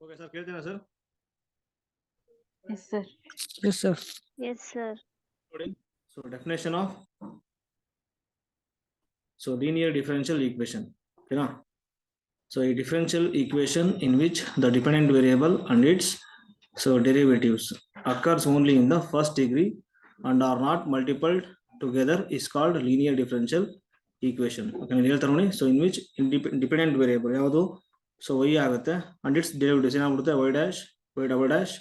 Okay sir, ಕೇಳ್ತೀರಾ sir? Yes, sir. Yes, sir. Yes, sir. So definition of linear differential equation. Okay, so a differential equation in which the dependent variable and its derivatives occurs only in the first degree and are not multiplied together is called linear differential equation. Okay, ಹೇಳ್ತಾರೆ ನೋಡಿ. So in which dependent variable ಯಾವುದು? So y ಆಗುತ್ತೆ and its derivatives ಏನಾಗ್ಬಿಡುತ್ತೆ y dash y double dash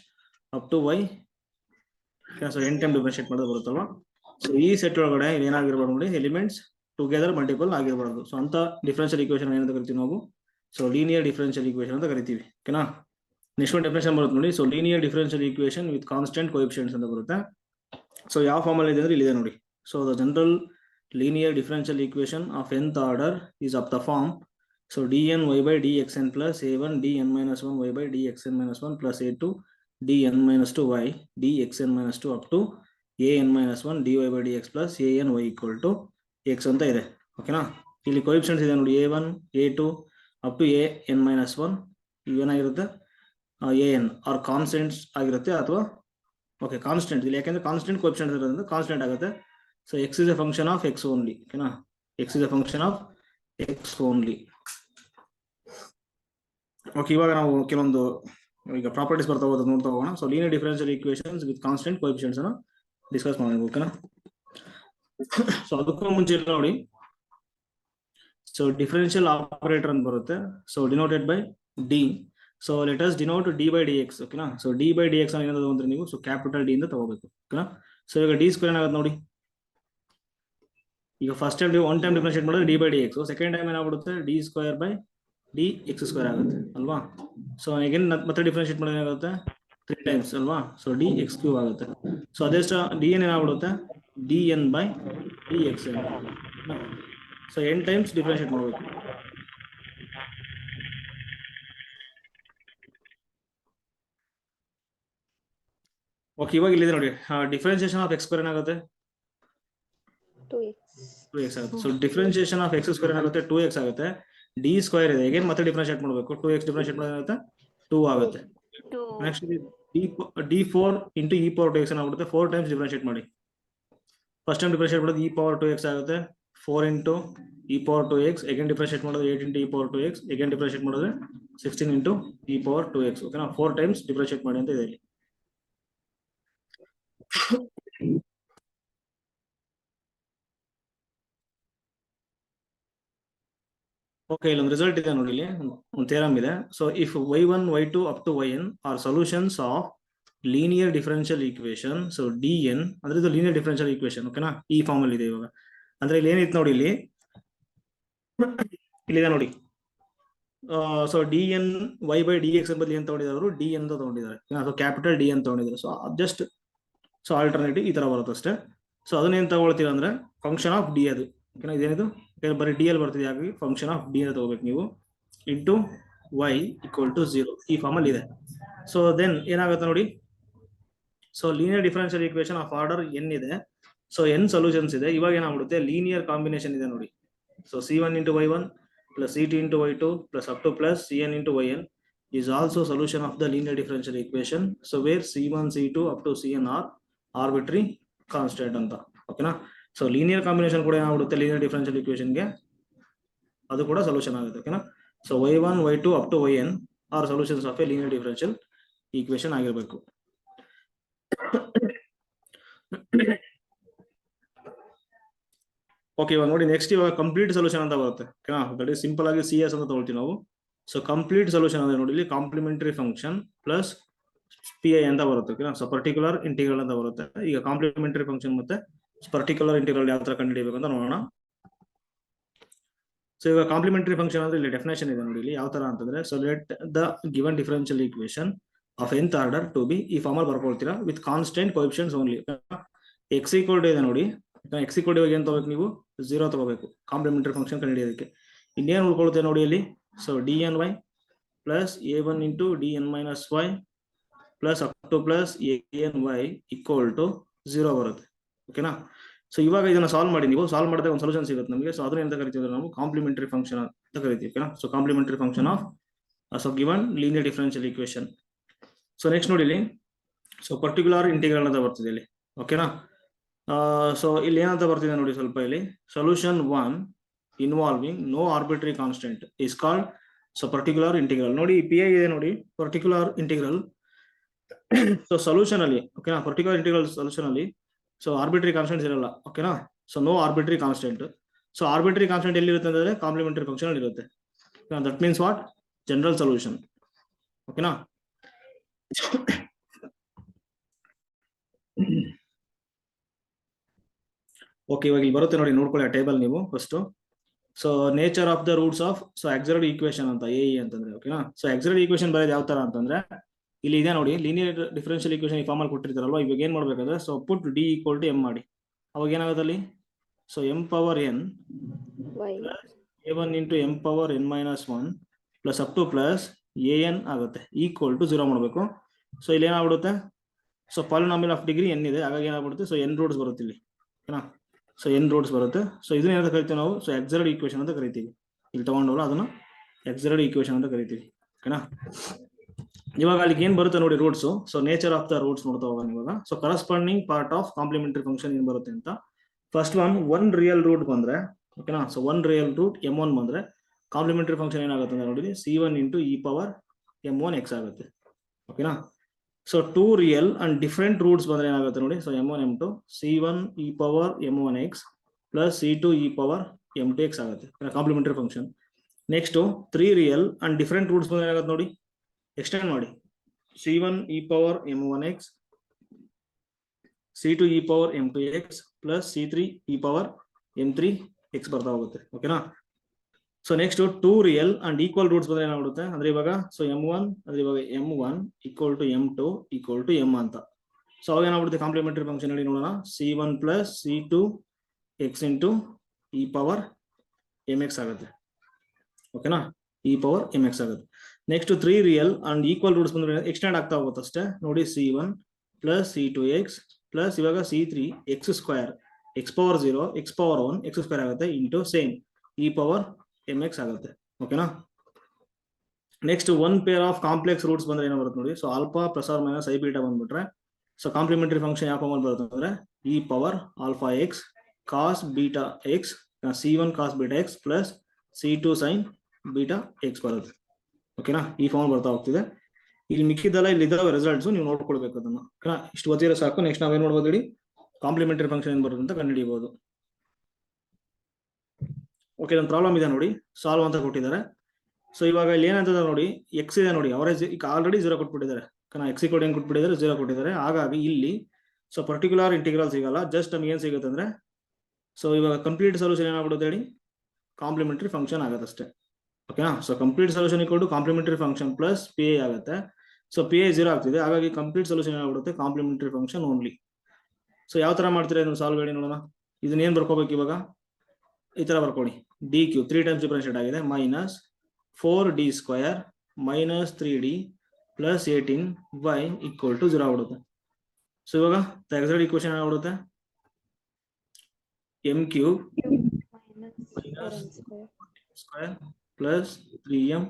up to y. So n time differentiate ಮಾಡೋದು ಬರುತ್ತಲ್ವಾ. So ಈ set ಒಳಗಡೆ ಏನಾಗಿರ್ಬಾರ್ದು ನೋಡಿ, elements together multiple ಆಗಿರಬಾರ್ದು. So ಅಂತ differential equation ಏನಂತ ಕರಿತೀವಿ ನಾವು? ಸೊ ಲೀನಿಯರ್ ಡಿಫರೆನ್ಷಿಯಲ್ ಈಕ್ವೇಷನ್ ಅಂತ ಕರಿತೀವಿ. ಓಕೆನಾ? ನೆಕ್ಸ್ಟ್ ಒಂದು ಡೆಫಿನೇಷನ್ ಬರುತ್ತೆ ನೋಡಿ. So linear differential equation with constant coefficients ಅಂತ ಬರುತ್ತೆ. ಸೊ ಯಾವ ಫಾರ್ಮ್ ಅಲ್ಲಿ ಇದೆ ಅಂದ್ರೆ ಇಲ್ಲಿದೆ ನೋಡಿ. So the general linear differential equation of nth order is of the form so dn y by dxn plus a1 dn minus 1 y by dxn minus 1 plus a2 dn minus 2 y dxn minus 2 up to an minus 1 dy by dx plus an y equal to x ಅಂತ ಇದೆ. ಓಕೆನಾ? ಇಲ್ಲಿ coefficients ಇದೆ ನೋಡಿ, a1 a2 up to an minus 1 ಇವೇನಾಗಿರುತ್ತೆ an are constants ಆಗಿರುತ್ತೆ ಅಥವಾ okay constant ಇಲ್ಲಿ, ಯಾಕೆಂದ್ರೆ ಕಾನ್ಸ್ಟೆಂಟ್ ಕೋಎಫಿಷಿಯೆಂಟ್ಸ್ ಇರೋದ್ರಿಂದ ಕಾನ್ಸ್ಟೆಂಟ್ ಆಗುತ್ತೆ. So x is a function of x only. ಓಕೆನಾ? x is a function of x only. Okay, ಇವಾಗ ನಾವು ಕೆಲವೊಂದು ಈಗ ಪ್ರಾಪರ್ಟೀಸ್ ಬರ್ತಾ ಹೋಗೋದು ನೋಡ್ತಾ ಹೋಗೋಣ. So linear differential equations with constant coefficients ಅನ್ನು ಡಿಸ್ಕಸ್ ಮಾಡೋಣ. ಓಕೆನಾ? ಸೊ ಅದಕ್ಕೂ ಮುಂಚೆ ನೋಡಿ, ಸೊ ಡಿಫರೆನ್ಷಿಯಲ್ ಆಪರೇಟರ್ ಅಂತ ಬರುತ್ತೆ. So denoted by D. So let us denote D by D X. ಓಕೆನಾ? So D by D X ಏನಾದ್ರು ಅಂದ್ರೆ ನೀವು ಸೊ ಕ್ಯಾಪಿಟಲ್ ಡಿ ಇಂದ ತಗೋಬೇಕು. ಓಕೆನಾ? ಸೊ ಈಗ ಡಿ ಸ್ಕ್ವೇರ್ ಏನಾಗುತ್ತೆ ನೋಡಿ. ಈಗ first time one time differentiate ಮಾಡಿದ್ರೆ D by D X, second time ಏನಾಗ್ಬಿಡುತ್ತೆ D square by D X square ಆಗುತ್ತೆ ಅಲ್ವಾ. ಸೊ ಅಗೇನ್ ಮತ್ತೆ ಡಿಫರೆನ್ಶಿಯೇಟ್ ಮಾಡಿದ್ರೆ ಏನಾಗುತ್ತೆ 3 ಟೈಮ್ಸ್ ಅಲ್ವಾ. ಸೊ ಡಿ ಎಕ್ಸ್ ಕ್ಯೂಬ್ ಆಗುತ್ತೆ. ಸೊ ಅದೆಷ್ಟು ಡಿ ಎನ್ ಏನಾಗ್ಬಿಡುತ್ತೆ D N by D X. So n times differentiate ಮಾಡಬೇಕು. ಓಕೆ, ಇವಾಗ ಇಲ್ಲಿದೆ ನೋಡಿ, ಡಿಫರೆನ್ಸಿಯೇಷನ್ ಆಫ್ ಎಕ್ಸ್ ಸ್ಕ್ವೇರ್ ಏನಾಗುತ್ತೆ 2x ಆಗುತ್ತೆ. So differentiation of X square ಏನಾಗುತ್ತೆ 2x ಆಗುತ್ತೆ. ಡಿ ಸ್ಕ್ವೇರ್ ಇದೆ, ಹೇಗೆ ಮತ್ತೆ ಡಿಫರೆನ್ಶಿಯೇಟ್ ಮಾಡಬೇಕು. 2x ಡಿಫರೆನ್ಶಿಯೇಟ್ ಮಾಡಿದ್ರೆ 2 ಆಗುತ್ತೆ. Next D 4 into E power 2x ಏನಾಗುತ್ತೆ 4 ಟೈಮ್ಸ್ ಡಿಫರೆನ್ಶಿಯೇಟ್ ಮಾಡಿ. ಫಸ್ಟ್ ಟೈಮ್ ಡಿಫರೆನ್ಶಿಯೇಟ್ ಮಾಡೋದು ಇ ಪವರ್ 2x ಆಗುತ್ತೆ. 4 into E power 2x, again differentiate ಮಾಡೋದು 8 into E power 2x, again differentiate ಮಾಡಿದ್ರೆ 16 ಇಂಟು ಇ ಪವರ್ 2x. ಓಕೆನಾ? 4 times differentiate ಮಾಡಿ ಅಂತ ಇದೆ ಇಲ್ಲಿ. ಓಕೆ, ಇಲ್ಲೊಂದು ರಿಸಲ್ಟ್ ಇದೆ ನೋಡಿ, ಇಲ್ಲಿ ಒಂದು ಥಿಯರಮ್ ಇದೆ. So if y1 y2 up to yn are solutions of linear differential equation, so dn ಅಂದ್ರೆ ಇದು ಲೀನಿಯರ್ ಡಿಫರೆನ್ಷಿಯಲ್ ಈಕ್ವೇಶನ್. ಓಕೆನಾ? ಈ ಫಾರ್ಮ್ ಅಲ್ಲಿ ಇದೆ ಇವಾಗ. ಅಂದ್ರೆ ಇಲ್ಲಿ ಏನಿತ್ತು ನೋಡಿ, ಇಲ್ಲಿದೆ ನೋಡಿ. So D N Y by D X ಬದಲು ಏನ್ ತಗೊಂಡಿದ್ದಾರೆ, ಡಿ ಎನ್ ತಗೊಂಡಿದ್ದಾರೆ. ಸೊ ಕ್ಯಾಪಿಟಲ್ ಡಿ ಎನ್ ತಗೊಂಡಿದ್ದಾರೆ. ಸೊ ಜಸ್ಟ್ ಸೊ ಆಲ್ಟರ್ನೇಟಿವ್ ಈ ತರ ಬರುತ್ತೆ ಅಷ್ಟೇ. ಸೊ ಅದನ್ನ ಏನ್ ತಗೊಳ್ತೀರಾ ಅಂದ್ರೆ ಫಂಕ್ಷನ್ ಆಫ್ ಡಿ ಅದು. ಓಕೆನಾ? ಇದೇನಿದು ಬರೀ ಡಿ ಎಲ್ ಬರ್ತಿದೆ, ಹಾಗಾಗಿ ಫಂಕ್ಷನ್ ಆಫ್ ಡಿ ಅಂತ ತಗೋಬೇಕು ನೀವು. ಇಂಟು ವೈ ಈಕ್ವಲ್ ಟು 0 ಈ ಫಾರ್ಮ್ ಅಲ್ಲಿ ಇದೆ. ಸೊ ದೆನ್ ಏನಾಗುತ್ತೆ ನೋಡಿ, so linear differential equation of order N ಇದೆ. ಸೊ ಎನ್ ಸೊಲ್ಯೂಷನ್ಸ್ ಇದೆ. ಇವಾಗ ಏನಾಗ್ಬಿಡುತ್ತೆ ಲೀನಿಯರ್ ಕಾಂಬಿನೇಷನ್ ಇದೆ ನೋಡಿ. So c1 into y1 plus c2 into y2 plus up to plus cn into yn is also solution of the linear differential equation. So where c1 c2 up to cn are arbitrary constant ಅಂತ. ಓಕೆನಾ? So linear combination ಕೂಡ ಏನಾಗ್ಬಿಡುತ್ತೆ linear differential ಈಕ್ವೇಶನ್ಗೆ, ಅದು ಕೂಡ solution ಆಗುತ್ತೆ. ಓಕೆನಾ? So y1 y2 up to yn are solutions of a linear differential equation ಆಗಿರಬೇಕು. Okay, ಇವಾಗ ನೋಡಿ ನೆಕ್ಸ್ಟ್ ಇವಾಗ ಕಂಪ್ಲೀಟ್ ಸೊಲ್ಯೂಷನ್ ಅಂತ ಬರುತ್ತೆ. ಓಕೆನಾ? ದಟ್ ಈಸ್ ಸಿಂಪಲ್ ಆಗಿ CS ಅಂತ ತಗೊಳ್ತೀವಿ ನಾವು. ಸೊ ಕಂಪ್ಲೀಟ್ ಸೊಲ್ಯೂಷನ್ ಅಂದ್ರೆ ನೋಡಿ ಇಲ್ಲಿ ಕಾಂಪ್ಲಿಮೆಂಟರಿ ಫಂಕ್ಷನ್ ಪ್ಲಸ್ PI ಅಂತ ಬರುತ್ತೆ. ಓಕೆನಾ? ಸೊ ಪರ್ಟಿಕ್ಯುಲರ್ ಇಂಟಿಗ್ರಲ್ ಅಂತ ಬರುತ್ತೆ. ಈಗ ಕಾಂಪ್ಲಿಮೆಂಟರಿ ಫಂಕ್ಷನ್ ಮತ್ತೆ ಪರ್ಟಿಕ್ಯುಲರ್ ಇಂಟಿಗ್ರಲ್ ಯಾವ ತರ ಕಂಡುಹಿಡಿಯಬೇಕು ಅಂತ ನೋಡೋಣ. ಸೊ ಈಗ ಕಾಂಪ್ಲಿಮೆಂಟರಿ ಫಂಕ್ಷನ್ ಅಂದ್ರೆ ಇಲ್ಲಿ ಡೆಫಿನೇಷನ್ ಇದೆ ನೋಡಿ, ಇಲ್ಲಿ ಯಾವ ತರ ಅಂತಂದ್ರೆ, so let the given differential equation of nth order to be, ಈ ಫಾರ್ಮಲ್ ಬರ್ಕೊಳ್ತೀರಾ with constant coefficients only. X equal to ಇದೆ ನೋಡಿ, ಎಕ್ಸ್ ಈಕ್ವಲ್ ಟು ಏನ್ ತಗೋಬೇಕು ನೀವು 0 ತಗೋಬೇಕು ಕಾಂಪ್ಲಿಮೆಂಟರಿ ಫಂಕ್ಷನ್ ಕಂಡುಹಿಡಿಯೋದಕ್ಕೆ. ಇನ್ನೇನು ಉಳ್ಕೊಳುತ್ತೆ ನೋಡಿ ಇಲ್ಲಿ, so D N Y plus a1 into D N minus Y plus up to plus an y equal to 0 ಬರುತ್ತೆ. ಓಕೆನಾ? ಸೊ ಇವಾಗ ಇದನ್ನ ಸಾಲ್ವ್ ಮಾಡಿ, ನೀವು ಸಾಲ್ವ್ ಮಾಡಿದಾಗ ಒಂದು ಸೊಲ್ಯೂಷನ್ ಸಿಗುತ್ತೆ ನಮಗೆ. ಸೊ ಅದನ್ನ ಎಂತ ಕರಿತೀವಿ ನಾವು ಕಾಂಪ್ಲಿಮೆಂಟರಿ ಫಂಕ್ಷನ್ ಅಂತ ಕರಿತೀವಿ. ಓಕೆನಾ? So complementary function of so given linear differential equation. So next ನೋಡಿ ಇಲ್ಲಿ, ಸೊ ಪರ್ಟಿಕ್ಯುಲರ್ ಇಂಟಿಗ್ರಲ್ ಅಂತ ಬರ್ತಿದೆ ಇಲ್ಲಿ, ಓಕೆನಾ. ಸೊ ಇಲ್ಲಿ ಏನಂತ ಬರ್ತಿದೆ ನೋಡಿ ಸ್ವಲ್ಪ ಇಲ್ಲಿ, solution 1 involving no arbitrary constant is called so particular integral. ನೋಡಿ ಪಿ ಐ ಇದೆ ನೋಡಿ, ಪರ್ಟಿಕ್ಯುಲರ್ ಇಂಟಿಗ್ರಲ್. ಸೊ ಸೊಲ್ಯೂಷನ್ ಅಲ್ಲಿ, ಓಕೆನಾ, ಪರ್ಟಿಕ್ಯುಲರ್ ಇಂಟಿಗ್ರಲ್ ಸೊಲ್ಯೂಷನ್ ಅಲ್ಲಿ ಸೊ ಆರ್ಬಿಟ್ರರಿ ಕಾನ್ಸ್ಟೆಂಟ್ಸ್ ಇರಲ್ಲ, ಓಕೆನಾ. So no arbitrary constant. So arbitrary constant ಎಲ್ಲಿರುತ್ತೆ ಅಂದ್ರೆ ಕಾಂಪ್ಲಿಮೆಂಟರಿ ಫಂಕ್ಷನ್ ಅಲ್ಲಿ ಇರುತ್ತೆ. That means what, general solution, ಓಕೆನಾ. ಓಕೆ, ಇವಾಗ ಇಲ್ಲಿ ಬರುತ್ತೆ ನೋಡಿ, ನೋಡ್ಕೊಳ್ಳಿ ಆ ಟೇಬಲ್ ನೀವು first. So nature of the roots of so auxiliary equation ಅಂತ ಎ ಅಂತಂದ್ರೆ, ಓಕೆನಾ. ಸೊ ಆಕ್ಸಿಲರಿ ಈಕ್ವೇಶನ್ ಬರೋದು ಯಾವ ತರ ಅಂತಂದ್ರೆ, ಇಲ್ಲಿ ಇದೆ ನೋಡಿ, ಲೀನಿಯರ್ ಡಿಫರೆನ್ಷಿಯಲ್ ಈಕ್ವೇಶನ್ ಈ ಫಾರ್ಮ್ ಅಲ್ಲಿ ಕೊಟ್ಟಿರ್ತಾರಲ್ವಾ. ಇವಾಗ ಏನ್ ಮಾಡ್ಬೇಕಾದ್ರೆ, so put D equal to M ಮಾಡಿ. ಅವಾಗ ಏನಾಗುತ್ತೆ ಅಲ್ಲಿ, so M power N a1 into M power N minus 1 plus up to plus A N ಆಗುತ್ತೆ, ಈಕ್ವಲ್ ಟು 0 ಮಾಡಬೇಕು. ಸೊ ಇಲ್ಲಿ ಏನಾಗ್ಬಿಡುತ್ತೆ, so polynomial of degree N ಇದೆ, ಹಾಗಾಗಿ ಏನಾಗ್ಬಿಡುತ್ತೆ, ಸೊ ಎನ್ ರೂಟ್ಸ್ ಬರುತ್ತೆ ಇಲ್ಲಿ, ಓಕೆನಾ. ಸೊ ಎನ್ ರೂಟ್ಸ್ ಬರುತ್ತೆ. ಸೊ ಇದನ್ನ ಏನಂತ ಕರಿತೀವಿ ನಾವು, ಸೊ ಎಕ್ಸೈಡ್ ಈಕ್ವೇಶನ್ ಅಂತ ಕರಿತೀವಿ. ಇಲ್ಲಿ ತಗೊಂಡವಲ್ಲ ಅದನ್ನ ಎಕ್ಸೈಡ್ ಈಕ್ವೇಶನ್ ಅಂತ ಕರಿತೀವಿ, ಓಕೆನಾ. ಇವಾಗ ಅಲ್ಲಿಗೆ ಏನ್ ಬರುತ್ತೆ ನೋಡಿ roots. So nature of the roots ನೋಡ್ತಾ ಹೋಗೋಣ ಇವಾಗ. So corresponding part of complementary function ಏನ್ ಬರುತ್ತೆ ಅಂತ, ಫಸ್ಟ್ ಒನ್ ರಿಯಲ್ ರೂಟ್ ಬಂದ್ರೆ, ಓಕೆನಾ. So one real root m1 ಬಂದ್ರೆ ಕಾಂಪ್ಲಿಮೆಂಟರಿ ಫಂಕ್ಷನ್ ಏನಾಗುತ್ತೆ ಅಂತ ನೋಡಿ, c1 into E power m1 x ಆಗುತ್ತೆ, ಓಕೆನಾ. So two real and different roots ಬಂದ್ರೆ ಏನಾಗುತ್ತೆ ನೋಡಿ, so m1 m2 c1 E power m1 x plus c2 E power m2 x ಆಗುತ್ತೆ, complementary function. Next three real and different roots ಬಂದ್ರೆ ಏನಾಗುತ್ತೆ ನೋಡಿ, extend ಮಾಡಿ, c1 E power m1 x c2 E power m2 x plus c3 E power m3 x ಬರ್ತಾ ಹೋಗುತ್ತೆ, ಓಕೆನಾ. So next two real and equal roots ಬಂದ್ರೆ ಏನಾಗುತ್ತೆ ಅಂದ್ರೆ ಇವಾಗ, ಸೊ m1 ಅಂದ್ರೆ ಇವಾಗ m1 equal to m2 equal to m ಅಂತ. ಸೊ ಅವಾಗ ಏನಾಗ್ಬಿಡುತ್ತೆ ಕಾಂಪ್ಲಿಮೆಂಟರಿ ಫಂಕ್ಷನ್ ಹೇಳಿ ನೋಡೋಣ, c1 plus c2 x into E power mx ಆಗುತ್ತೆ, ಓಕೆನಾ, ಇ ಪವರ್ mx ಆಗುತ್ತೆ. Next three real and equal roots ಬಂದ್ರೆ ಎಕ್ಸ್ಟೆಂಡ್ ಆಗ್ತಾ ಹೋಗುತ್ತೆ ಅಷ್ಟೇ ನೋಡಿ, c1 plus c2 x plus ಇವಾಗ c3 x square x power 0 x power 1 x square ಆಗುತ್ತೆ into same E power mx ಆಗುತ್ತೆ, ಓಕೆನಾ. Next one pair of complex roots ಬಂದ್ರೆ ಏನೋ ಬರುತ್ತೆ ನೋಡಿ, so alpha plus or minus I beta ಬಂದ್ಬಿಟ್ರೆ, so complementary function ಯಾವ ಫಾರ್ಮ್ ಅಲ್ಲಿ ಬರುತ್ತೆ ಅಂದ್ರೆ E power alpha X cos beta X c1 cos beta X plus c2 sine beta X ಬರುತ್ತೆ, ಓಕೆನಾ. ಈ ಫಾರ್ಮ್ ಬರ್ತಾ ಹೋಗ್ತಿದೆ. ಇಲ್ಲಿ ಮಿಕ್ಕಿದಲ್ಲ ಇಲ್ಲಿ ಇದಾವೆ ರಿಸಲ್ಟ್ಸ್, ನೀವು ನೋಡ್ಕೊಳ್ಬೇಕು ಅದನ್ನ, ಓಕೆನಾ. ಇಷ್ಟು ಗೊತ್ತಿರೋ ಸಾಕು. ನೆಕ್ಸ್ಟ್ ನಾವೇನ್ ನೋಡ್ಬೋದು ಹೇಳಿ, ಕಾಂಪ್ಲಿಮೆಂಟರಿ ಫಂಕ್ಷನ್ ಏನ್ ಬರುತ್ತೆ ಅಂತ ಕಂಡುಹಿಡಿಯಬಹುದು. ಓಕೆ, ಒಂದು ಪ್ರಾಬ್ಲಮ್ ಇದೆ ನೋಡಿ, ಸಾಲ್ವ್ ಅಂತ ಕೊಟ್ಟಿದ್ದಾರೆ. ಸೊ ಇವಾಗ ಇಲ್ಲಿ ಏನಂತದ ನೋಡಿ, ಎಕ್ಸ್ ಇದೆ ನೋಡಿ, ಅವರೇಜ್ ಈಗ ಆಲ್ರೆಡಿ 0 ಕೊಟ್ಬಿಟ್ಟಿದ್ದಾರೆ, ಎಕ್ಸ್ ಈಕ್ವಲ್ ಏನು ಕೊಟ್ಬಿಟ್ಟಿದ್ದಾರೆ, 0 ಕೊಟ್ಟಿದ್ದಾರೆ. ಹಾಗಾಗಿ ಇಲ್ಲಿ ಸೊ ಪರ್ಟಿಕ್ಯುಲರ್ ಇಂಟಿಗ್ರಲ್ ಸಿಗಲ್ಲ, ಜಸ್ಟ್ ನಮ್ಗೆ ಏನ್ ಸಿಗುತ್ತೆ ಅಂದ್ರೆ, ಸೊ ಇವಾಗ ಕಂಪ್ಲೀಟ್ ಸೊಲ್ಯೂಷನ್ ಏನಾಗ್ಬಿಡುತ್ತೆ ಹೇಳಿ, ಕಾಂಪ್ಲಿಮೆಂಟರಿ ಫಂಕ್ಷನ್ ಆಗುತ್ತೆ ಅಷ್ಟೇ, ಓಕೆನಾ. So complete solution equal to complementary function plus P I ಆಗುತ್ತೆ. ಸೊ ಪಿ ಐ 0 ಆಗ್ತಿದೆ, ಹಾಗಾಗಿ ಕಂಪ್ಲೀಟ್ ಸೊಲ್ಯೂಷನ್ ಏನಾಗ್ಬಿಡುತ್ತೆ, ಕಾಂಪ್ಲಿಮೆಂಟರಿ ಫಂಕ್ಷನ್ ಓನ್ಲಿ. ಸೊ ಯಾವ ತರ ಮಾಡ್ತೀರಾ ಇದನ್ನು ಸಾಲ್ವ್ ಹೇಳಿ ನೋಡೋಣ. ಇದನ್ನ ಏನ್ ಬರ್ಕೋಬೇಕು ಇವಾಗ, ಈ ತರ ಬರ್ಕೊಳ್ಳಿ, ಡಿ ಕ್ಯೂ 3 ಟೈಮ್ಸ್ ಡಿಫರೆನ್ಶಿಯೇಟ್ ಆಗಿದೆ, minus 4d square minus 3d plus 18y equal to 0 ಆಗ್ಬಿಡುತ್ತೆ. ಸೊ ಇವಾಗ ಎಕ್ಸಾಕ್ಟ್ ಈಕ್ವೇಶನ್ ಆಗ್ಬಿಡುತ್ತೆ, m cube minus square plus 3m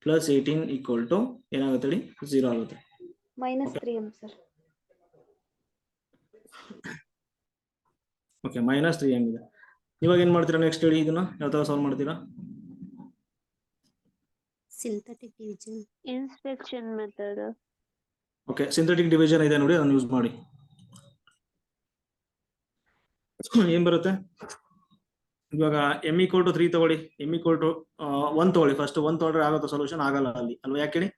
plus 18 equal to ಏನಾಗುತ್ತೆ ಹೇಳಿ, 0 ಆಗುತ್ತೆ, minus 3m sir. Okay, minus 3m ಇದೆ. ಇವಾಗ ಏನ್ ಮಾಡ್ತೀರಾ ನೆಕ್ಸ್ಟ್ ಹೇಳಿ, ಇದನ್ನ ಯಾವ ತರ ಸಾಲ್ವ್ ಮಾಡ್ತೀರಾ, synthetic division, inspection method. Okay, synthetic division ಇದೆ ನೋಡಿ, ಅದನ್ನ ಯೂಸ್ ಮಾಡಿ. ಏನ್ ಬರುತ್ತೆ ಇವಾಗ, m ಈಕ್ವಲ್ ಟು 3 ತಗೊಳ್ಳಿ, m ಈಕ್ವಲ್ ಟು 1 ತಗೊಳ್ಳಿ. ಫಸ್ಟ್ 1 ತಗೊಳ್ರೆ ಆಗುತ್ತೆ ಸೊಲ್ಯೂಷನ್, ಆಗಲ್ಲ ಅಲ್ಲಿ ಅಲ್ವಾ, ಯಾಕೆ ಹೇಳಿ,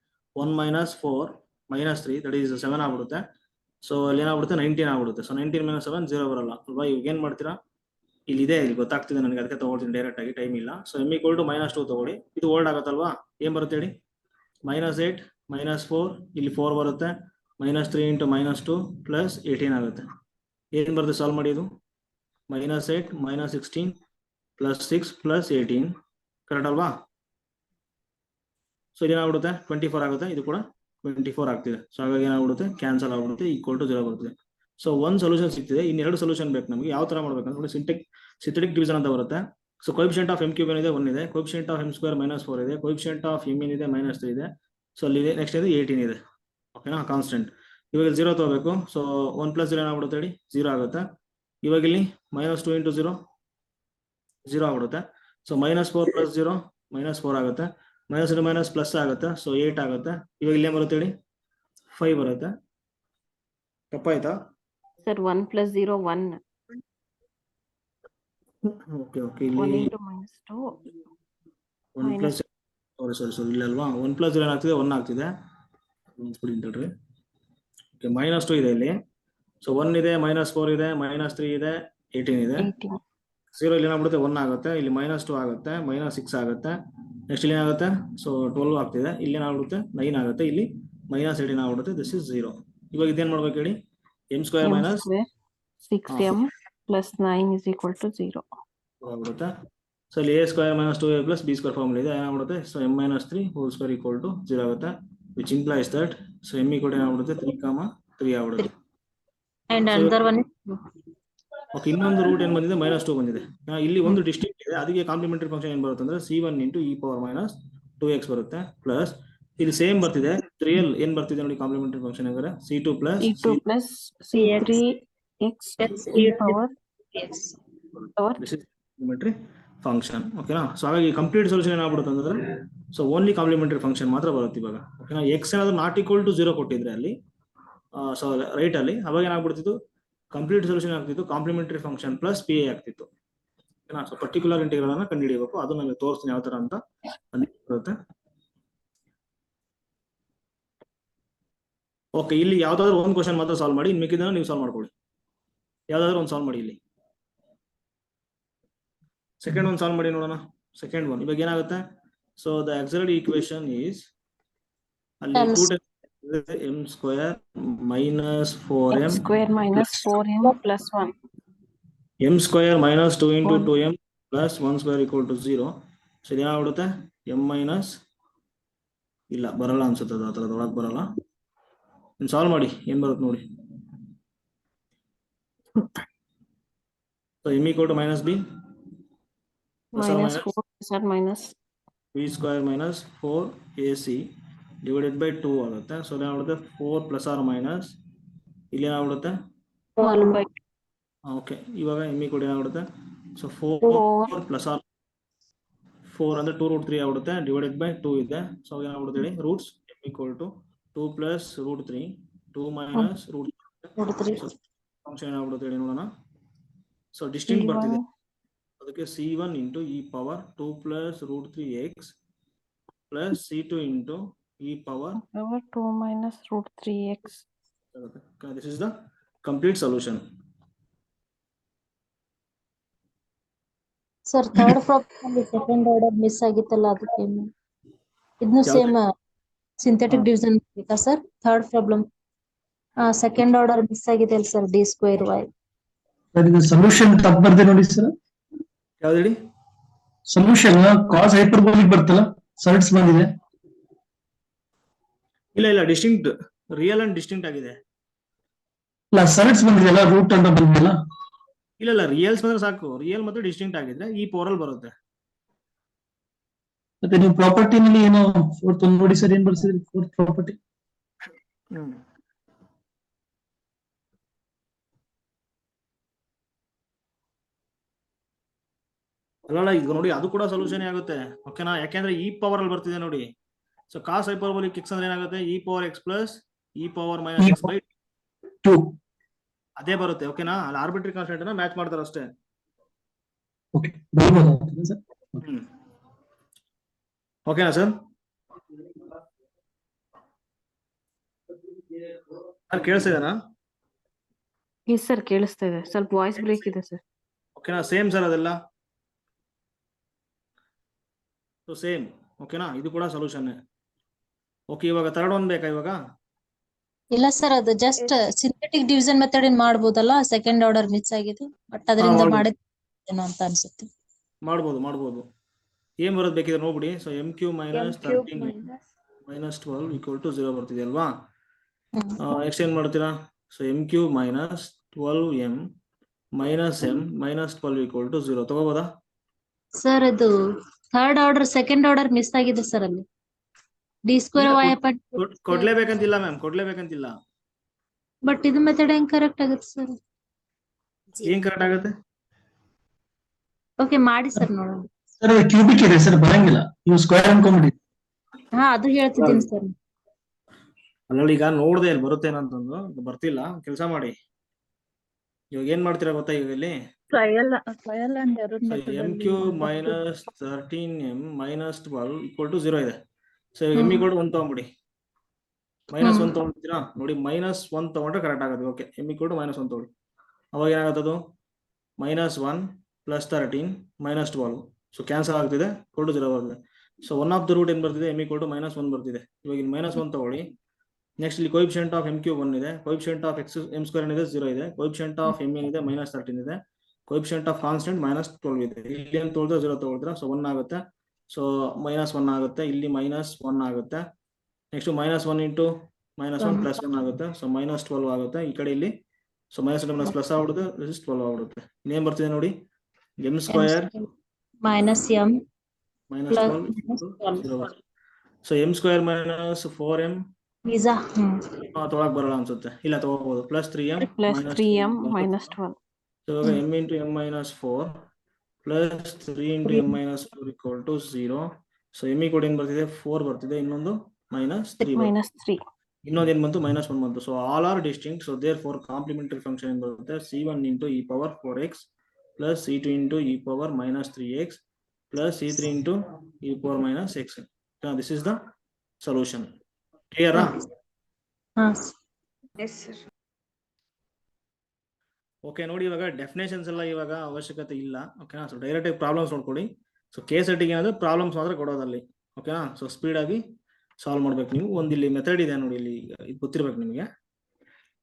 1 ಮೈನಸ್ 4 ಮೈನಸ್ 3 ದಟ್ ಈಸ್ 7 ಆಗ್ಬಿಡುತ್ತೆ. ಸೊ ಅಲ್ಲಿ ಏನಾಗ್ಬಿಡುತ್ತೆ 19 ಆಗ್ಬಿಡುತ್ತೆ. ಸೊ 19 ಮೈನಸ್ 7 0 ಬರಲ್ಲ ಅಲ್ವಾ. ಇವಾಗ ಏನ್ ಮಾಡ್ತೀರಾ, ಇಲ್ಲಿ ಇದೆ, ಇಲ್ಲಿ ಗೊತ್ತಾಗ್ತಿದೆ ನನಗೆ, ಅದಕ್ಕೆ ತಗೊಳ್ತೀನಿ ಡೈರೆಕ್ಟ್ ಆಗಿ, ಟೈಮ್ ಇಲ್ಲ. So m equal to minus 2 ತಗೊಳ್ಳಿ, ಇದು ಓಲ್ಡ್ ಆಗುತ್ತಲ್ವಾ, ಏನ್ ಬರುತ್ತೆ ಹೇಳಿ, ಮೈನಸ್ 8 ಮೈನಸ್ 4 ಇಲ್ಲಿ 4 ಬರುತ್ತೆ, ಮೈನಸ್ 3 ಇಂಟು ಮೈನಸ್ 2 ಪ್ಲಸ್ 18 ಆಗುತ್ತೆ. ಏನ್ ಬರುತ್ತೆ ಸಾಲ್ವ್ ಮಾಡಿ, ಇದು minus 8 minus 16 plus 6 plus 18 correct ಅಲ್ವಾ. ಸೊ ಇದೇನಾಗ್ಬಿಡುತ್ತೆ 24 ಆಗುತ್ತೆ, ಇದು ಕೂಡ 24 ಆಗ್ತಿದೆ. ಸೊ ಹಾಗಾಗಿ ಏನಾಗ್ಬಿಡುತ್ತೆ, ಕ್ಯಾನ್ಸಲ್ ಆಗ್ಬಿಡುತ್ತೆ, ಈಕ್ವಲ್ ಟು 0 ಬರುತ್ತೆ. ಸೊ ಒಂದು ಸೊಲ್ಯೂಷನ್ ಸಿಗ್ತಿದೆ, ಇನ್ನೆರಡು ಸೊಲ್ಯೂಷನ್ ಬೇಕು ನಮಗೆ. ಯಾವ ತರ ಮಾಡ್ಬೇಕಂದ್ರೆ ನೋಡಿ, ಸಿಂಥೆಟಿಕ್ ಡಿವಿಷನ್ ಅಂತ ಬರುತ್ತೆ. So coefficient of M cube ಏನಿದೆ 1 ಇದೆ, ಕೋಎಫಿಷಿಯಂಟ್ ಆಫ್ ಎಮ್ ಸ್ಕ್ವೇರ್ -4 ಇದೆ, ಕೋಎಫಿಷಿಯಂಟ್ ಆಫ್ ಎಮ್ ಏನಿದೆ -3 ಇದೆ. ಸೊ ಅಲ್ಲಿ ನೆಕ್ಸ್ಟ್ ಇದೆ 18 ಇದೆ. ಓಕೆನಾ, ಕಾನ್ಸ್ಟೆಂಟ್. ಇವಾಗ 0 ತಗೋಬೇಕು. ಸೊ 1 + 0 ಏನಾಗ್ಬಿಡುತ್ತೆ ಹೇಳಿ, 0 ಆಗುತ್ತೆ. ಇವಾಗ ಇಲ್ಲಿ -2 × 0 0 ಆಗ್ಬಿಡುತ್ತೆ. ಸೊ -4 + 0 -4 ಆಗುತ್ತೆ. -2 ಪ್ಲಸ್ ಆಗುತ್ತೆ. ಸೊ 8 ಆಗುತ್ತೆ. ಇವಾಗ ಇಲ್ಲೇ ಬರುತ್ತೆ ಹೇಳಿ, 5 ಬರುತ್ತೆ. ತಪ್ಪಾಯ್ತಾ? ಸರ್ 1 + 0 1. ಓಕೆ ಓಕೆ, ಇಲ್ಲಿ 1 × -2 1 ಪ್ಲಸ್ ಸಾರಿ ಇಲ್ಲ ಅಲ್ವಾ, 1 + 0 ಏನಾಗ್ತಿದೆ, 1 ಆಗ್ತಿದೆ. ಹೇಳ್ರಿ. ಓಕೆ, -2 ಇದೆ ಇಲ್ಲಿ. ಸೊ 1 ಇದೆ, -4 ಇದೆ, -3 ಇದೆ, 18 ಇದೆ. 18. 0 ಇಲ್ಲಿ ಏನಾಗ್ಬಿಡುತ್ತೆ, 1 ಆಗುತ್ತೆ. ಇಲ್ಲಿ -2 ಆಗುತ್ತೆ, -6 ಆಗುತ್ತೆ. ನೆಕ್ಸ್ಟ್ ಇಲ್ಲಿ ಏನಾಗುತ್ತೆ, ಸೊ 12 ಆಗ್ತಿದೆ. ಇಲ್ಲಿ ಏನಾಗ್ಬಿಡುತ್ತೆ, 9 ಆಗುತ್ತೆ. ಇಲ್ಲಿ -18 ಆಗ್ಬಿಡುತ್ತೆ. This is 0. ಇವಾಗ ಇದೇನ್ ಮಾಡ್ಬೇಕು ಹೇಳಿ, m² - 6m + 9 = 0 ಆಗ್ಬಿಡುತ್ತೆ. ಸೊ ಇಲ್ಲಿ a² - 2a + b² ಫಾರ್ಮುಲಾ ಇದೆ, ಏನಾಗ್ಬಿಡುತ್ತೆ. ಸೊ m - 3 ಹೋಲ್ ಸ್ಕ್ವೇರ್ = 0 ಆಗುತ್ತೆ. Which implies that so m = ಏನಾಗ್ಬಿಡುತ್ತೆ, 3, 3 ಆಗ್ಬಿಡುತ್ತೆ. And another one is okay, ಇನ್ನೊಂದು ರೂಟ್ ಏನ್ ಬಂದಿದೆ, -2 ಬಂದಿದೆ. ಇಲ್ಲಿ ಒಂದು ಡಿಸ್ಟಿಂಕ್ಟ್ ಇದೆ, ಅದಕ್ಕೆ ಕಾಂಪ್ಲಿಮೆಂಟರಿ ಫಂಕ್ಷನ್ ಏನ್ ಬರುತ್ತೆ ಅಂದ್ರೆ c1 × e⁻ -2x ಬರುತ್ತೆ. ಪ್ಲಸ್ ಇಲ್ಲಿ ಸೇಮ್ ಬರ್ತಿದೆ, ರಿಯಲ್ ಏನ್ ಬರ್ತಿದೆ ನೋಡಿ, ಕಾಂಪ್ಲಿಮೆಂಟರಿ ಫಂಕ್ಷನ್ ಅಂದ್ರೆ c2 + e2 + c3x e⁻. Complementary function. ಓಕೆನಾ. ಸೊ ಹಾಗಾಗಿ ಕಂಪ್ಲೀಟ್ ಸೊಲ್ಯೂಷನ್ ಏನಾಗ್ಬಿಡುತ್ತೆ ಅಂದ್ರೆ, ಸೊ ಓನ್ಲಿ ಕಾಂಪ್ಲಿಮೆಂಟರಿ ಫಂಕ್ಷನ್ ಮಾತ್ರ ಬರುತ್ತೆ ಇವಾಗ. ಓಕೆನಾ. x ಏನಾದ್ರು ≠ 0 ಕೊಟ್ಟಿದ್ರೆ ಅಲ್ಲಿ, ಸೊ ರೈಟ್ ಅಲ್ಲಿ, ಅವಾಗ ಏನಾಗ್ಬಿಡ್ತಿತ್ತು, ಕಂಪ್ಲೀಟ್ ಸೊಲ್ಯೂಷನ್ ಆಗ್ತಿತ್ತು complementary function plus P A ಆಗ್ತಿತ್ತು. ಓಕೆನಾ. ಸೊ ಪರ್ಟಿಕ್ಯುಲರ್ ಇಂಟಿಗ್ರಲ್ ಅನ್ನ ಕಂಡುಹಿಡಿಯಬೇಕು. ಅದು ನಮಗೆ ತೋರಿಸ್ತೀನಿ ಯಾವ ತರ ಅಂತ ಬರುತ್ತೆ. ಓಕೆ, ಇಲ್ಲಿ ಯಾವ್ದಾದ್ರು ಒಂದು ಕ್ವಶನ್ ಮಾತ್ರ ಸಾಲ್ವ್ ಮಾಡಿ, ಇನ್ನು ಮಿಕ್ಕಿದ್ದನ್ನ ನೀವು ಸಾಲ್ವ್ ಮಾಡ್ಕೊಳ್ಳಿ. ಯಾವ್ದಾದ್ರು ಒಂದು ಸಾಲ್ವ್ ಮಾಡಿ. ಇಲ್ಲಿ ಸೆಕೆಂಡ್ ಒಂದು ಸಾಲ್ವ್ ಮಾಡಿ ನೋಡೋಣ. ಸೆಕೆಂಡ್ ಒನ್ ಇವಾಗ ಏನಾಗುತ್ತೆ, so the auxiliary equation is ಅಲ್ಲಿ m² - 4m x² - 4m + 1 m² - 2 × 2m + 1² = 0. So ಇದೇನಾಗ್ಬಿಡುತ್ತೆ, m- ಇಲ್ಲ ಬರಲ್ಲ ಅನ್ಸುತ್ತೆ, ಅದು ಆ ಥರದ ಒಳಗೆ ಬರಲ್ಲ. ಸಾಲ್ವ್ ಮಾಡಿ, ಏನ್ ಬರುತ್ತೆ ನೋಡಿ. So m = -b -4 + -b² - 4ac / 2 ಆಗುತ್ತೆ. ಸೊ ಏನಾಗ್ಬಿಡುತ್ತೆ, 4 ± ಇಲ್ಲಿ ಏನಾಗ್ಬಿಡುತ್ತೆ, 1/2. ಓಕೆ. ಇವಾಗ m = ಏನಾಗ್ಬಿಡುತ್ತೆ, ಸೊ 4 + 4 ಅಂದ್ರೆ 2√3 ಆಗ್ಬಿಡುತ್ತೆ, / 2 ಇದೆ. ಸೊ ಏನಾಗ್ಬಿಡುತ್ತೆ ಹೇಳಿ, ರೂಟ್ಸ್ m = 2 + √3 2 - √3 ಫಂಕ್ಷನ್ ಏನಾಗ್ಬಿಡುತ್ತೆ ಹೇಳಿ ನೋಡೋಣ. ಸೊ ಡಿಸ್ಟಿಂಕ್ಟ್ ಬರ್ತಿದೆ, ಅದಕ್ಕೆ c1 × e⁻2 + √3x + c2 × e⁻2 - √3x. This is the complete solution. Sir third problem ಅಲ್ಲಿ ಸೆಕೆಂಡ್ ಆರ್ಡರ್ ಮಿಸ್ ಆಗಿತ್ತಲ್ಲ, ಅದಕ್ಕೆ ಇದನ್ನು ಸೇಮ್ ಸಿಂಥೆಟಿಕ್ ಡಿವಿಷನ್ ಬೇಕಾ sir? Third problem second order miss ಆಗಿದೆ ಅಲ್ಲ ಸರ್, d² y. ಸರ್ ಇದು ಸೊಲ್ಯೂಷನ್ ತಪ್ಪು ಬರ್ದೆ ನೋಡಿ ಸರ್. ಯಾವ್ದು ಹೇಳಿ, ಸೊಲ್ಯೂಷನ್ ಕಾಸ್ ಹೈಪರ್ಬೋಲಿಕ್ ಬರ್ತಲ್ಲ, ಸರ್ಟ್ಸ್ ಬಂದಿದೆ. ಇಲ್ಲ ಡಿಸ್ಟಿಂಕ್ಟ್, ರಿಯಲ್ ಅಂಡ್ ಡಿಸ್ಟಿಂಕ್ಟ್ ಆಗಿದೆ. ಇಲ್ಲ ಸರ್ಟ್ಸ್ ಬಂದಿದೆಲ್ಲ, ರೂಟ್ ಅಂತ ಬಂದಿಲ್ಲ. ಇಲ್ಲ ರಿಯಲ್ಸ್ ಬಂದ್ರೆ ಸಾಕು. ರಿಯಲ್ ಮತ್ತು ಡಿಸ್ಟಿಂಕ್ಟ್ ಆಗಿದ್ರೆ ಈ ಪೋರಲ್ ಬರುತ್ತೆ. ಮತ್ತೆ ನೀವು ಪ್ರಾಪರ್ಟಿನಲ್ಲಿ ಏನೋ ಫೋರ್ತ್ ನೋಡಿ ಸರ್, ಏನ್ ಬರ್ಸಿದ್ರಿ ಫೋರ್ತ್ ಪ್ರಾಪರ್ಟಿ? ಅಲ್ಲ ಈಗ ನೋಡಿ, ಅದು ಕೂಡ ಸೊಲ್ಯೂಷನ್ ಆಗುತ್ತೆ. ಓಕೆನಾ. ಯಾಕೆಂದ್ರೆ ಈ ಪವರ್ ಅಲ್ಲಿ ಬರ್ತಿದೆ ನೋಡಿ. ಸೊ ಕಾಸ್ ಹೈಪರ್ಬೋಲಿಕ್ x ಅಂದ್ರೆ ಏನಾಗುತ್ತೆ, e⁻x + e⁻−x/2 ಅದೇ ಬರುತ್ತೆ. ಓಕೆನಾ. ಅಲ್ಲಿ ಆರ್ಬಿಟ್ರಿ ಕಾನ್ಸ್ಟೆಂಟ್ ಅನ್ನ ಮ್ಯಾಚ್ ಮಾಡ್ತಾರೆ ಅಷ್ಟೇ. ಓಕೆ, ಬರ್ಬೋದು ಸರ್. ಓಕೆನಾ ಸರ್? ಕೇಳಿಸ್ತಿದೆನಾ? ಎಸ್ ಸರ್, ಕೇಳಿಸ್ತಾ ಇದೆ. ಸ್ವಲ್ಪ ವಾಯ್ಸ್ ಬ್ರೇಕ್ ಇದೆ ಸರ್. ಓಕೆನಾ. ಸೇಮ್ ಸರ್ ಅದೆಲ್ಲ, ಸೊ ಸೇಮ್. ಓಕೆನಾ. ಇದು ಕೂಡ ಸೊಲ್ಯೂಷನ್. ಓಕೆ, ಇವಾಗ ಥರ್ಡ್ ಒನ್ ಬೇಕಾ ಇವಾಗ? ಇಲ್ಲ ಸರ್, ಅದು just synthetic division method in ಮಾಡ್ಬೋದಲ್ಲ, ಸೆಕೆಂಡ್ ಆರ್ಡರ್ ಮಿಸ್ ಆಗಿದೆ, ಬಟ್ ಅದರಿಂದ ಮಾಡಿದ್ದೇನೋ ಅಂತ ಅನ್ಸುತ್ತೆ. ಮಾಡ್ಬೋದು. ಏನ್ ಬರೋದು ಬೇಕಿದ್ರೆ ನೋಡ್ಬಿಡಿ. ಸೊ m³ - 13 - 12 = 0 ಬರ್ತಿದೆ ಅಲ್ವಾ? ನೆಕ್ಸ್ಟ್ ಏನ್ ಮಾಡ್ತೀರಾ? ಸೊ m³ - 12m - m - 12 = 0 ತಗೋಬೋದಾ? ಸರ್ ಅದು third order second order miss ಆಗಿದೆ ಸರ್ ಅಲ್ಲಿ ಡಿ ಸ್ಕ್ವೇರ್ ಇಲ್ಲ, ವೈ ಕೊಡ್ಲೇಬೇಕಂತಿಲ್ಲ ಮ್ಯಾಮ್, ಕೊಡ್ಲೇಬೇಕಂತಿಲ್ಲ. ಬಟ್ ಇದು ಮೆಥಡ್ ಹೆಂಗ್ ಕರೆಕ್ಟ್ ಆಗುತ್ತೆ ಸರ್? ಏನ್ ಕರೆಕ್ಟ್ ಆಗುತ್ತೆ? ಓಕೆ ಮಾಡಿ ಸರ್ ನೋಡೋಣ. ಸರ್ ಕ್ಯೂಬಿಕ್ ಇದೆ ಸರ್, ಬರಂಗಿಲ್ಲ. ನೀವು ಸ್ಕ್ವೇರ್ ಅನ್ಕೊಂಬಿಡಿ. ಹಾ ಅದು ಹೇಳ್ತಿದ್ದೀನಿ ಸರ್. ಅಲ್ಲಲ್ಲಿ ಈಗ ನೋಡ್ದೆ ಇಲ್ಲಿ ಬರುತ್ತೇನಂತಂದು, ಬರ್ತಿಲ್ಲ. ಕೆಲಸ ಮಾಡಿ, ಇವಾಗ ಏನ್ ಮಾಡ್ತೀರಾ ಗೊತ್ತಾ, ಈಗ ಇಲ್ಲಿ trial and error M cube minus 13m minus 12 equal to 0 ಇದೆ. ಸೊ ಎಮ್ ಈಕ್ವಲ್ ಟು 1 ತಗೊಂಬಿಡಿ. -1 ತಗೊಂಡಿದ್ದೀರಾ ನೋಡಿ, -1 ತಗೊಂಡ್ರೆ ಕರೆಕ್ಟ್ ಆಗುತ್ತೆ. ಓಕೆ, ಎಮ್ ಈಕ್ವಲ್ ಟು -1 ತಗೊಳ್ಳಿ. ಅವಾಗ ಏನಾಗುತ್ತದು -1 + 13 -12. ಸೊ ಕ್ಯಾನ್ಸಲ್ ಆಗ್ತಿದೆ, ಈಕ್ವಲ್ ಟು 0 ಬರ್ತದೆ. So one of the root ಏನ್ ಬರ್ತಿದೆ, ಎಮ್ ಈಕ್ವಲ್ ಟು -1 ಬರ್ತಿದೆ. ಇವಾಗ -1 ತಗೊಳ್ಳಿ. ನೆಕ್ಸ್ಟ್ ಇಲ್ಲಿ ಕೋಎಫಿಷಿಯಂಟ್ ಆಫ್ ಎಮ್ ಕ್ಯೂ 1 ಇದೆ, coefficient of X M square ಏನಿದೆ 0 ಇದೆ, ಕೋಎಫಿಷಿಯಂಟ್ ಆಫ್ ಎಮ್ ಏನಿದೆ -13 ಇದೆ, ಕೋಎಫಿಷಿಯಂಟ್ ಆಫ್ ಕಾನ್ಸ್ಟೆಂಟ್ -12 ಇದೆ. ಇಲ್ಲಿ ಏನು ತೊಗೊಳ್ತಾರೆ 0 ತಗೊಳ್ತೀರಾ. ಸೊ 1 ಆಗುತ್ತೆ. ಸೊ -1 ಆಗುತ್ತೆ, ಇಲ್ಲಿ -1 ಆಗುತ್ತೆ. ನೆಕ್ಸ್ಟ್ -1 ಇಂಟು -1 +1 ಆಗುತ್ತೆ. ಸೊ -12 ಆಗುತ್ತೆ ಈ ಕಡೆ ಇಲ್ಲಿ. ಸೊ -1 ಪ್ಲಸ್ ಆಗ್ಬಿಡುತ್ತೆ, 12 ಆಗ್ಬಿಡುತ್ತೆ. ಇನ್ನೇನ್ ಬರ್ತಿದೆ ನೋಡಿ, M square minus M -12. So M square -4m pizza Tughlaq ಬರಲ್ಲ ಅನ್ಸುತ್ತೆ. ಇಲ್ಲ ತಗೋಬಹುದು, +3m +3m -12. ಸೊ ಇವಾಗ m into m minus 4 plus 3 into m minus 4 equal to 0. So m equal ಏನ್ ಬರ್ತಿದೆ, 4 ಬರ್ತಿದೆ, ಇನ್ನೊಂದು -3 -3. ಇನ್ನೊಂದು ಏನ್ ಬಂತು, -1 ಬಂತು. So all are distinct. So therefore complementary function ಏನ್ ಬರುತ್ತೆ, c1 into e power 4x plus c2 into e power -3x plus c3 into e power -x. This is the solution. Clear? ಹಾ okay ನೋಡಿ, ಇವಾಗ definitions ಎಲ್ಲ ಇವಾಗ ಅವಶ್ಯಕತೆ ಇಲ್ಲ. ಓಕೆನಾ. ಸೊ ಡೈರೆಕ್ಟ್ ಆಗಿ ಪ್ರಾಬ್ಲಮ್ಸ್ ನೋಡ್ಕೊಳ್ಳಿ. ಸೊ KCET ಏನಾದ್ರು ಪ್ರಾಬ್ಲಮ್ಸ್ ಮಾತ್ರ ಕೊಡೋದಲ್ಲಿ. ಓಕೆನಾ. ಸೊ ಸ್ಪೀಡ್ ಆಗಿ ಸಾಲ್ವ್ ಮಾಡ್ಬೇಕು ನೀವು. ಒಂದು ಇಲ್ಲಿ ಮೆಥಡ್ ಇದೆ ನೋಡಿ, ಇಲ್ಲಿ ಇದು ಗೊತ್ತಿರ್ಬೇಕು ನಿಮಗೆ.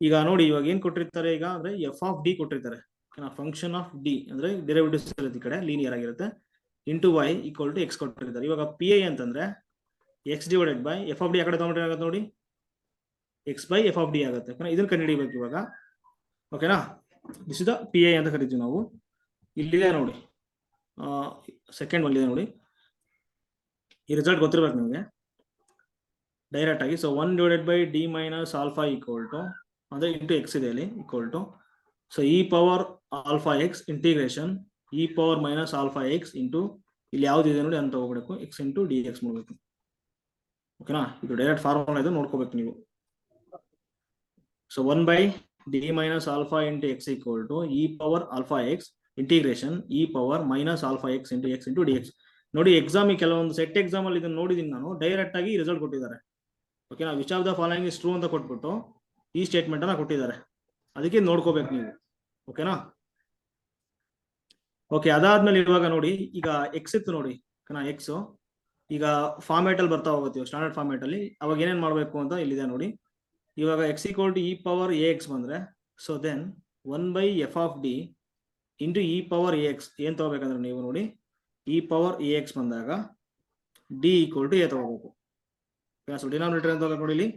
ಈಗ ನೋಡಿ, ಇವಾಗ ಏನ್ ಕೊಟ್ಟಿರ್ತಾರೆ ಈಗ ಅಂದ್ರೆ ಎಫ್ ಆಫ್ ಡಿ ಕೊಟ್ಟಿರ್ತಾರೆ. ಓಕೆನಾ. ಫಂಕ್ಷನ್ ಆಫ್ ಡಿ ಅಂದ್ರೆ ಡೆರಿವೇಟಿವ್ಸ್ ಇರುತ್ತೆ, ಈ ಕಡೆ ಲೀನಿಯರ್ ಆಗಿರುತ್ತೆ. Into y equal to X ಕೊಟ್ಟಿರ್ತಾರೆ. ಇವಾಗ ಪಿ ಐ ಅಂತಂದ್ರೆ x divided by F of D. ಆ ಕಡೆ ತಗೊಂಡ್ರೆ ಆಗುತ್ತೆ ನೋಡಿ, x by F of D ಆಗುತ್ತೆ. ಇದನ್ನ ಕಂಡುಹಿಡಿಬೇಕು ಇವಾಗ. ಓಕೆನಾ. This is the P I ಅಂತ ಕರಿತೀವಿ ನಾವು. ಇಲ್ಲಿದೆ ನೋಡಿ, ಸೆಕೆಂಡ್ ಒಂದಿದೆ ನೋಡಿ. ಈ ರಿಸಲ್ಟ್ ಗೊತ್ತಿರ್ಬೇಕು ನಿಮಗೆ ಡೈರೆಕ್ಟ್ ಆಗಿ. So 1 divided by D minus alpha equal to, ಅಂದ್ರೆ ಇಂಟು ಎಕ್ಸ್ ಇದೆ ಅಲ್ಲಿ, equal to so E power alpha X integration E power minus alpha X into ಇಲ್ಲಿ ಯಾವ್ದಿದೆ ನೋಡಿ ಅಂತ ಹೋಗ್ಬೇಕು, ಎಕ್ಸ್ ಇಂಟು ಡಿ ಎಕ್ಸ್ ಮಾಡಬೇಕು. ಓಕೆನಾ. ಇದು ಡೈರೆಕ್ಟ್ ಫಾರ್ಮುಲಾ ಇದು, ನೋಡ್ಕೋಬೇಕು ನೀವು. So 1 by D minus alpha into X equal to E power alpha X integration E power minus alpha X into D X. ನೋಡಿ, ಎಕ್ಸಾಮ್ ಕೆಲವೊಂದು ಸೆಟ್ ಎಕ್ಸಾಮ್ ಅಲ್ಲಿ ಇದನ್ನು ನೋಡಿದೀನಿ ನಾನು, ಡೈರೆಕ್ಟ್ ಆಗಿ ರಿಸಲ್ಟ್ ಕೊಟ್ಟಿದ್ದಾರೆ. ಓಕೆನಾ. Which of the following is true ಅಂತ ಕೊಟ್ಬಿಟ್ಟು ಈ ಸ್ಟೇಟ್ಮೆಂಟ್ ಅನ್ನ ಕೊಟ್ಟಿದ್ದಾರೆ. ಅದಕ್ಕೆ ನೋಡ್ಕೋಬೇಕು ನೀವು. ಓಕೆನಾ. ಓಕೆ, ಅದಾದ್ಮೇಲೆ ಇವಾಗ ನೋಡಿ, ಈಗ ಎಕ್ಸ್ ಇತ್ತು ನೋಡಿ. ಓಕೆನಾ. ಎಕ್ಸ್ ಈಗ ಫಾರ್ಮೇಟ್ ಅಲ್ಲಿ ಬರ್ತಾ ಹೋಗುತ್ತೆ, ಸ್ಟ್ಯಾಂಡರ್ಡ್ ಫಾರ್ಮೇಟ್ ಅಲ್ಲಿ. ಅವಾಗ ಏನೇನ್ ಮಾಡ್ಬೇಕು ಅಂತ ಇಲ್ಲಿದೆ ನೋಡಿ. ಇವಾಗ X equal to E power A X ಬಂದ್ರೆ, so then 1 by F of D into E power A X. ಏನ್ ತಗೋಬೇಕಂದ್ರೆ ನೀವು ನೋಡಿ, ಇ ಪವರ್ ಎ ಎಕ್ಸ್ ಬಂದಾಗ ಡಿ ಈಕ್ವಲ್ ಟು ಎ ತಗೋಬೇಕು. ಸೊ ಡಿನಾಮಿನೇಟರ್ ಏನ್ ತಗೋಬೇಕು ನೋಡಿ, ಇಲ್ಲಿ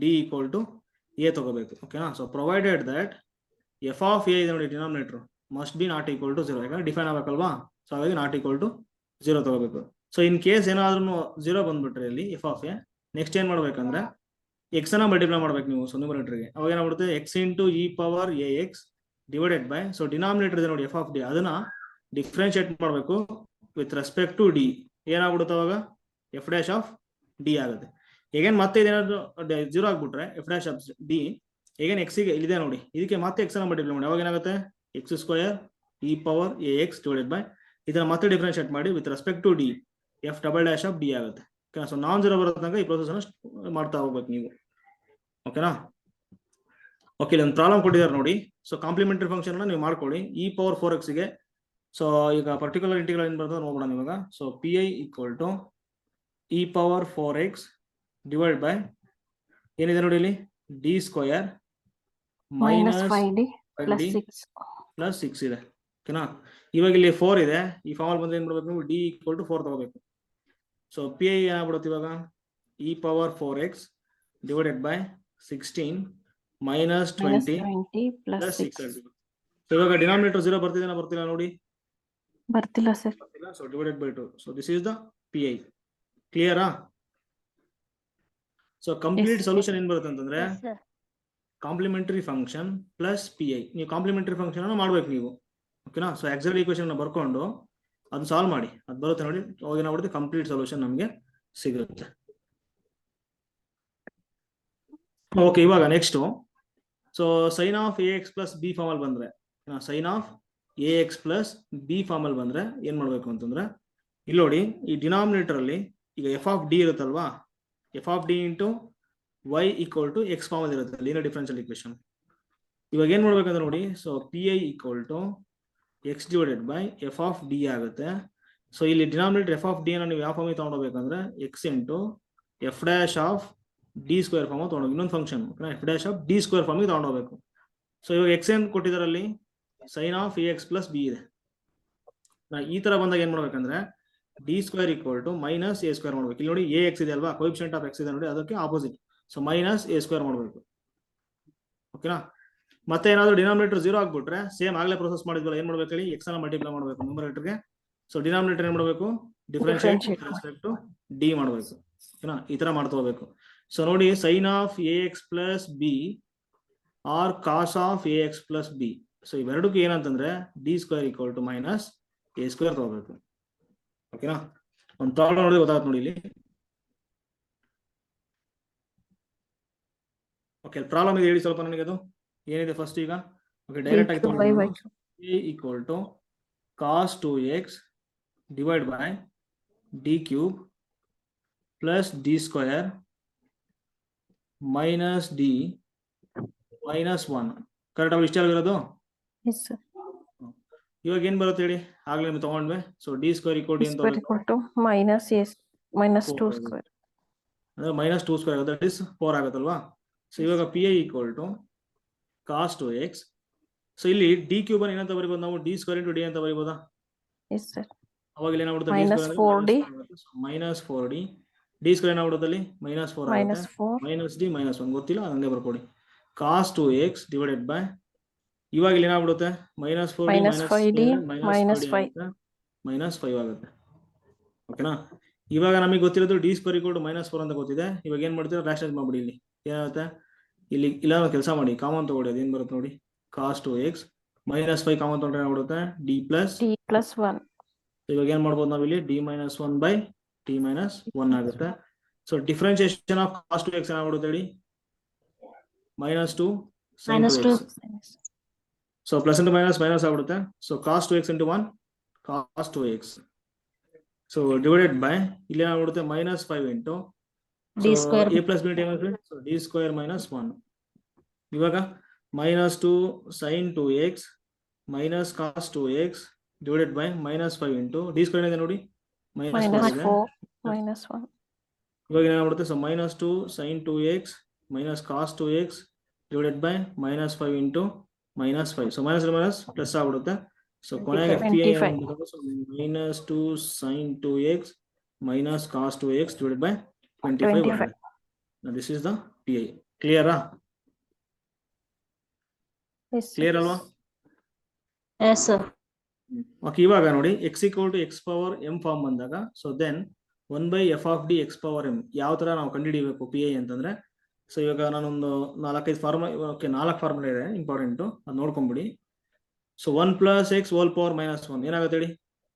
ಡಿ ಈಕ್ವಲ್ ಟು ಎ ತಗೋಬೇಕು. ಓಕೆನಾ. So provided that F of A ಇದೆ ನೋಡಿ, denominator must be not equal to 0. ಯಾಕಂದ್ರೆ ಡಿಫೈನ್ ಆಗಬೇಕಲ್ವಾ. ಸೊ ಹಾಗಾಗಿ ನಾಟ್ ಈಕ್ವಲ್ ಟು 0 ತಗೋಬೇಕು. ಸೊ ಇನ್ ಕೇಸ್ ಏನಾದ್ರೂ 0 ಬಂದ್ಬಿಟ್ರೆ ಇಲ್ಲಿ ಎಫ್ ಆಫ್ ಎ, ನೆಕ್ಸ್ಟ್ ಏನ್ ಮಾಡ್ಬೇಕಂದ್ರೆ ಎಕ್ಸ್ ಅನ್ನ ಮಲ್ಟಿಪ್ಲೈ ಮಾಡ್ಬೇಕು ನೀವು. ಸೊ ನ್ಯೂಮರೇಟರ್ಗೆ ಅವಾಗ ಏನಾಗ್ಬಿಡುತ್ತೆ, X into E power A X divided by, so denominator ಇದೆ ನೋಡಿ ಎಫ್ ಆಫ್ ಡಿ, ಅದನ್ನ ಡಿಫ್ರೆನ್ಶಿಯೇಟ್ ಮಾಡಬೇಕು ವಿತ್ ರೆಸ್ಪೆಕ್ಟ್ ಟು ಡಿ. ಏನಾಗ್ಬಿಡುತ್ತೆ ಅವಾಗ, ಎಫ್ ಡ್ಯಾಶ್ ಆಫ್ ಡಿ ಆಗುತ್ತೆ. ಹೇಗೇನ್ ಮತ್ತೆ ಇದೇನಾದ್ರು 0 ಆಗ್ಬಿಟ್ರೆ ಎಫ್ ಡ್ಯಾಶ್ ಆಫ್ ಡಿ, ಹೇಗೇನ್ ಎಕ್ಸ್ ಗೆ ಇಲ್ಲಿದೆ ನೋಡಿ, ಇದಕ್ಕೆ ಮತ್ತೆ ಎಕ್ಸ್ ಅನ್ನ ಮಲ್ಟಿಪ್ಲೈ ಮಾಡಿ, ಅವಾಗ ಏನಾಗುತ್ತೆ X square E power A X divided by, ಇದನ್ನ ಮತ್ತೆ ಡಿಫ್ರೆನ್ಶಿಯೇಟ್ ಮಾಡಿ with respect to D, F double dash of D ಆಗುತ್ತೆ. ಸೊ ನಾನ್ 0 ಬರೋ ತನಕ ಈ ಪ್ರೊಸೆಸ್ ಅನ್ನ ಮಾಡ್ತಾ ಹೋಗ್ಬೇಕು ನೀವು. ಓಕೆನಾ. ಓಕೆ, ಇಲ್ಲಿ ಒಂದು ಪ್ರಾಬ್ಲಮ್ ಕೊಟ್ಟಿದ್ದಾರೆ ನೋಡಿ. ಸೊ ಕಾಂಪ್ಲಿಮೆಂಟರಿ ಫಂಕ್ಷನ್ ಅನ್ನ ನೀವು ಮಾಡ್ಕೊಳ್ಳಿ ಇ ಪವರ್ 4x ಗೆ. ಸೊ ಈಗ ಪರ್ಟಿಕ್ಯುಲರ್ ಇಂಟಿಗ್ರಲ್ ಏನ್ ಬರ್ತದೆ ನೋಡೋಣ ಇವಾಗ. So P I equal to E power 4x divide by ಏನಿದೆ ನೋಡಿ ಇಲ್ಲಿ, D square minus 5d plus 6 ಇದೆ. ಓಕೆನಾ. ಇವಾಗ ಇಲ್ಲಿ 4 ಇದೆ, ಈ ಫಾರ್ಮಲ್ ಬಂದು ಏನ್ ಮಾಡ್ಬೇಕು ನೀವು, ಡಿ ಈಕ್ವಲ್ ಟು 4 ತಗೋಬೇಕು. ಸೊ ಪಿ ಐ ಏನಾಗ್ಬಿಡುತ್ತೆ ಇವಾಗ, e power 4x divided by 16 minus 20 plus 6. So ಇವಾಗ ಡಿನಾಮಿನೇಟರ್ 0 ಬರ್ತಿದೆ ಬರ್ತಿಲ್ಲ ನೋಡಿ. ಬರ್ತಿಲ್ಲ sir. So divided by 2. So this is the PI. Clear? So complete Yes. solution ಏನ್ ಬರುತ್ತೆ ಅಂತಂದ್ರೆ Yes, sir. Complementary function plus PI. ನೀವು ಕಾಂಪ್ಲಿಮೆಂಟರಿ ಫಂಕ್ಷನ್ ಅನ್ನು ಮಾಡ್ಬೇಕು ನೀವು. ಓಕೆನಾ? ಸೊ ಆಕ್ಸಿಲರಿ ಈಕ್ವೇಷನ್ ಬರ್ಕೊಂಡು ಅದನ್ನ ಸಾಲ್ವ್ ಮಾಡಿ, ಅದು ಬರುತ್ತೆ ನೋಡಿ, ಅವಾಗ ಏನಾಗ್ಬಿಡುತ್ತೆ ಕಂಪ್ಲೀಟ್ ಸೊಲ್ಯೂಷನ್ ನಮಗೆ ಸಿಗುತ್ತೆ. ಓಕೆ, ಇವಾಗ next so sine of AX plus B form ಅಲ್ಲಿ ಬಂದ್ರೆ, sine of AX plus B form ಅಲ್ಲಿ ಬಂದ್ರೆ ಏನ್ ಮಾಡ್ಬೇಕು ಅಂತಂದ್ರೆ, ಇಲ್ಲಿ ನೋಡಿ ಈ ಡಿನಾಮಿನೇಟರ್ ಅಲ್ಲಿ ಈಗ f(d) ಇರುತ್ತಲ್ವಾ, f(d) into y equal to x form ಅಲ್ಲಿ ಇರುತ್ತೆ ಲೀನಿಯರ್ ಡಿಫರೆನ್ಷಿಯಲ್ ಈಕ್ವೇಷನ್. ಇವಾಗ ಏನ್ ಮಾಡ್ಬೇಕಂದ್ರೆ ನೋಡಿ, so PI equal to x divided by f(d) ಆಗುತ್ತೆ. ಸೊ ಇಲ್ಲಿ ಡಿನಾಮಿನೇಟರ್ f(d) ಅನ್ನ ನೀವು ಯಾವ ಫಾರ್ಮಿಗೆ ತಗೊಂಡೋಗ್ಬೇಕಂದ್ರೆ x into f' of d square form ತಗೊಂಡೋಗಿ, ಇನ್ನೊಂದು function f' of d square ಫಾರ್ಮಿಗೆ ತಗೊಂಡೋಗ್ಬೇಕು. ಸೊ ಇವಾಗ x ಏನ್ ಕೊಟ್ಟಿದಾರಲ್ಲಿ sine of AX plus B ಇದೆ. ಈ ತರ ಬಂದಾಗ ಏನ್ ಮಾಡ್ಬೇಕಂದ್ರೆ d square equal to minus a square ಮಾಡ್ಬೇಕು. ಇಲ್ಲಿ ನೋಡಿ AX ಇದೆ ಅಲ್ವಾ, ಕೋಎಫಿಷಿಯಂಟ್ ಆಫ್ x ಇದೆ ನೋಡಿ, ಅದಕ್ಕೆ opposite. So minus a square ಮಾಡ್ಬೇಕು. ಓಕೆನಾ? ಮತ್ತೆ ಏನಾದ್ರು ಡಿನಾಮಿನೇಟರ್ 0 ಆಗ್ಬಿಟ್ರೆ ಸೇಮ್ ಆಗ್ಲೇ ಪ್ರೊಸೆಸ್ ಮಾಡಿದ್ವಲ್ಲ, ಏನ್ ಮಾಡ್ಬೇಕು ಹೇಳಿ, x ಅನ್ನ ಮಲ್ಟಿಪ್ಲೈ ಮಾಡ್ಬೇಕು ನ್ಯೂಮರೇಟರ್ಗೆ. ಸೊ ಡಿನಾಮಿನೇಟರ್ ಏನ್ ಮಾಡ್ಬೇಕು, differentiate with respect to d ಮಾಡ್ಬೇಕು. ಓಕೆನಾ? ಈ ತರ ಮಾಡ್ಕೋಬೇಕು. ಸೊ ನೋಡಿ sine of AX plus B or cos of AX plus B. So ಇವೆರಡಕ್ಕೂ ಏನಂತಂದ್ರೆ d square equal to minus a square ತಗೋಬೇಕು. ಓಕೆನಾ? ಒಂದು ಪ್ರಾಬ್ಲಮ್ ನೋಡಿದ್ರೆ ಗೊತ್ತಾಗುತ್ತೆ ನೋಡಿ ಇಲ್ಲಿ. ಓಕೆ, ಪ್ರಾಬ್ಲಮ್ ಇದೆ ಹೇಳಿ ಸ್ವಲ್ಪ ನನಗೆ, ಅದು ಏನಿದೆ ಫಸ್ಟ್ ಈಗ. ಓಕೆ, ಡೈರೆಕ್ಟ್ ಆಗಿ ತಗೊಂಡು a equal to cos 2x divide by d cube plus d square minus d minus 1. Correct ಆಗಿ ಇಷ್ಟ ಆಗಿರೋದು. Yes sir. ಇವಾಗ ಏನ್ ಬರುತ್ತೆ ಹೇಳಿ, ಆಗ್ಲೇ ನಿಮ್ಗೆ ತಗೊಂಡ್ವಿ. So d square equal to minus 2 square ಅಂದ್ರೆ ಮೈನಸ್ 2 ಸ್ಕ್ವೇರ್ ಆಗುತ್ತೆ, ದಟ್ ಇಸ್ 4 ಆಗುತ್ತಲ್ವಾ. ಸೊ ಇವಾಗ PI equal to cos 2x. So ಇಲ್ಲಿ d ಕ್ಯೂಬ್ ಅನ್ನು ಏನಂತ ಬರೀಬಹುದು ನಾವು, d ಸ್ಕ್ವೇರ್ ಇಂಟು d ಅಂತ ಬರೀಬಹುದಾ? Yes sir. ಅವಾಗ ಏನಾಗ್ಬಿಡುತ್ತೆ, ಮೈನಸ್ 4d. d ಸ್ಕ್ವೇರ್ ಏನಾಗ್ಬಿಡುತ್ತೆ ಅಲ್ಲಿ ಮೈನಸ್ 4 ಆಗುತ್ತೆ, ಮೈನಸ್ d ಮೈನಸ್ 1 ಗೊತ್ತಿಲ್ಲ, ಹಂಗೆ ಬರ್ಕೊಡಿ. ಕಾಸ್ 2x ಡಿವೈಡೆಡ್ ಬೈ, ಇವಾಗ ಇಲ್ಲಿ ಏನಾಗ್ಬಿಡುತ್ತೆ ಮೈನಸ್ 4d ಮೈನಸ್ 5 ಮೈನಸ್ 5 ಆಗುತ್ತೆ. ಓಕೆನಾ? ಇವಾಗ ನಮಗೆ ಗೊತ್ತಿರೋದು d square equal to minus 4 ಅಂತ ಗೊತ್ತಿದೆ. ಇವಾಗ ಏನ್ ಮಾಡ್ತೀರಾ, ರಾಶನೈಸ್ ಮಾಡ್ಬಿಡಿ. ಇಲ್ಲಿ ಏನಾಗುತ್ತೆ, ಇಲ್ಲಿ ಇಲ್ಲ ಕೆಲಸ ಮಾಡಿ, ಕಾಮನ್ ತಗೊಳ್ಳಿ. ಅದೇನ್ ಬರುತ್ತೆ ನೋಡಿ, ಕಾಸ್ 2x ಮೈನಸ್ 5 ಕಾಮನ್ ತಗೊಂಡ್ರೆ ಏನಾಗ್ಬಿಡುತ್ತೆ d ಪ್ಲಸ್ 1. ಇವಾಗ ಏನ್ ಮಾಡ್ಬೋದು ನಾವು ಇಲ್ಲಿ, d minus 1 by d minus 1 ಆಗುತ್ತೆ. So differentiation of cos 2x ಏನಾಗ್ಬಿಡುತ್ತೆ ಹೇಳಿ, minus 2 sin 2x. So plus into minus minus ಆಗ್ಬಿಡುತ್ತೆ. So cos 2x into 1 cos 2x. So divided by ಇಲ್ಲಿ ಏನಾಗ್ಬಿಡುತ್ತೆ minus 5 into d square a plus b ಏನಾಗುತ್ತೆ, so d square minus 1. ಇವಾಗ minus 2 sin 2x minus cos 2x divided by minus 5 into d square ಇದೆ ನೋಡಿ, minus 1. ಇವಾಗ ಏನಾಗ್ಬಿಡುತ್ತೆ, so minus 2 sin 2x minus cos 2x divided by minus 5 into minus 5. So minus minus plus ಆಗ್ಬಿಡುತ್ತೆ. So ಕೊನೆಗೆ minus 2 sin 2x minus cos 2x divided by 25. This is the PI. ಕ್ಲಿಯರಾ? Clear ಅಲ್ವಾ? Yes sir. Okay, ಇವಾಗ ನೋಡಿ x equal to x power m form ಬಂದಾಗ, so then 1 by f(d) x power m ಯಾವ ತರ ನಾವು ಕಂಡುಹಿಡಿಯಬೇಕು PI ಅಂತಂದ್ರೆ, ಸೊ ಇವಾಗ ನಾನೊಂದು 4-5 ಫಾರ್ಮುಲಾ, ಓಕೆ 4 ಫಾರ್ಮುಲಾ ಇದೆ ಇಂಪಾರ್ಟೆಂಟ್, ಅದು ನೋಡ್ಕೊಂಬಿಡಿ. So 1 plus x whole power minus 1 ಏನಾಗುತ್ತೆ ಹೇಳಿ,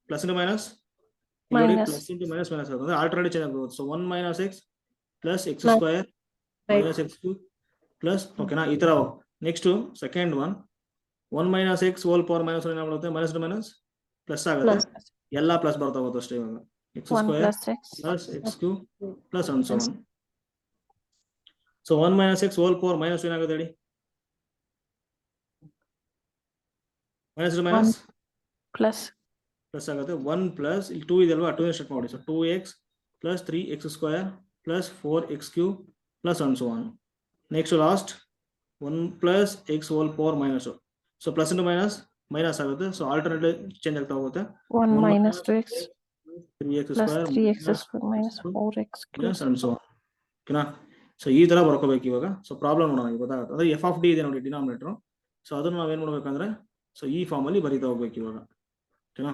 plus into minus plus into minus minus ಆಗುತ್ತೆ, ಆಲ್ಟರ್ನೇಟ್ ಚೇಂಜ್ ಆಗ್ಬೋದು. So 1 minus x plus x square minus x cube plus, ಓಕೆನಾ? ಈ ತರ. Next second one 1 minus x whole power minus 1 ಏನಾಗುತ್ತೆ, minus two minus plus ಆಗುತ್ತೆ, ಎಲ್ಲ plus ಬರ್ತಾ ಹೋಗುತ್ತೆ ಅಷ್ಟೇ. ಇವಾಗ x square plus x cube plus and so on. So 1 minus x whole power minus ಏನಾಗುತ್ತೆ ಹೇಳಿ, ಮೈನಸ್ ಟು ಮೈನಸ್ ಪ್ಲಸ್ ಆಗುತ್ತೆ. 1 ಪ್ಲಸ್ ಇಲ್ಲಿ 2 ಇದೆ ಅಲ್ವಾ, 2 ಸ್ಟಾರ್ಟ್ ಮಾಡಿ. So 2x plus 3x square plus 4x cube plus and so on. Next last 1 plus x whole power minus. So plus into minus minus ಆಗುತ್ತೆ. So alternative change ಆಗ್ತಾ ಹೋಗುತ್ತೆ. 1 minus 2x 3x plus square 3x square minus 4x plus and so on. ಓಕೆನಾ? So ಈ ತರ ಬರ್ಕೋಬೇಕು ಇವಾಗ. So problem ನೋಡೋಣ, ಗೊತ್ತಾಗುತ್ತೆ. ಅಂದ್ರೆ f(d) ಇದೆ ನೋಡಿ ಡಿನಾಮಿನೇಟರ್. ಸೊ ಅದನ್ನ ನಾವೇನ್ ಮಾಡ್ಬೇಕಂದ್ರೆ, ಸೊ ಈ ಫಾರ್ಮ್ ಅಲ್ಲಿ ಬರೀತಾ ಹೋಗ್ಬೇಕು ಇವಾಗ. ಓಕೆನಾ?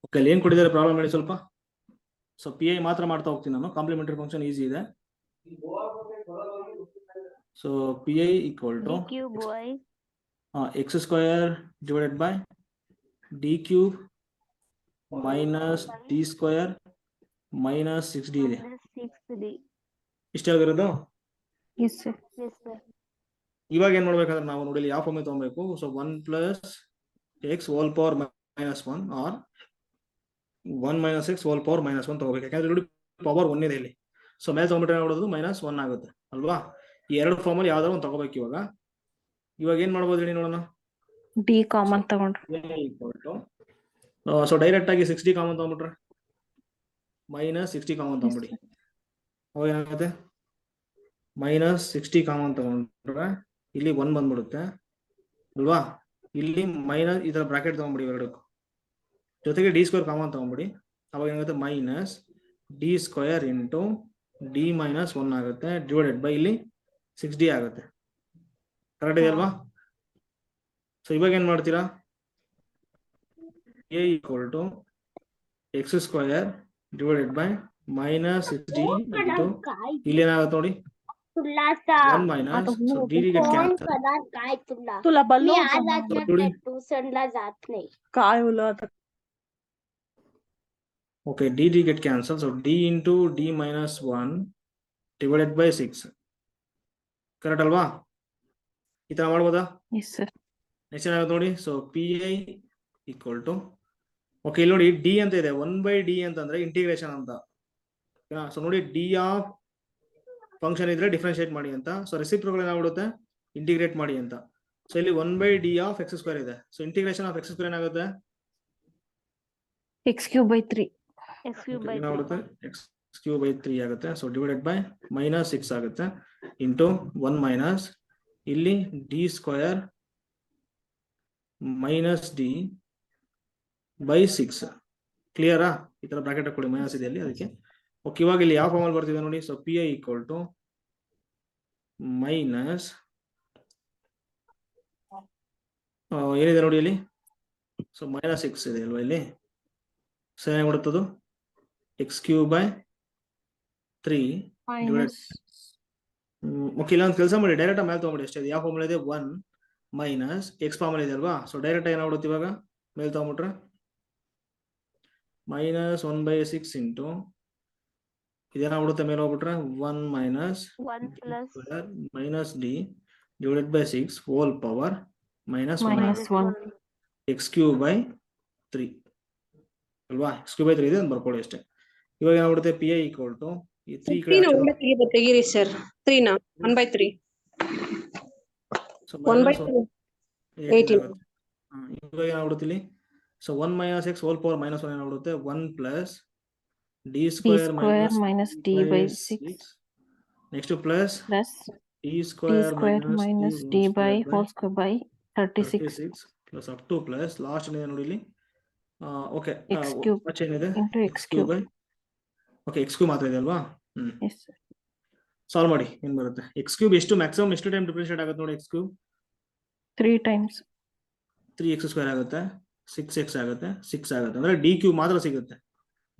ಓಕೆ, ಅಲ್ಲಿ ಏನ್ ಕೊಟ್ಟಿದ್ದಾರೆ ಪ್ರಾಬ್ಲಮ್ ಹೇಳಿ ಸ್ವಲ್ಪ. ಸೊ ಪಿ ಐ ಮಾತ್ರ ಮಾಡ್ತಾ ಹೋಗ್ತೀನಿ ನಾನು, ಕಾಂಪ್ಲಿಮೆಂಟರಿ ಫಂಕ್ಷನ್ ಈಸಿ ಇದೆ. So P I equal to X square divided by D cube minus D square minus 6d ಇದೆ. ಇಷ್ಟ ಆಗಿರೋದು. Yes sir. ಇವಾಗ ಏನ್ ಮಾಡ್ಬೇಕಂದ್ರೆ ನಾವು ನೋಡಿ ಯಾವ ಫಾರ್ಮ್ ತಗೊಬೇಕು. So 1 + x whole power -1 or 1 - x whole power -1 ತಗೋಬೇಕು. ಯಾಕಂದ್ರೆ ನೋಡಿ ಪವರ್ 1 ಇದೆ ಇಲ್ಲಿ. ಸೊ ಮೇಲೆ ತಗೊಂಡ್ಬಿಟ್ರೆ ನೋಡೋದು -1 ಆಗುತ್ತೆ ಅಲ್ವಾ. ಈ ಎರಡು ಫಾರ್ಮ್ ಅಲ್ಲಿ ಯಾವ್ದಾದ್ರು ಒಂದು ತಗೋಬೇಕು. ಇವಾಗ ಏನ್ ಮಾಡ್ಬೋದು ಹೇಳಿ ನೋಡೋಣ. ಡಿ ಕಾಮನ್ ತಗೊಂಡ್ರೆ ಸೊ ಡೈರೆಕ್ಟ್ ಆಗಿ 6d ಕಾಮನ್ ತಗೊಂಡ್ಬಿಟ್ರೆ -60 ಕಾಮನ್ ತಗೊಂಡ್ಬಿಡಿ. ಅವಾಗ ಏನಾಗುತ್ತೆ -60 ಕಾಮನ್ ತಗೊಂಡ್ರೆ ಇಲ್ಲಿ 1 ಬಂದ್ಬಿಡುತ್ತೆ ಅಲ್ವಾ. ಇಲ್ಲಿ ಮೈನಸ್ ಈ ತರ ಬ್ರಾಕೆಟ್ ತಗೊಂಡ್ಬಿಡಿ ಎರಡಕ್ಕೂ, ಜೊತೆಗೆ ಡಿ ಸ್ಕ್ವೇರ್ ಕಾಮನ್ ತಗೊಂಡ್ಬಿಡಿ. ಅವಾಗ ಏನಾಗುತ್ತೆ -d ಸ್ಕ್ವೇರ್ ಇಂಟು d - 1 ಆಗುತ್ತೆ ಡಿವೈಡೆಡ್ ಬೈ ಇಲ್ಲಿ 6d ಆಗುತ್ತೆ. ಕರೆಕ್ಟ್ ಇದೆ ಅಲ್ವಾ. ಸೊ ಇವಾಗ ಏನ್ ಮಾಡ್ತೀರಾ, a = x square divided by -6d into ಇಲ್ಲಿ ಏನಾಗುತ್ತೆ ನೋಡಿ 1 - so d get cancel. तुला बल्लो थोड़ी काय होलं आता. okay, d get cancel. so d into d - 1 divided by 6. Correct ಅಲ್ವಾ. ಈ ತರ ಮಾಡ್ಬೋದಾ. Yes sir. ನೆಕ್ಸ್ಟ್ ಏನಾಗುತ್ತೆ ನೋಡಿ. So P I equal to okay, ಇಲ್ಲಿ ನೋಡಿ ಡಿ ಅಂತ ಇದೆ. 1/d ಅಂತಂದ್ರೆ ಇಂಟಿಗ್ರೇಷನ್ ಅಂತ. ಸೊ ನೋಡಿ ಡಿ ಆಫ್ ಫಂಕ್ಷನ್ ಇದ್ರೆ ಡಿಫ್ರೆನ್ಶಿಯೇಟ್ ಮಾಡಿ ಅಂತ. ಸೊ ರೆಸಿಪ್ರೋಕಲ್ ಏನಾಗ್ಬಿಡುತ್ತೆ ಇಂಟಿಗ್ರೇಟ್ ಮಾಡಿ ಅಂತ. ಸೊ ಇಲ್ಲಿ 1/d ಆಫ್ x ಸ್ಕ್ವೇರ್ ಇದೆ. So integration of x square ಏನಾಗುತ್ತೆ x³/3 ಏನಾಗುತ್ತೆ x³/3 ಆಗುತ್ತೆ. ಸೊ ಡಿವೈಡೆಡ್ ಬೈ -6 ಆಗುತ್ತೆ ಇಂಟು 1 ಮೈನಸ್ ಇಲ್ಲಿ d ಸ್ಕ್ವೇರ್ -d ಬೈ 6. ಕ್ಲಿಯರಾ. ಈ ತರ ಬ್ರಾಕೆಟ್ ಹಾಕೊಳ್ಳಿ, ಮೈನಸ್ ಇದೆ ಅಲ್ಲಿ ಅದಕ್ಕೆ. ಓಕೆ, ಇವಾಗ ಇಲ್ಲಿ ಯಾವ ಫಾರ್ಮ್ ಅಲ್ಲಿ ಬರ್ತಿದೆ ನೋಡಿ. So P I equal to minus ಏನಿದೆ ನೋಡಿ ಇಲ್ಲಿ. ಸೊ -6 ಇದೆ ಅಲ್ವಾ ಇಲ್ಲಿ. ಸೊ ಏನಾಗ್ಬಿಡುತ್ತದು x³/3 ಓಕೆ, ಇಲ್ಲ ಒಂದು ಕೆಲಸ ಮಾಡಿ, ಡೈರೆಕ್ಟ್ ಮೇಲೆ ತಗೊಂಬಿಡಿ ಅಷ್ಟೇ. ಯಾವ ಫಾರ್ಮುಲಾ ಇದೆ 1 ಮೈನಸ್ ಎಕ್ಸ್ ಫಾರ್ಮುಲಾ ಇದೆ ಅಲ್ವಾ. ಸೊ ಡೈರೆಕ್ಟ್ ಏನಾಗ್ಬಿಡುತ್ತೆ ಇವಾಗ ಮೇಲೆ ತಗೊಂಬಿಟ್ರೆ -1/6 ಇಂಟು ಇದೇನಾಗ್ಬಿಡುತ್ತೆ ಮೇಲೆ ಹೋಗ್ಬಿಟ್ರೆ 1 - d divided by 6 hole power -1 x³/3 ಅಲ್ವಾ. x³/3 ಇದೆ ಅಂತ ಬರ್ಕೊಳ್ಳಿ ಅಷ್ಟೇ. ಇವಾಗ ಏನಾಗ್ಬಿಡುತ್ತೆ ಪಿ ಐ ಈಕ್ವಲ್ ಟು ಈ 3 ಕಡೆ ತೆಗೀರಿ ಸರ್. 3 1/3 18 ಇವಾಗ ಏನಾಗ್ಬಿಡುತ್ತೆ ಇಲ್ಲಿ. ಸೊ 1 - x ಹೋಲ್ ಪವರ್ -1 ಏನಾಗ್ಬಿಡುತ್ತೆ 1 + d square - d/6 next plus d square - d/(² plus up to plus last ಏನಿದೆ ನೋಡಿ ಇಲ್ಲಿ. ಓಕೆ, x³ ಏನಿದೆ into x³ ಓಕೆ, x³ ಮಾತ್ರ ಇದೆ ಅಲ್ವಾ. Yes sir. ಸಾಲ್ವ್ ಮಾಡಿ ಏನ್ ಬರುತ್ತೆ. x³ ಎಷ್ಟು ಮ್ಯಾಕ್ಸಿಮಮ್ ಎಷ್ಟು ಟೈಮ್ ಡಿಫರೆನ್ಶಿಯೇಟ್ ಆಗುತ್ತೆ ನೋಡಿ. x³ 3 times 3x² ಆಗುತ್ತೆ, 6x ಆಗುತ್ತೆ, 6 ಆಗುತ್ತೆ. ಅಂದ್ರೆ d³ ಮಾತ್ರ ಸಿಗುತ್ತೆ.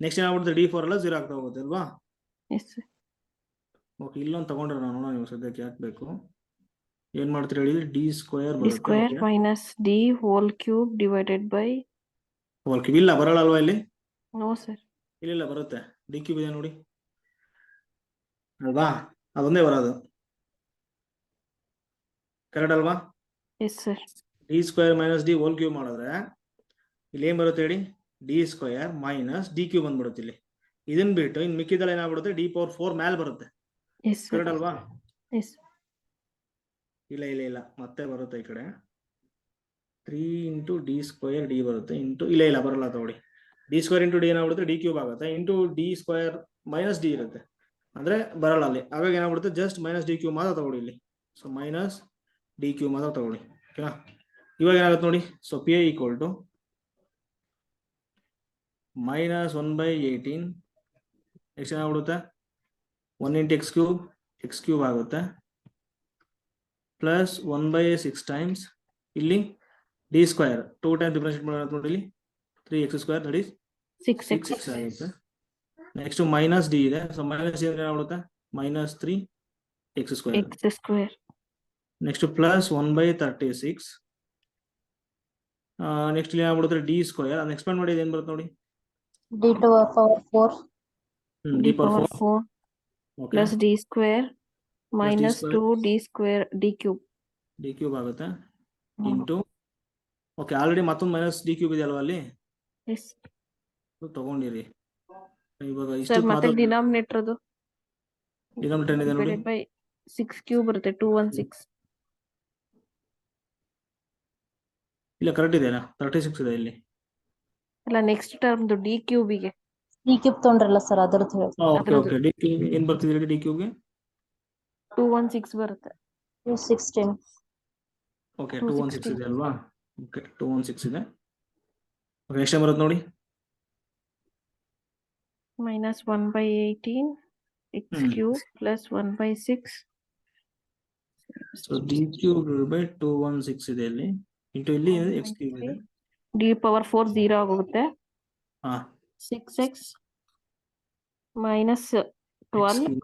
ನೆಕ್ಸ್ಟ್ ಏನಾಗ್ಬಿಡುತ್ತೆ d4 ಎಲ್ಲ 0 ಆಗ್ತಾ ಹೋಗುತ್ತೆ ಅಲ್ವಾ. Yes sir. ಓಕೆ, ಇಲ್ಲೊಂದು ತಗೊಂಡ್ರೆ ನಾನು ನೀವು ಸದ್ಯಕ್ಕೆ ಹಾಕ್ಬೇಕು. ಏನ್ ಮಾಡ್ತೀರಿ ಹೇಳಿ. d square d² - d whole cube divided by whole cube. ಇಲ್ಲ ಬರಲ್ಲ ಅಲ್ವಾ ಇಲ್ಲಿ. No sir. ಇಲ್ಲ ಬರುತ್ತೆ. d³ ಇದೆ ನೋಡಿ ಅಲ್ವಾ, ಅದೊಂದೇ ಬರೋದು. ಕರೆಕ್ಟ್ ಅಲ್ವಾ. Yes sir. d square - d whole cube ಮಾಡಿದ್ರೆ ಇಲ್ಲಿ ಏನ್ ಬರುತ್ತೆ ಹೇಳಿ. d ಸ್ಕ್ವೇರ್ - d³ ಬಂದ್ಬಿಡುತ್ತೆ ಇಲ್ಲಿ. ಇದನ್ ಬಿಟ್ಟು ಇನ್ ಮಿಕ್ಕಿದಲ್ಲಿ ಏನಾಗ್ಬಿಡುತ್ತೆ d⁴ ಮೇಲೆ ಬರುತ್ತೆ. Yes sir. ಕರೆಕ್ಟ್ ಅಲ್ವಾ. ಎಸ್. ಇಲ್ಲ ಮತ್ತೆ ಬರುತ್ತೆ ಈ ಕಡೆ 3 ಇಂಟು d ಸ್ಕ್ವೇರ್ d ಬರುತ್ತೆ ಇಂಟು ಇಲ್ಲ ಬರಲ್ಲ ತಗೊಳ್ಳಿ. d square into d ಏನಾಗ್ಬಿಡುತ್ತೆ d³ ಆಗುತ್ತೆ ಇಂಟು d ಸ್ಕ್ವೇರ್ - d ಇರುತ್ತೆ, ಅಂದ್ರೆ ಬರಲ್ಲ ಅಲ್ಲಿ. ಹಾಗಾಗಿ ಏನಾಗ್ಬಿಡುತ್ತೆ ಜಸ್ಟ್ -d³ ಮಾತ್ರ ತಗೊಳ್ಳಿ ಇಲ್ಲಿ. ಸೊ -d³ ಮಾತ್ರ ತಗೊಳ್ಳಿ. ಓಕೆನಾ. ಇವಾಗ ಏನಾಗುತ್ತೆ ನೋಡಿ. So P I equal to -1/18 next ಏನಾಗ್ಬಿಡುತ್ತೆ 1 ಇಂಟು x³ ಆಗುತ್ತೆ ಪ್ಲಸ್ 1/6 ಟೈಮ್ಸ್ ಇಲ್ಲಿ d ಸ್ಕ್ವೇರ್ 2 ಟೈಮ್ಸ್ ಡಿಫರೆನ್ಶಿಯೇಟ್ ಮಾಡೋಣ ನೋಡಿ ಇಲ್ಲಿ 3x² that is six six X ಆಗುತ್ತೆ. ನೆಕ್ಸ್ಟ್ ಮೈನಸ್ ಡಿ ಇದೆ. ಸೊ ಮೈನಸ್ ಡಿ ಅಂದ್ರೆ ಏನಾಗುತ್ತೆ? Minus 3 X square. X square. Next plus 1/36. Next ಇಲ್ಲಿ ಏನಾಗ್ಬಿಡುತ್ತೆ? D square. ಅದನ್ನ ಎಕ್ಸ್ಪ್ಯಾಂಡ್ ಮಾಡಿದ್ರೆ ಏನ್ ಬರುತ್ತೆ ನೋಡಿ? D to the power 4. D D power power 4. 4 okay, plus D square minus square. 2 D square D cube. D cube ಆಗುತ್ತೆ into. Okay, already ಮತ್ತೊಂದು minus D cube ಇದೆ ಅಲ್ವಾ ಅಲ್ಲಿ? ಎಸ್ ಅದು ತಗೊಂಡಿರಿ. ಇವಾಗ ಸರ್ ಇಷ್ಟಕ್ಕೆ ಮತ್ತೆ ಮಾತ್ರ ಡಿನಾಮಿನೇಟರ್ ಅದು ಡಿನಾಮಿನೇಟರ್ ಏನಿದೆ ನೋಡಿ? ಡಿವೈಡೆಡ್ ಬೈ 6 ಕ್ಯೂಬ್ ಬರುತ್ತೆ 216. ಇಲ್ಲ, ಕರೆಕ್ಟ್ ಇದೆಯಲ್ಲ, 36 ಇದೆ ಇಲ್ಲಿ. ಅಲ್ಲ ನೆಕ್ಸ್ಟ್ ಟರ್ಮ್ದು ಡಿ ಕ್ಯೂಬಿಗೆ D cube ತೊಗೊಂಡ್ರಲ್ಲ ಸರ್ ಅದ್ರದ್ದು ಹೇಳಿ. ಓಕೆ ಅದ್ರದ್ದು. ಓಕೆ, ಡಿ ಕ್ಯೂಬ್ ಏನ್ ಬರ್ತಿದೆ ಡಿ ಕ್ಯೂಬ್ಗೆ? 216 ಬರುತ್ತೆ. 216. ಓಕೆ, 216 216 ಇದೆ ಅಲ್ವಾ? ಓಕೆ, 216 ಇದೆ. ಓಕೆ, ಎಷ್ಟು ಬರುತ್ತೆ ನೋಡಿ? Minus 1/18 X cube plus 1/6. So D cube by 216 ಇದೆ ಇಲ್ಲಿ, ಇಂಟು ಇಲ್ಲಿ ಎಕ್ಸ್ ಕ್ಯೂಬ್ ಇದೆ. ಡಿ ಪವರ್ 4 0 ಆಗೋಗುತ್ತೆ. ಹಾ, 6x ಮೈನಸ್ 12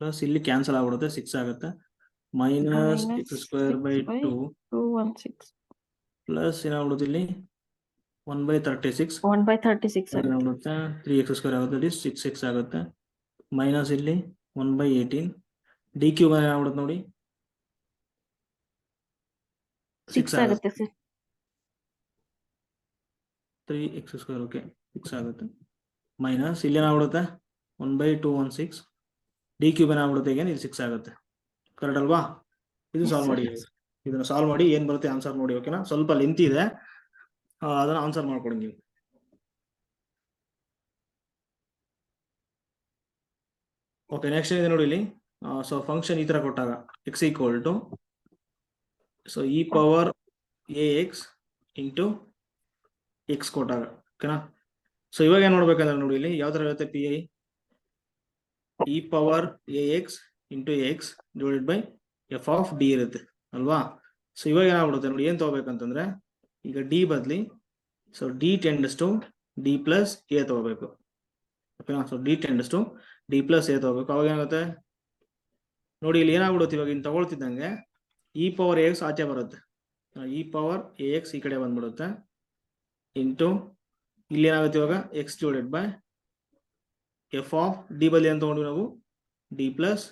ಪ್ಲಸ್ ಇಲ್ಲಿ ಕ್ಯಾನ್ಸಲ್ ಆಗ್ಬಿಡುತ್ತೆ, 6 ಆಗುತ್ತೆ. Minus x square by 2 216 plus ಏನಾಗ್ಬಿಡುತ್ತೆ ಇಲ್ಲಿ 1/36. 1/36 ಆಗುತ್ತೆ. ಏನಾಗ್ಬಿಡುತ್ತೆ? 3x ಸ್ಕ್ವೇರ್ ಆಗುತ್ತೆ, ಇಲ್ಲಿ 6x ಆಗುತ್ತೆ. ಮೈನಸ್ ಇಲ್ಲಿ 1/18. ಡಿ ಕ್ಯೂಬ್ ಏನಾಗ್ಬಿಡುತ್ತೆ ನೋಡಿ? 6 ಆಗುತ್ತೆ ಸರ್. 3x square. ಓಕೆ, 6 ಆಗುತ್ತೆ. ಮೈನಸ್ ಇಲ್ಲಿ ಏನಾಗ್ಬಿಡುತ್ತೆ? 1/216. D cube ಏನಾಗ್ಬಿಡುತ್ತೆ? ಈಗ ಇಲ್ಲಿ 6 ಆಗುತ್ತೆ. ಕರೆಕ್ಟ್ ಅಲ್ವಾ? ಇದು ಸಾಲ್ವ್ ಮಾಡಿ. ಇದನ್ನ ಸಾಲ್ವ್ ಮಾಡಿ ಏನ್ ಬರುತ್ತೆ ಆನ್ಸರ್ ನೋಡಿ. ಓಕೆನಾ? ಸ್ವಲ್ಪ ಲೆಂತ್ ಇದೆ, ಅದನ್ನ ಆನ್ಸರ್ ಮಾಡ್ಕೊಡಿ ನೀವು. ಓಕೆ, ನೆಕ್ಸ್ಟ್ ಇದೆ ನೋಡಿ ಇಲ್ಲಿ. ಸೊ ಫಂಕ್ಷನ್ ಈ ತರ ಕೊಟ್ಟಾಗ x equal to so E power A X into X ಕೊಟ್ಟಾಗ. ಓಕೆನಾ? ಸೊ ಇವಾಗ ಏನ್ ಮಾಡ್ಬೇಕಂದ್ರೆ ನೋಡಿ ಇಲ್ಲಿ ಯಾವ ತರ ಇರುತ್ತೆ? P I E power A X into X divided by F of D ಇರುತ್ತೆ ಅಲ್ವಾ? ಸೊ ಇವಾಗ ಏನಾಗ್ಬಿಡುತ್ತೆ ನೋಡಿ, ಏನ್ ತಗೋಬೇಕಂತಂದ್ರೆ ಈಗ ಡಿ ಬದ್ಲಿ so D tends to D plus A ತಗೋಬೇಕು. ಓಕೆನಾ? So D tends to D plus A ತಗೋಬೇಕು. ಅವಾಗ ಏನಾಗುತ್ತೆ ನೋಡಿ, ಇಲ್ಲಿ ಏನಾಗ್ಬಿಡುತ್ತೆ ಇವಾಗ ಇನ್ನು ತಗೊಳ್ತಿದ್ದಂಗೆ ಇ ಪವರ್ ಎ ಎಕ್ಸ್ ಆಚೆ ಬರುತ್ತೆ. ಇ ಪವರ್ ಎ ಎಕ್ಸ್ ಈ ಕಡೆ ಬಂದ್ಬಿಡುತ್ತೆ ಇಂಟು ಇಲ್ಲಿ ಏನಾಗುತ್ತೆ ಇವಾಗ X divided by F of D ಬದಲಿ ಅಂತ ತಗೊಂಡ್ವಿ ನಾವು ಡಿ ಪ್ಲಸ್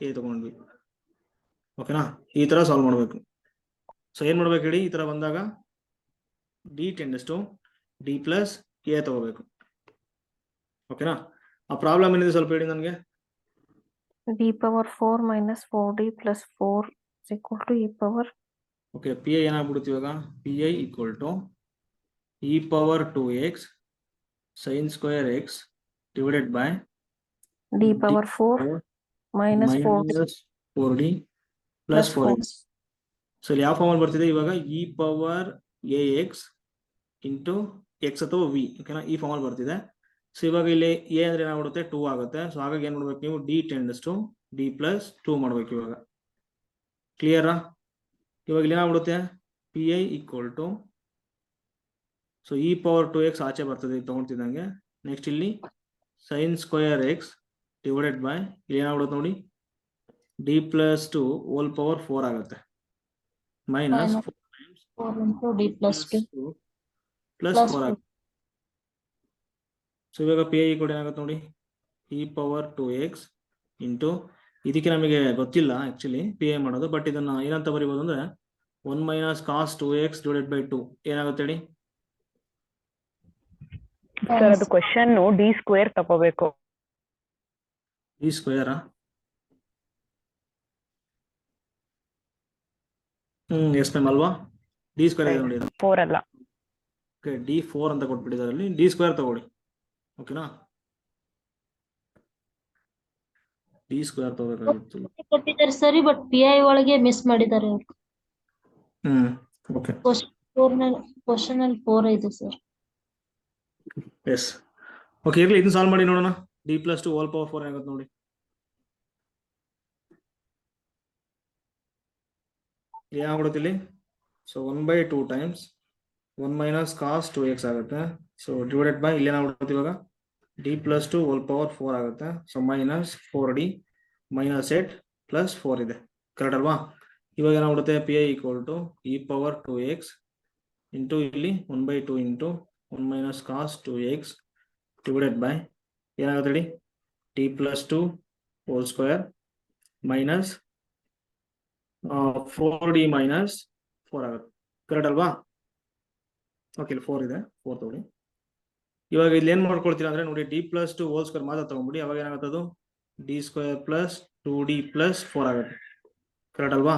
ಎ ತಗೊಂಡ್ವಿ. ಓಕೆನಾ? ಈ ತರ ಸಾಲ್ವ್ ಮಾಡ್ಬೇಕು. ಸೊ ಏನ್ ಮಾಡ್ಬೇಕು ಹೇಳಿ? ಈ ತರ ಬಂದಾಗ D tends to D plus A ತಗೋಬೇಕು. ಓಕೆನಾ? ಆ ಪ್ರಾಬ್ಲಮ್ ಏನಿದೆ ಸ್ವಲ್ಪ ಹೇಳಿ ನನಗೆ. D power 4 minus 4d plus 4 is equal to e power. Okay, P I ಏನಾಗ್ಬಿಡುತ್ತೆ ಇವಾಗ? P I equal to E power 2x sine square x divided by D power 4 minus 4d plus 4x. So ಇಲ್ಲಿ ಯಾವ ಫಾರ್ಮಲ್ಲಿ ಬರ್ತಿದೆ ಇವಾಗ? E power A X into x ಅಥವಾ v. ಓಕೆನಾ? ಈ ಫಾರ್ಮಲ್ಲಿ ಬರ್ತಿದೆ. ಸೊ ಇವಾಗ ಇಲ್ಲಿ ಎ ಅಂದ್ರೆ ಏನಾಗ್ಬಿಡುತ್ತೆ? 2 ಆಗುತ್ತೆ. ಸೊ ಹಾಗಾಗಿ ಏನ್ ಮಾಡ್ಬೇಕು ನೀವು? D tends to D plus 2 ಮಾಡ್ಬೇಕು ಇವಾಗ. ಕ್ಲಿಯರಾ? ಇವಾಗ ಇಲ್ಲಿ ಏನಾಗ್ಬಿಡುತ್ತೆ? P I equal to so E power 2x ಆಚೆ ಬರ್ತದೆ ತಗೊಳ್ತಿದ್ದಂಗೆ. ನೆಕ್ಸ್ಟ್ ಇಲ್ಲಿ sine square x divided by ಇಲ್ಲಿ ಏನಾಗ್ಬಿಡುತ್ತೆ ನೋಡಿ ಡಿ ಪ್ಲಸ್ 2 ಹೋಲ್ ಪವರ್ 4 ಆಗುತ್ತೆ minus 4 into D plus 2 plus 4 ಆಗುತ್ತೆ. ಸೊ ಇವಾಗ ಪಿ ಐ ಕೂಡ ಏನಾಗುತ್ತೆ ನೋಡಿ ಇ ಪವರ್ 2x ಇಂಟು ಇದಕ್ಕೆ ನಮಗೆ ಗೊತ್ತಿಲ್ಲ ಆಕ್ಚುಲಿ ಪಿ ಐ ಮಾಡೋದು, ಬಟ್ ಇದನ್ನ ಏನಂತ ಬರೀಬಹುದು ಅಂದ್ರೆ 1 minus cos 2x divided by 2 ಏನಾಗುತ್ತೆ ಹೇಳಿ? ಸರ್ ಅದು ಕ್ವಶನ್ ಡಿ ಸ್ಕ್ವೇರ್ ತಗೋಬೇಕು. ಡಿ ಸ್ಕ್ವೇರಾ? ಎಸ್ ಮ್ಯಾಮ್ ಅಲ್ವಾ? ಡಿ ಸ್ಕ್ವೇರ್ ಇದೆ ನೋಡಿ. 4 ಅಲ್ಲ. ಓಕೆ, ಡಿ 4 ಅಂತ ಕೊಟ್ಬಿಟ್ಟಿದ್ದಾರೆ ಅಲ್ಲಿ. ಡಿ ಸ್ಕ್ವೇರ್ ತಗೊಳ್ಳಿ. ಓಕೆನಾ? ಡಿ ಸ್ಕ್ವೇರ್ ತಗೋಬೇಕಾಗಿತ್ತು. ಕೊಟ್ಟಿದ್ದಾರೆ ಸರಿ, ಬಟ್ ಪಿ ಐ ಒಳಗೆ ಮಿಸ್ ಮಾಡಿದ್ದಾರೆ ಅವರು. ಓಕೆ, ಕ್ವಶನ್ ಅಲ್ಲಿ 4 ಇದೆ ಸರ್. ಎಸ್. ಓಕೆ, ಇರ್ಲಿ, ಇದನ್ನ ಸಾಲ್ವ್ ಮಾಡಿ ನೋಡೋಣ. ಡಿ ಪ್ಲಸ್ 2 ಹೋಲ್ ಪವರ್ 4 ಆಗುತ್ತೆ ನೋಡಿ. ಏನಾಗ್ಬಿಡುತ್ತೆ ಇಲ್ಲಿ? So 1/2 times 1 minus cos 2x ಆಗುತ್ತೆ. ಸೊ ಡಿವೈಡೆಡ್ ಬೈ ಇಲ್ಲಿ ಏನಾಗ್ಬಿಡುತ್ತೆ ಇವಾಗ d plus 2 whole power 4 ಆಗುತ್ತೆ. So minus 4d minus 8 plus 4 ಇದೆ, ಕರೆಕ್ಟ್ ಅಲ್ವಾ? ಇವಾಗ ಏನಾಗ್ಬಿಡುತ್ತೆ P I equal to E power 2x into ಇಲ್ಲಿ 1/2 into 1 minus cos 2x divided by ಏನಾಗುತ್ತೆ ಹೇಳಿ T plus 2 whole square minus 4d minus 4 ಆಗುತ್ತೆ, correct ಅಲ್ವಾ? ಓಕೆ, ಇಲ್ಲಿ 4 ಇದೆ, 4 ತಗೊಳ್ಳಿ. ಇವಾಗ ಇಲ್ಲಿ ಏನ್ ಮಾಡ್ಕೊಳ್ತೀರಾ ಅಂದ್ರೆ ನೋಡಿ ಡಿ ಪ್ಲಸ್ 2 ಹೋಲ್ ಸ್ಕ್ವೇರ್ ಮಾತ್ರ ತಗೊಂಡ್ಬಿಡಿ. ಅವಾಗ ಏನಾಗುತ್ತೆ ಅದು D square plus 2d plus 4 ಆಗುತ್ತೆ, ಕರೆಕ್ಟ್ ಅಲ್ವಾ?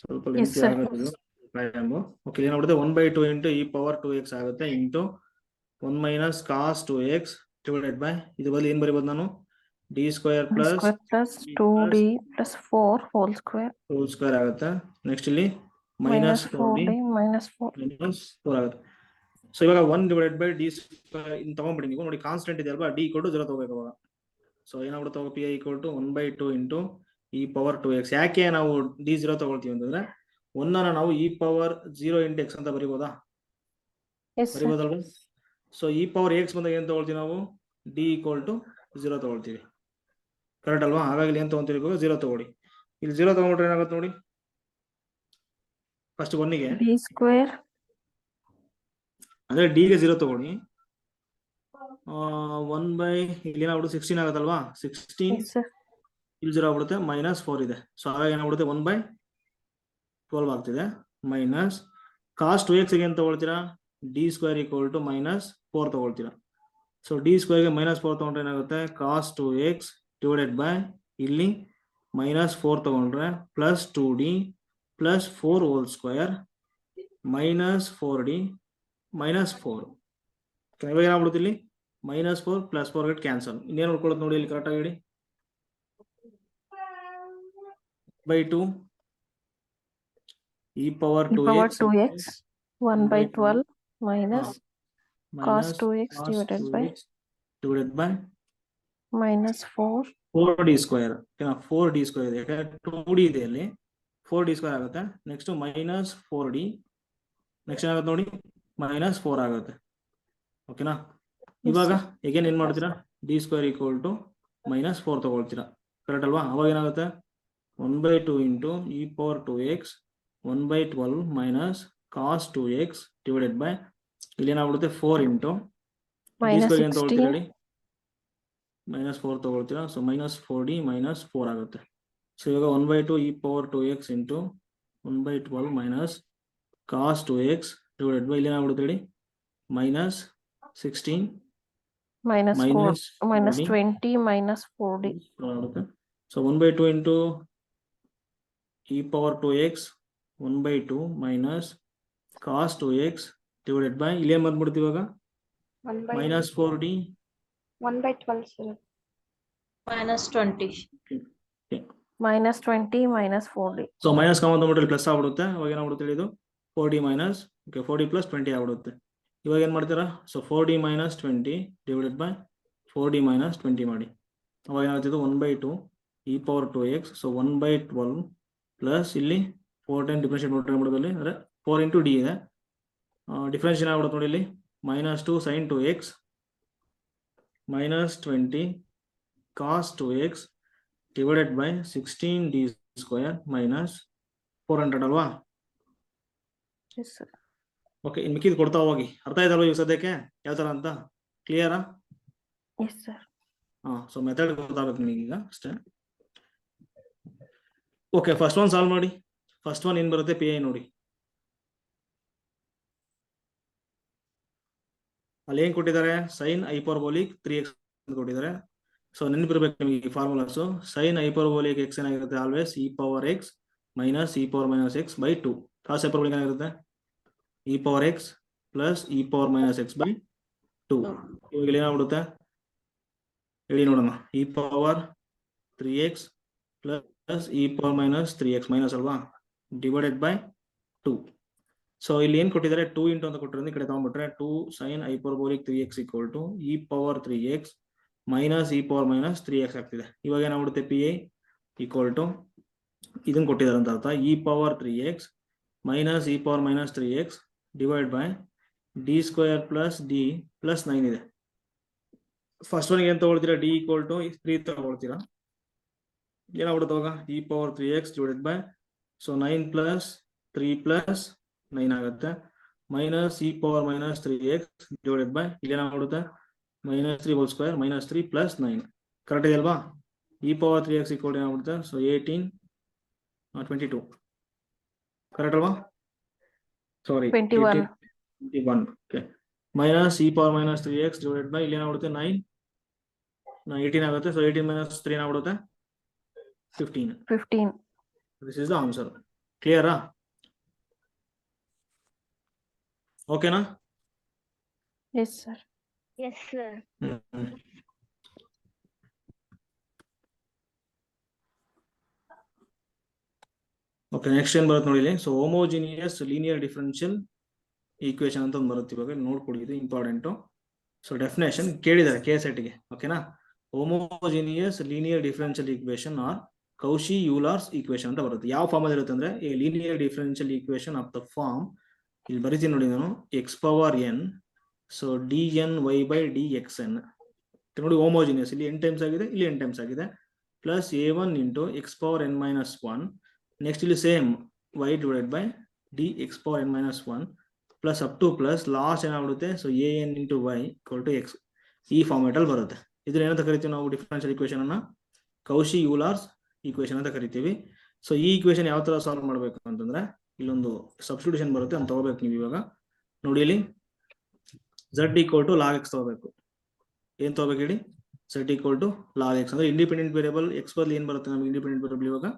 ಸ್ವಲ್ಪ ಲೆಂತಿ ಆಗುತ್ತೆ. ಓಕೆ, ಏನಾಗುತ್ತೆ 1/2 ಇಂಟು ಇ ಪವರ್ 2x ಆಗುತ್ತೆ into 1 minus cos 2x divided by ಇದು ಬದಲು ಏನ್ ಬರೀಬಹುದು ನಾನು D square plus 2d plus 4 whole square whole square ಆಗುತ್ತೆ. ನೆಕ್ಸ್ಟ್ ಇಲ್ಲಿ ಮೈನಸ್ 4d minus 4. ಮೈನಸ್ 4 ಆಗುತ್ತೆ. ಸೊ ಇವಾಗ 1 ಡಿವೈಡೆಡ್ ಬೈ ಡಿ ಸ್ಕ್ವೇರ್ ಇನ್ ತಗೊಂಡ್ಬಿಡಿ ನೀವು. ನೋಡಿ ಕಾನ್ಸ್ಟೆಂಟ್ ಇದೆ ಅಲ್ವಾ, ಡಿ ಈಕ್ವಲ್ ಟು 0 ತಗೋಬೇಕು ಅವಾಗ. ಸೊ ಏನಾಗ್ಬಿಡುತ್ತೆ P I equal to 1/2 into E power 2x. ಯಾಕೆ ನಾವು ಡಿ 0 ತಗೊಳ್ತೀವಿ ಅಂತಂದ್ರೆ 1 ನಾವು ಇ ಪವರ್ 0 ಇಂಟು ಎಕ್ಸ್ ಅಂತ ಬರಿಬೋದಾ? Yes, sir. ಬರಿಬೋದಲ್ವಾ? ಸೊ ಇ ಪವರ್ ಎಕ್ಸ್ ಬಂದಾಗ ಏನ್ ತಗೊಳ್ತೀವಿ ನಾವು ಡಿ ಈಕ್ವಲ್ ಟು 0 ತಗೊಳ್ತೀವಿ, ಕರೆಕ್ಟ್ ಅಲ್ವಾ? ಹಾಗಾಗಿ ಏನ್ ತಗೊಂತೀವಿ ಇವಾಗ 0 ತಗೊಳ್ಳಿ. ಇಲ್ಲಿ 0 ತಗೊಂಡ್ರೆ ಏನಾಗುತ್ತೆ ನೋಡಿ, ಫಸ್ಟ್ 1ಗೆ d square ಅಂದ್ರೆ ಡಿ ಗೆ 0 ತಗೊಳ್ಳಿ. 1 ಬೈ ಇಲ್ಲಿ ಏನಾಗ್ಬಿಡುತ್ತೆ 16 ಆಗುತ್ತಲ್ವಾ, 16 yes, sir. ಇಲ್ಲಿ 0 ಆಗ್ಬಿಡುತ್ತೆ, ಮೈನಸ್ 4 ಇದೆ. ಸೊ ಹಾಗಾಗಿ ಏನಾಗ್ಬಿಡುತ್ತೆ 1/12 ಆಗ್ತಿದೆ. ಮೈನಸ್ ಕಾಸ್ 2x ಏನ್ ತಗೊಳ್ತೀರಾ D square equal to minus 4 ತಗೊಳ್ತೀರಾ. ಸೊ ಡಿ ಸ್ಕ್ವೇರ್ಗೆ ಮೈನಸ್ 4 ತಗೊಂಡ್ರೆ ಏನಾಗುತ್ತೆ ಕಾಸ್ 2x ಡಿವೈಡೆಡ್ ಬೈ ಇಲ್ಲಿ ಮೈನಸ್ 4 ತಗೊಂಡ್ರೆ plus 2d plus 4 whole square minus 4d minus 4. ಇವಾಗ ಏನಾಗ್ಬಿಡುತ್ತೆ ಇಲ್ಲಿ ಮೈನಸ್ 4 ಪ್ಲಸ್ 4 ಗೆಟ್ ಕ್ಯಾನ್ಸಲ್. ಇನ್ನೇನು ಉಳ್ಕೊಳ್ಳೋದು ನೋಡಿ ಇಲ್ಲಿ ಕರೆಕ್ಟ್ ಆಗಿ ಹೇಳಿ. By 2 E power 2x 1/12 minus cos 2x divided by minus 4d square. 4d square ಇದೆ, ಯಾಕಂದ್ರೆ 2d ಇದೆ ಅಲ್ಲಿ, 4d ಸ್ಕ್ವೇರ್ ಆಗುತ್ತೆ. ನೆಕ್ಸ್ಟ್ ಮೈನಸ್ 4d, ನೆಕ್ಸ್ಟ್ ಏನಾಗುತ್ತೆ ನೋಡಿ ಮೈನಸ್ 4 ಆಗುತ್ತೆ. ಓಕೆನಾ? ಇವಾಗ ಹೇಗೇನ್ ಏನ್ ಮಾಡ್ತೀರಾ D square equal to minus 4 ತಗೊಳ್ತೀರಾ, ಕರೆಕ್ಟ್ ಅಲ್ವಾ? ಅವಾಗ ಏನಾಗುತ್ತೆ 1/2 into E power 2x 1/12 minus cos 2x divided by ಇಲ್ಲಿ ಏನಾಗ್ಬಿಡುತ್ತೆ 4 ಇಂಟು minus ಏನ್ ತಗೊಳ್ತೀರಾ 16 ಹೇಳಿ ಮೈನಸ್ 4 ತಗೊಳ್ತೀರಾ. ಸೊ ಮೈನಸ್ 4d ಮೈನಸ್ 4 ಆಗುತ್ತೆ. ಸೊ ಇವಾಗ 1/2 E power 2x into 1/12 minus cos 2x divided by ಇಲ್ಲಿ ಏನಾಗ್ಬಿಡುತ್ತೆ ಹೇಳಿ minus 16 minus 4 minus minus 20 minus 4d ಆಗುತ್ತೆ. So 1/2 into E power 2x 1/2 minus cos 2x divided by ಇಲ್ಲಿ ಏನ್ ಬಂದ್ಬಿಡ್ತೀವಿ ಇವಾಗ minus 4d 1/12 sir. minus 20. minus 20 minus 4d. So minus common ತಗೊಂಡ್ರೆ plus ಆಗ್ಬಿಡುತ್ತೆ. ಅವಾಗ ಏನಾಗ್ಬಿಡುತ್ತೆ ಹೇಳಿದು 4d ಮೈನಸ್ 4d ಪ್ಲಸ್ 20 ಆಗ್ಬಿಡುತ್ತೆ. ಇವಾಗ ಏನ್ ಮಾಡ್ತೀರಾ so 4d minus 20 divided by 4d minus 20 ಮಾಡಿ. ಅವಾಗ ಏನಾಗ್ತಿದ್ದು 1/2 E power 2x. So 1/12 plus ಇಲ್ಲಿ 4 ಟೈಮ್ ಡಿಫ್ರೆನ್ಶಿಯೇಟ್ ಮಾಡ್ಬಿಡೋದಲ್ಲಿ ಅಂದ್ರೆ 4 ಇಂಟು ಡಿ ಇದೆ, ಡಿಫ್ರೆನ್ಸ್ ಏನಾಗ್ಬಿಡುತ್ತೆ ನೋಡಿ ಇಲ್ಲಿ minus 2 sine 2x minus 20 cos 2x divided by 16d square minus 400 ಅಲ್ವಾ? Yes, sir. ಓಕೆ, ಇನ್ ಮಿಕ್ಕಿದ್ ಕೊಡ್ತಾ ಹೋಗಿ. ಅರ್ಥ ಆಯ್ತಲ್ವಾ ಇವಾಗ ಸದ್ಯಕ್ಕೆ ಯಾವ ತರ ಅಂತ? ಕ್ಲಿಯರಾ? Yes, sir. ಸೊ ಮೆಥಡ್ ಗೊತ್ತಾಗಬೇಕು ನಿಮಗೆ ಈಗ ಅಷ್ಟೇ. ಓಕೆ, ಫಸ್ಟ್ ಒನ್ ಸಾಲ್ವ್ ಮಾಡಿ. ಫಸ್ಟ್ ಒನ್ ಏನ್ ಬರುತ್ತೆ ಪಿ ಐ ನೋಡಿ. ಅಲ್ಲಿ ಏನ್ ಕೊಟ್ಟಿದ್ದಾರೆ ಸೈನ್ ಹೈಪರ್ಬೋಲಿಕ್ 3x ಅಂತ ಕೊಟ್ಟಿದ್ದಾರೆ. ಸೊ ನೆನಪಿರ್ಬೇಕು ನಿಮಗೆ ಫಾರ್ಮುಲಾಸ್. ಸೈನ್ ಹೈಪರ್ಬೋಲಿಕ್ ಎಕ್ಸ್ ಏನಾಗಿರುತ್ತೆ always e power x minus E power minus x by 2. Cos hyperbolic ಏನಾಗಿರುತ್ತೆ e power X plus E power minus x by 2. ಇವಾಗ ಇಲ್ಲಿ ಏನಾಗ್ಬಿಡುತ್ತೆ ಹೇಳಿ ನೋಡೋಣ. E power 3x plus E power minus 3x minus ಅಲ್ವಾ divided by 2. So ಇಲ್ಲಿ ಏನ್ ಕೊಟ್ಟಿದ್ದಾರೆ 2 ಇಂಟು ಅಂತ ಕೊಟ್ಟಿರೋದು ಈ ಕಡೆ ತಗೊಂಡ್ಬಿಟ್ರೆ 2 sine hyperbolic 3x equal to E power 3x minus E power minus 3x ಆಗ್ತಿದೆ. ಇವಾಗ ಏನಾಗ್ಬಿಡುತ್ತೆ ಪಿ ಐ ಈಕ್ವಲ್ ಟು ಇದನ್ನ ಕೊಟ್ಟಿದ್ದಾರೆ ಅಂತ ಅರ್ಥ. E power 3x minus e power minus 3x divided by d square plus d plus 9 ಇದೆ. First one ಏನ್ ತಗೊಳ್ತೀರಾ, d equal to 3 ತಗೊಳ್ತೀರಾ, ಏನಾಗ್ಬಿಡುತ್ತೆ ಅವಾಗ e power 3x divided by so 9 plus 3 plus 9 ಆಗುತ್ತೆ, minus e power minus 3x divided by ಇಲ್ಲಿ ಏನಾಗ್ಬಿಡುತ್ತೆ minus 3 whole square minus 3 plus 9. Correct ಇದೆ ಅಲ್ವಾ? e power 3x equal to ಏನಾಗ್ಬಿಡುತ್ತೆ, so 18 22. Correct ಅಲ್ವಾ? Sorry 21. 21. Okay, minus e power minus 3x divided by ಇಲ್ಲಿ ಏನಾಗ್ಬಿಡುತ್ತೆ 9 18 ಆಗುತ್ತೆ, so 18 minus 3 ಏನಾಗ್ಬಿಡುತ್ತೆ 15. 15. This is the answer. Clear? ಓಕೆನಾ? Yes, sir. Yes, sir. Okay, next ಏನ್ ಬರುತ್ತೆ ನೋಡಿ ಇಲ್ಲಿ. So homogeneous linear differential equation ಅಂತ ಒಂದು ಬರುತ್ತೆ, ಇವಾಗ ನೋಡ್ಕೊಡಿ, ಇದು ಇಂಪಾರ್ಟೆಂಟು. ಸೊ ಡೆಫಿನೇಷನ್ ಕೇಳಿದ್ದಾರೆ KSET-ಗೆ. ಓಕೆನಾ? Homogeneous linear differential equation or Cauchy Euler's equation ಅಂತ ಬರುತ್ತೆ. ಯಾವ ಫಾರ್ಮ್ ಅಲ್ಲಿ ಇರುತ್ತೆ ಅಂದ್ರೆ ಈ linear differential equation of the form, ಇಲ್ಲಿ ಬರೀತೀನಿ ನೋಡಿ ನಾನು, x power n so dny/dxn ನೋಡಿ. ಹೋಮೋಜಿನಿಯಸ್ ಇಲ್ಲಿ n ಟೈಮ್ಸ್ ಆಗಿದೆ, ಇಲ್ಲಿ n ಟೈಮ್ಸ್ ಆಗಿದೆ, plus a1 into x power n minus 1. Next ಇಲ್ಲಿ same y divided by dx power n minus 1 plus up to plus last ಏನಾಗ್ಬಿಡುತ್ತೆ, so an into y equal to x. ಈ format ಅಲ್ಲಿ ಬರುತ್ತೆ. ಇದ್ರ ಏನಂತ ಕರಿತೀವಿ ನಾವು ಡಿಫರೆನ್ಷಿಯಲ್ ಈಕ್ವೇಶನ್ ಅನ್ನ? ಕೌಶಿ ಯೂಲರ್ಸ್ ಈಕ್ವೇಶನ್ ಅಂತ ಕರಿತೀವಿ. ಸೊ ಈ ಈಕ್ವೇಶನ್ ಯಾವ ತರ ಸಾಲ್ವ್ ಮಾಡ್ಬೇಕು ಅಂತಂದ್ರೆ ಇಲ್ಲೊಂದು ಸಬ್ಸ್ಟಿಟ್ಯೂಷನ್ ಬರುತ್ತೆ, ಅಂತ ತಗೋಬೇಕು ನೀವು. ಇವಾಗ ನೋಡಿ ಇಲ್ಲಿ z equal to log x ತಗೋಬೇಕು. ಏನ್ ತಗೋಬೇಕು ಹೇಳಿ? z equal to log x ಅಂದ್ರೆ ಇಂಡಿಪೆಂಡೆಂಟ್ ವೇರಿಯಬಲ್ x ಬದಲು ಏನ್ ಬರುತ್ತೆ ನಮಗೆ? ಇಂಡಿಪೆಂಡೆಂಟ್ ವೇರಿಯಬಲ್ ಇವಾಗ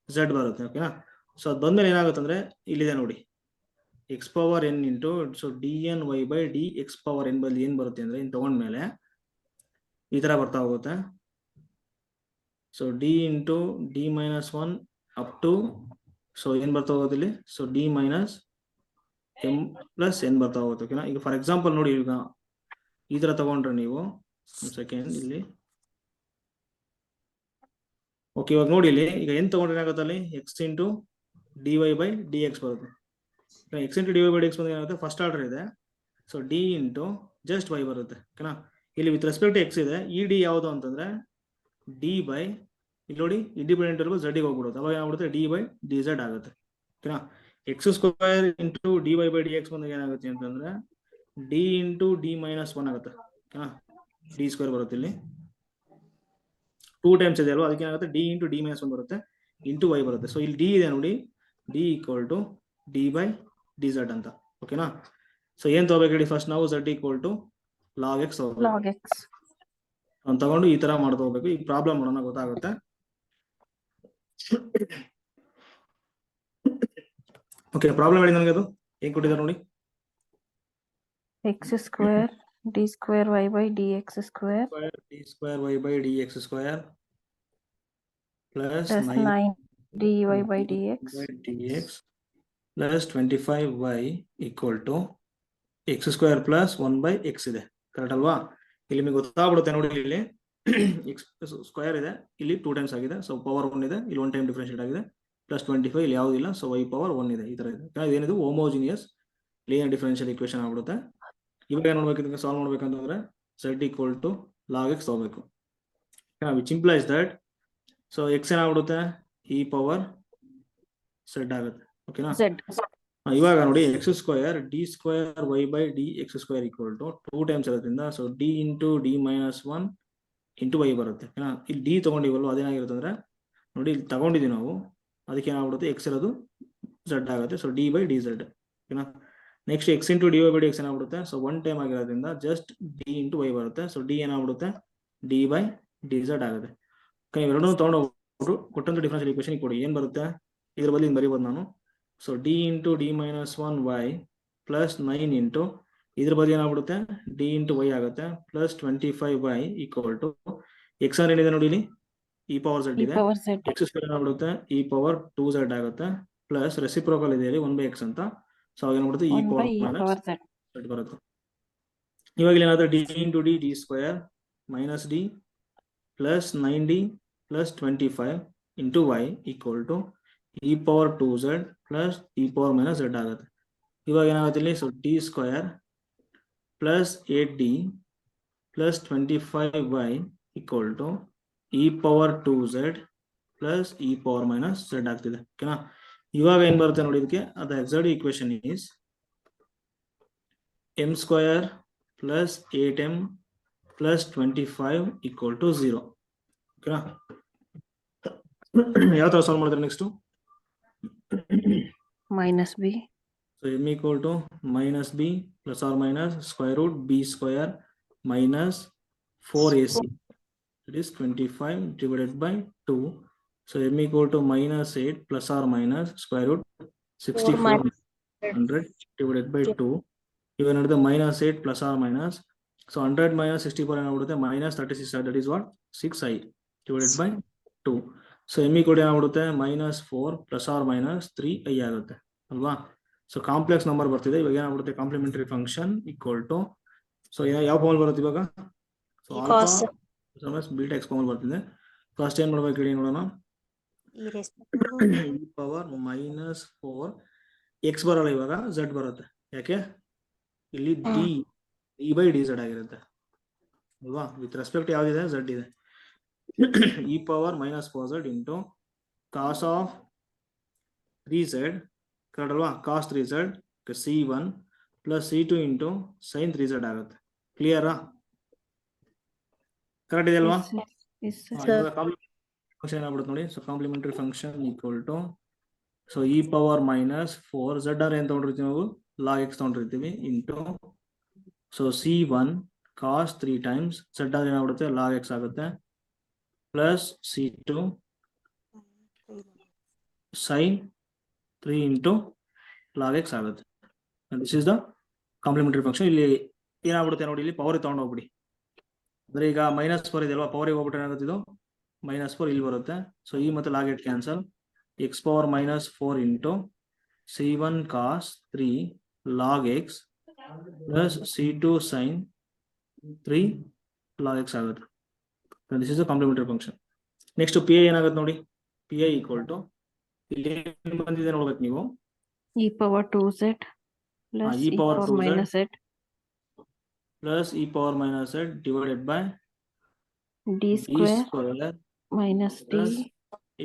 z ಬರುತ್ತೆ. ಓಕೆನಾ? ಸೊ ಅದು ಬಂದ್ಮೇಲೆ ಏನಾಗುತ್ತೆ ಅಂದ್ರೆ ಇಲ್ಲಿದೆ ನೋಡಿ, x power n into so dny/dx power n ಬದಲು ಏನ್ ಬರುತ್ತೆ ಅಂದ್ರೆ ಇನ್ ತಗೊಂಡ್ಮೇಲೆ ಈ ತರ ಬರ್ತಾ ಹೋಗುತ್ತೆ. So d into d minus 1 up to so ಏನ್ ಬರ್ತಾ ಹೋಗುತ್ತೆ ಇಲ್ಲಿ, so d minus m plus n ಬರ್ತಾ ಹೋಗುತ್ತೆ. ಓಕೆನಾ? ಈಗ ಫಾರ್ ಎಕ್ಸಾಂಪಲ್ ನೋಡಿ, ಈಗ ಈ ತರ ತಗೊಂಡ್ರೆ ನೀವು ಸೆಕೆಂಡ್ ಇಲ್ಲಿ, ಓಕೆ, ಇವಾಗ ನೋಡಿ ಇಲ್ಲಿ, ಈಗ ಏನ್ ತಗೊಂಡ್ರೆ ಏನಾಗುತ್ತೆ ಅಲ್ಲಿ x ಇಂಟು dy/dx ಬರುತ್ತೆ. x ಇಂಟು dy/dx ಬಂದ್ರೆ ಏನಾಗುತ್ತೆ, ಫಸ್ಟ್ ಆರ್ಡರ್ ಇದೆ, so d into just y ಬರುತ್ತೆ. ಓಕೆನಾ? ಇಲ್ಲಿ ವಿತ್ ರೆಸ್ಪೆಕ್ಟ್ x ಇದೆ, ಈ d ಯಾವುದು ಅಂತಂದ್ರೆ d ಬೈ ಇಲ್ಲಿ ನೋಡಿ ಇಂಡಿಪೆಂಡೆಂಟ್ ವೇರಿಯಬಲ್ z ಗೆ ಹೋಗ್ಬಿಡುತ್ತೆ, ಅವಾಗ ಏನಾಗ್ಬಿಡುತ್ತೆ d/dz ಆಗುತ್ತೆ. ಓಕೆನಾ? x ಸ್ಕ್ವೇರ್ ಇಂಟು dy/dx ಬಂದಾಗ ಏನಾಗುತ್ತೆ ಅಂತಂದ್ರೆ d ಇಂಟು d minus 1 ಆಗುತ್ತೆ. ಓಕೆನಾ? d ಸ್ಕ್ವೇರ್ ಬರುತ್ತೆ, ಇಲ್ಲಿ 2 ಟೈಮ್ಸ್ ಇದೆ ಅಲ್ವಾ, ಅದಕ್ಕೆ ಏನಾಗುತ್ತೆ d ಇಂಟು d minus 1 ಬರುತ್ತೆ, ಇಂಟು y ಬರುತ್ತೆ. ಸೊ ಇಲ್ಲಿ d ಇದೆ ನೋಡಿ, d ಈಕ್ವಲ್ ಟು d/dz ಅಂತ. ಓಕೆನಾ? ಸೊ ಏನ್ ತಗೋಬೇಕು ಹೇಳಿ, ಫಸ್ಟ್ ನಾವು z equal to log x Log x. ಅಂತ ತಗೊಂಡು ಈ ತರ ಮಾಡ್ತಾ ಹೋಗ್ಬೇಕು. ಈ ಪ್ರಾಬ್ಲಮ್ ಮಾಡೋಣ, ಗೊತ್ತಾಗುತ್ತೆ. ಓಕೆ, ಪ್ರಾಬ್ಲಮ್ ಹೇಳಿ ನನಗೆ, ಅದು ಏನ್ ಕೊಟ್ಟಿದ್ದಾರೆ ನೋಡಿ. X square d square y by dx square d square y by dx square plus plus 9 dy by dx dx plus 25y equal to x square plus 1 by x ಇದೆ. Correct ಅಲ್ವಾ? ಇಲ್ಲಿ ನಿಮಗೆ ಗೊತ್ತಾಗ್ಬಿಡುತ್ತೆ ನೋಡಿ, ಇಲ್ಲಿ ಎಕ್ಸ್ ಸ್ಕ್ವೇರ್ ಇದೆ, ಇಲ್ಲಿ 2 times ಆಗಿದೆ, ಸೊ ಪವರ್ 1 ಇದೆ, ಇಲ್ಲಿ 1 ಟೈಮ್ ಡಿಫರೆನ್ಶಿಯೇಟ್ ಆಗಿದೆ, ಪ್ಲಸ್ 25 ಇಲ್ಲಿ ಯಾವುದಿಲ್ಲ, ಸೊ y ಪವರ್ 1 ಇದೆ. ಈ ತರ ಇದೆ. ಇದೇನಿದು ಹೋಮೋಜಿನಿಯಸ್ ಲೀನಿಯರ್ ಡಿಫರೆನ್ಷಿಯಲ್ ಈಕ್ವೇಶನ್ ಆಗ್ಬಿಡುತ್ತೆ. ಇವಾಗ ಏನ್ ಮಾಡ್ಬೇಕು, ಸಾಲ್ವ್ ಮಾಡ್ಬೇಕಂತಂದ್ರೆ z equal to log x ತಗೋಬೇಕು, which implies that so x ಏನಾಗ್ಬಿಡುತ್ತೆ e ಪವರ್ z ಆಗುತ್ತೆ. ಓಕೆನಾ? ಇವಾಗ ನೋಡಿ x square d square y by dx square equal to 2 times ಇರೋದ್ರಿಂದ so d into d minus 1 into y ಬರುತ್ತೆ. ಇಲ್ಲಿ d ತಗೊಂಡಿವಲ್ವ, ಅದೇನಾಗಿರುತ್ತೆ ಅಂದ್ರೆ ನೋಡಿ ಇಲ್ಲಿ ತಗೊಂಡಿದ್ದೀವಿ ನಾವು, ಅದಕ್ಕೆ ಏನಾಗ್ಬಿಡುತ್ತೆ x ಇರೋದು z ಆಗುತ್ತೆ, ಸೊ d/dz. ಓಕೆನಾ? ನೆಕ್ಸ್ಟ್ x ಇಂಟು dy/dx ಏನಾಗ್ಬಿಡುತ್ತೆ, ಸೊ 1 ಟೈಮ್ ಆಗಿರೋದ್ರಿಂದ ಜಸ್ಟ್ d ಇಂಟು y ಬರುತ್ತೆ, ಸೊ d ಏನಾಗ್ಬಿಡುತ್ತೆ d/dz ಆಗುತ್ತೆ. ಇವೆರಡೂ ತಗೊಂಡು ಹೋಗ್ಬಿಟ್ಟು ಕೊಟ್ಟಂತ ಡಿಫರೆನ್ಷಿಯಲ್ ಈಕ್ವೇಶನ್ ಕೊಡಿ, ಏನ್ ಬರುತ್ತೆ ಇದ್ರ ಬದಲು ಬರೀಬೋದು ನಾನು. So d into d minus 1 y plus 9 into ಇದ್ರ ಬದಲು ಏನಾಗ್ಬಿಡುತ್ತೆ d ಇಂಟು y ಆಗುತ್ತೆ, plus 25y equal to x ಅಂದ್ರೆ ಏನಿದೆ ನೋಡಿ, ಇಲ್ಲಿ e ಪವರ್ z ಇದೆ, x ಸ್ಕ್ವೇರ್ ಏನಾಗ್ಬಿಡುತ್ತೆ e ಪವರ್ 2z ಆಗುತ್ತೆ, ಪ್ಲಸ್ ರೆಸಿಪ್ರೋಕಲ್ ಇದೆ ಇಲ್ಲಿ 1/x ಅಂತ, ಸೊ ಅವಾಗ ಏನಾಗ್ಬಿಡುತ್ತೆ e ಪವರ್ ಮೈನಸ್ z ಬರುತ್ತೆ. ಇವಾಗ ಏನಾಗುತ್ತೆ d into d square minus d plus 9d plus 25 into y equal to E power 2z plus E power minus z ಆಗುತ್ತೆ. ಇವಾಗ ಏನಾಗುತ್ತೆ ಇಲ್ಲಿ, so T square plus 8d plus 25y equal to E power 2z plus E power minus z ಆಗ್ತಿದೆ. ಓಕೆನಾ? ಇವಾಗ ಏನ್ ಬರುತ್ತೆ ನೋಡಿ ಇದಕ್ಕೆ, ಅದ exact equation is m square plus 8m plus 25 equal to 0. ಓಕೆನಾ? ಯಾವ ತರ ಸಾಲ್ವ್ ಮಾಡಿದ್ರೆ next? minus b. So m equal to minus b plus or minus square root b square minus 4ac. It is 25 divided by 2. So m equal to minus 8 plus or minus square root 6400 divided by 2. Even under the minus 8 plus or minus. So 100 minus 64 and out minus 36. That is what? 6i divided by 2. So m equal to minus 4 plus or minus 3i ಆಗುತ್ತೆ ಅಲ್ವಾ? So complex number ಬರ್ತಿದೆ. ಇವಾಗ ಏನಾಗ್ಬಿಡುತ್ತೆ, complementary function equal to, so ಯಾವ formal ಬರುತ್ತೆ ಇವಾಗ? So alpha beta x formal ಬರ್ತಿದೆ. First ಏನ್ ಮಾಡ್ಬೇಕು ಹೇಳಿ ನೋಡೋಣ. ಇ ಪವರ್ ಮೈನಸ್ 4 ಎಕ್ಸ್ ಬರಲ್ಲ, ಇವಾಗ ಝೆಡ್ ಬರುತ್ತೆ. ಯಾಕೆ? ಇಲ್ಲಿ ಡಿ ಬೈ ಡಿ ಝೆಡ್ ಆಗಿರುತ್ತೆ ಅಲ್ವಾ? ವಿತ್ ರೆಸ್ಪೆಕ್ಟ್ ಯಾವ್ದಿದೆ? ಝೆಡ್ ಇದೆ. E power minus 4z into cos of 3z correct ಅಲ್ವಾ? Cos 3z c1 plus c2 into sine 3z ಆಗುತ್ತೆ. ಕ್ಲಿಯರಾ? ಕರೆಕ್ಟ್ ಇದೆ ಅಲ್ವಾ? ಫಂಕ್ಷನ್ ಏನಾಗ್ಬಿಡುತ್ತೆ ನೋಡಿ. So complementary function equal to, so E power minus 4 z or ಏನ್ ತಗೊಂಡಿರ್ತೀವಿ ನಾವು? ಲಾಗ್ ಎಕ್ಸ್ ತಗೊಂಡಿರ್ತೀವಿ into, so c1 cos 3 times z or ಏನಾಗ್ಬಿಡುತ್ತೆ? ಲಾಗ್ ಎಕ್ಸ್ ಆಗುತ್ತೆ plus c2 sine 3 into log x ಆಗುತ್ತೆ. This is the complementary function. ಇಲ್ಲಿ ಏನಾಗ್ಬಿಡುತ್ತೆ ನೋಡಿ, ಇಲ್ಲಿ ಪವರ್ ತಗೊಂಡು ಹೋಗ್ಬಿಡಿ. ಅಂದ್ರೆ ಈಗ ಮೈನಸ್ 4 ಇದೆ ಅಲ್ವಾ? ಪವರ್ ಹೋಗ್ಬಿಟ್ರೆ ಏನಾಗುತ್ತೆ, ಇದು ಮೈನಸ್ 4 ಇಲ್ಲಿ ಬರುತ್ತೆ. ಸೊ ಈ ಮತ್ತೆ ಲಾಗ್ ಎಟ್ cancel. X power minus 4 into c1 cos 3 log x plus c2 sine 3 log x ಆಗುತ್ತೆ. This is the complementary function. Next P I ಏನಾಗುತ್ತೆ ನೋಡಿ. ಪಿ ಐ ಈಕ್ವಲ್ ಟು, ಇಲ್ಲಿ ಏನ್ ಬಂದಿದೆ ನೋಡ್ಬೇಕು ನೀವು. e power 2z plus e e power power 2z minus z plus e power minus z divided by d d square square minus d plus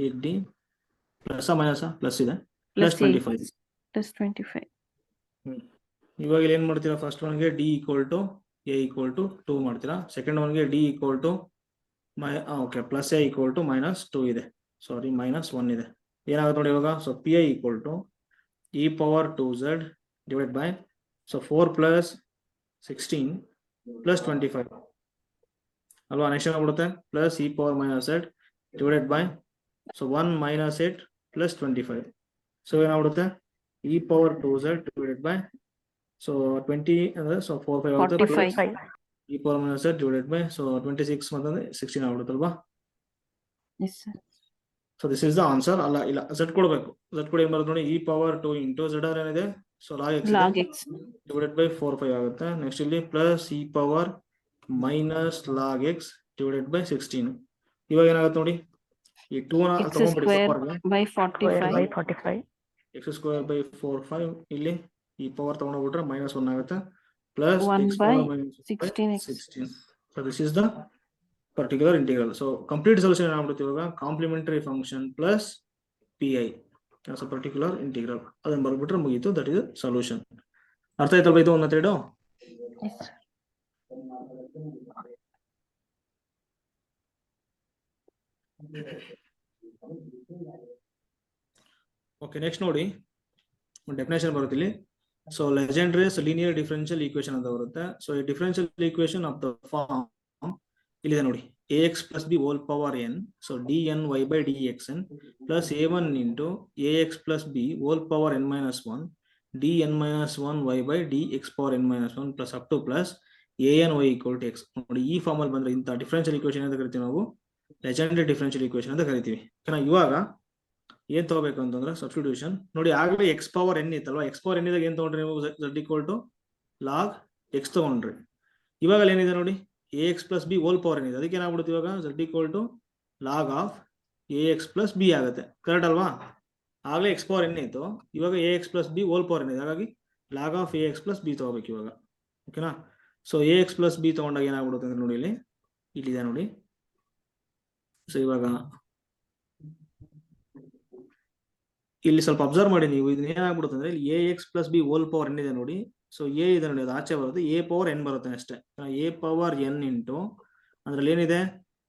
8d plus minus plus ಇದೆ plus plus 25 plus 25. ಇವಾಗ ಇಲ್ಲಿ ಏನ್ ಮಾಡ್ತೀರಾ? First one ಗೆ d equal to a equal to 2 ಮಾಡ್ತೀರಾ. Second one ಗೆ d equal to okay plus a equal to minus 2 ಇದೆ, ಸಾರಿ minus 1 ಇದೆ. ಏನಾಗುತ್ತೆ ನೋಡಿ ಇವಾಗ. So P I equal to E power 2z divide by, so 4 plus 16 plus 25 ಅಲ್ವಾ? Next ಏನಾಗ್ಬಿಡುತ್ತೆ? Plus E power minus 8 divided by, so 1 minus 8 plus 25. So ಏನಾಗ್ಬಿಡುತ್ತೆ? E power 2z divided by, so 20 ಅಂದ್ರೆ so 4 5 ಆಗುತ್ತೆ. 45. E power minus 8 divided by, so 26 ಮತ್ತಂದ್ರೆ 16 ಆಗ್ಬಿಡುತ್ತಲ್ವಾ? Yes sir. So this is the answer. ಅಲ್ಲ ಇಲ್ಲ, z ಕೊಡಬೇಕು. Z ಕೂಡ ಏನ್ ಬರುತ್ತೆ ನೋಡಿ, E power 2 into z or ಏನಿದೆ? So log x divided by 4 5 ಆಗುತ್ತೆ. ನೆಕ್ಸ್ಟ್ ಇಲ್ಲಿ plus E power minus log x divided by 16. ಇವಾಗ ಏನಾಗುತ್ತೆ ನೋಡಿ, ಈ 2 ನ x ತಗೊಂಡ್ಬಿಡಿ square ಪವರ್ ಗೆ. by Square by 45 45. X square by 4 5 ಇಲ್ಲಿ ಈ ಪವರ್ ತಗೊಂಡೋಗ್ಬಿಟ್ರೆ ಮೈನಸ್ 1 ಆಗುತ್ತೆ plus 1 x by power minus 16x. 16. So this is the particular integral. So complete solution ಏನಾಗ್ಬಿಡುತ್ತೆ ಇವಾಗ? Complementary function plus P I as a particular integral. ಅದನ್ನ ಬರ್ಬಿಟ್ರೆ ಮುಗೀತು. That is solution. ಅರ್ಥ ಆಯ್ತಲ್ವ ಇದು? 1 3 yes sir. ಓಕೆ, ನೆಕ್ಸ್ಟ್ ನೋಡಿ definition ಬರುತ್ತೆ ಇಲ್ಲಿ. So Legendre's linear differential equation ಅಂತ ಬರುತ್ತೆ. ಸೊ ಈ differential equation of the form ಇಲ್ಲಿದೆ ನೋಡಿ. ax plus b whole power n, so dny by dxn plus a1 into ax plus b whole power n minus 1 dn minus 1 y by dx power n minus 1 plus up to plus an y equal to x. ನೋಡಿ ಈ form ಅಲ್ಲಿ ಬಂದ್ರೆ ಇಂತ differential equation ಅಂತ ಕರಿತೀವಿ ನಾವು, legendary differential equation ಅಂತ ಕರಿತೀವಿ. ಇವಾಗ ಏನ್ ತಗೋಬೇಕು ಅಂತಂದ್ರೆ ಸಬ್ಸ್ಟಿಟ್ಯೂಷನ್ ನೋಡಿ. ಆಗಲೇ ಎಕ್ಸ್ ಪವರ್ ಎನ್ ಇತ್ತಲ್ವಾ? ಎಕ್ಸ್ ಪವರ್ ಎನ್ ಇದಾಗ ಏನ್ ತಗೊಂಡ್ರಿ ನೀವು? z equal to log x ತಗೊಂಡ್ರಿ. ಇವಾಗ ಏನಿದೆ ನೋಡಿ, ax plus b whole power ಏನಿದೆ ಅದಕ್ಕೆ ಏನಾಗ್ಬಿಡುತ್ತೆ ಇವಾಗ? z equal to log of ax plus b ಆಗುತ್ತೆ. ಕರೆಕ್ಟ್ ಅಲ್ವಾ? ಆಗಲೇ ಎಕ್ಸ್ ಪವರ್ ಎನ್ ಇತ್ತು, ಇವಾಗ A X plus B whole power N ಇದೆ, ಹಾಗಾಗಿ log of A X plus B ತಗೋಬೇಕು ಇವಾಗ. ಓಕೆನಾ? So A X plus B ತಗೊಂಡಾಗ ಏನಾಗ್ಬಿಡುತ್ತೆ ಅಂದ್ರೆ ನೋಡಿ, ಇಲ್ಲಿದೆ ನೋಡಿ. ಸೊ ಇವಾಗ ಇಲ್ಲಿ ಸ್ವಲ್ಪ ಅಬ್ಸರ್ವ್ ಮಾಡಿ ನೀವು, ಇದನ್ನ ಏನಾಗ್ಬಿಡುತ್ತೆ ಅಂದ್ರೆ ಇಲ್ಲಿ A X plus B whole power N ಇದೆ ನೋಡಿ. ಸೊ ಎ ಇದೆ ನೋಡಿ, ಅದು ಆಚೆ ಬರುತ್ತೆ, ಎ ಪವರ್ ಎನ್ ಬರುತ್ತೆ ಅಷ್ಟೇ. ಎ ಪವರ್ ಎನ್ ಇಂಟು ಅದ್ರಲ್ಲಿ ಏನಿದೆ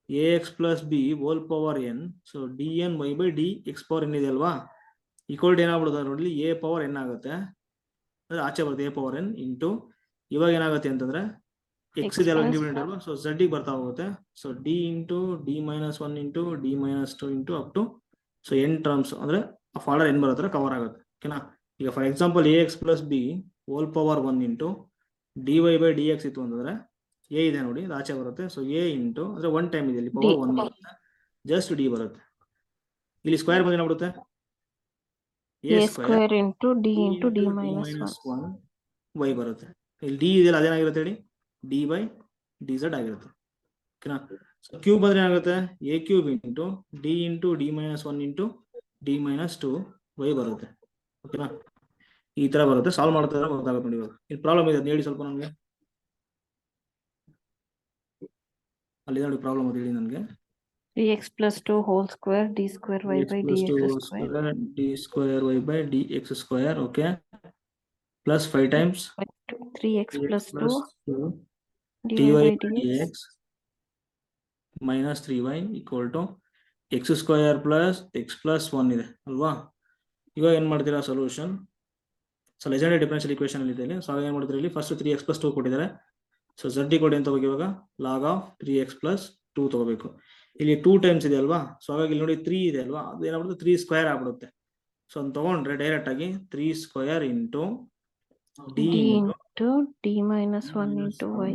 A X plus B whole power N. So D N Y by D X power N ಇದೆ ಅಲ್ವಾ, ಈಕ್ವಲ್ ಟು ಏನಾಗ್ಬಿಡುತ್ತೆ ನೋಡಿ, ಎ ಪವರ್ ಎನ್ ಆಗುತ್ತೆ, ಅಂದ್ರೆ ಆಚೆ ಬರುತ್ತೆ ಎ ಪವರ್ ಎನ್ ಇಂಟು ಇವಾಗ ಏನಾಗುತ್ತೆ ಅಂತಂದ್ರೆ ಎಕ್ಸ್ ಇದೆ ಅಲ್ವಾ ಇಂಡಿಪೆಂಡೆಂಟ್ ಅಲ್ವಾ, ಸೊ ಝಡ್ ಬರ್ತಾ ಹೋಗುತ್ತೆ. So D into D minus one into D minus two into up to so N terms ಅಂದ್ರೆ ಆರ್ಡರ್ ಎನ್ ಬರೋ ಕವರ್ ಆಗುತ್ತೆ. ಓಕೆನಾ? ಈಗ for example A X plus B whole power 1 into D Y by D X ಇತ್ತು ಅಂತಂದ್ರೆ A ಇದೆ ನೋಡಿ, ಅದು ಆಚೆ ಬರುತ್ತೆ. ಸೊ ಎ ಇಂಟು ಅಂದ್ರೆ ಒನ್ ಟೈಮ್ ಇದೆ, ಇಲ್ಲಿ ಪವರ್ 1 ಬರುತ್ತೆ, ಜಸ್ಟ್ ಡಿ ಬರುತ್ತೆ. ಇಲ್ಲಿ ಸ್ಕ್ವೇರ್ ಬಂದು ಏನಾಗ್ಬಿಡುತ್ತೆ, a square into D into D minus 1 y ಬರುತ್ತೆ. ಇಲ್ಲಿ ಡಿ ಇದೆಯಲ್ಲ ಅದೇನಾಗಿರುತ್ತೆ ಹೇಳಿ, ಡಿ ಬೈ ಡಿ ಝಡ್ ಆಗಿರುತ್ತೆ. ಓಕೆನಾ? ಸೊ ಕ್ಯೂಬ್ ಬಂದ್ರೆ ಏನಾಗುತ್ತೆ, A cube into D minus 1 into D minus 2 Y ಬರುತ್ತೆ. ಓಕೆನಾ? ಈ ತರ ಬರುತ್ತೆ. ಸಾಲ್ವ್ ಮಾಡ್ತಾ ಗೊತ್ತಾಗುತ್ತೆ ನೋಡಿ. ಇವಾಗ ಇಲ್ಲಿ ಪ್ರಾಬ್ಲಮ್ ಇದೆ, ಹೇಳಿ ಸ್ವಲ್ಪ ನಮ್ಗೆ. ಅಲ್ಲಿ ನೋಡಿ ಪ್ರಾಬ್ಲಮ್ ಅದು ಹೇಳಿ ನನಗೆ. x plus 2 whole square d square y by dx square d square y by dx square. Okay, plus 5 times 3x plus 2 dy by by dx dx minus 3y equal to x square plus x plus 1 ಇದೆ ಅಲ್ವಾ. ಇವಾಗ ಏನ್ ಮಾಡ್ತೀರಾ solution. So legendary differential equation ಅಲ್ಲಿ ಇದೆ. So ಏನ್ ಮಾಡ್ತೀರಾ, ಇಲ್ಲಿ ಫಸ್ಟ್ 3x plus 2 ಕೊಟ್ಟಿದ್ದಾರೆ. ಸೊ z ಕೊಡಿ ಅಂತ ಹೋಗಿ ಇವಾಗ log of 3x plus 2 ತಗೋಬೇಕು. ಇಲ್ಲಿ 2 ಟೈಮ್ಸ್ ಇದೆ ಅಲ್ವಾ, ಸೊ ಹಾಗಾಗಿ ಇಲ್ಲಿ ನೋಡಿ 3 ಇದೆ ಅಲ್ವಾ, ಅದು ಏನಾಗ್ಬಿಡುತ್ತೆ 3 ಸ್ಕ್ವೇರ್ ಆಗ್ಬಿಡುತ್ತೆ. ಸೊ ಅದನ್ನ ತಗೊಂಡ್ರೆ ಡೈರೆಕ್ಟ್ ಆಗಿ 3 square into D into D minus 1 into Y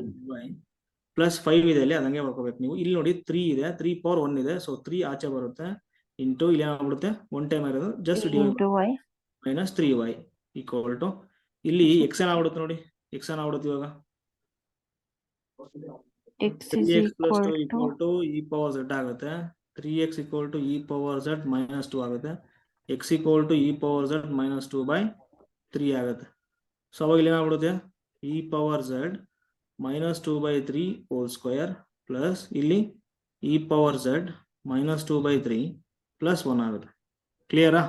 plus 5 ಇದೆ ಅಲ್ಲಿ, ಅದಂಗೆ ಬರ್ಕೋಬೇಕು ನೀವು. ಇಲ್ಲಿ ನೋಡಿ 3 ಇದೆ, 3 ಪವರ್ 1 ಇದೆ, ಸೊ 3 ಆಚೆ ಬರುತ್ತೆ ಇಂಟು ಇಲ್ಲಿ ಏನಾಗ್ಬಿಡುತ್ತೆ 1 ಟೈಮ್ ಆಗಿರೋದು just D Y minus 3y equal to ಇಲ್ಲಿ ಎಕ್ಸ್ ಏನಾಗ್ಬಿಡುತ್ತೆ ನೋಡಿ, ಎಕ್ಸ್ ಏನಾಗ್ಬಿಡುತ್ತೆ ಇವಾಗ x is 3x plus 2 equal equal to to e power z ಆಗುತ್ತೆ. 3x equal to e power z minus 2 ಆಗುತ್ತೆ. x equal to e power z minus 2 by 3 ಆಗುತ್ತೆ. So ಅವಾಗ ಇಲ್ಲಿ ಏನಾಗ್ಬಿಡುತ್ತೆ e power z minus 2 by 3 whole square plus ಇಲ್ಲಿ e power z minus 2 by 3 plus 1 ಆಗುತ್ತೆ. ಕ್ಲಿಯರಾ?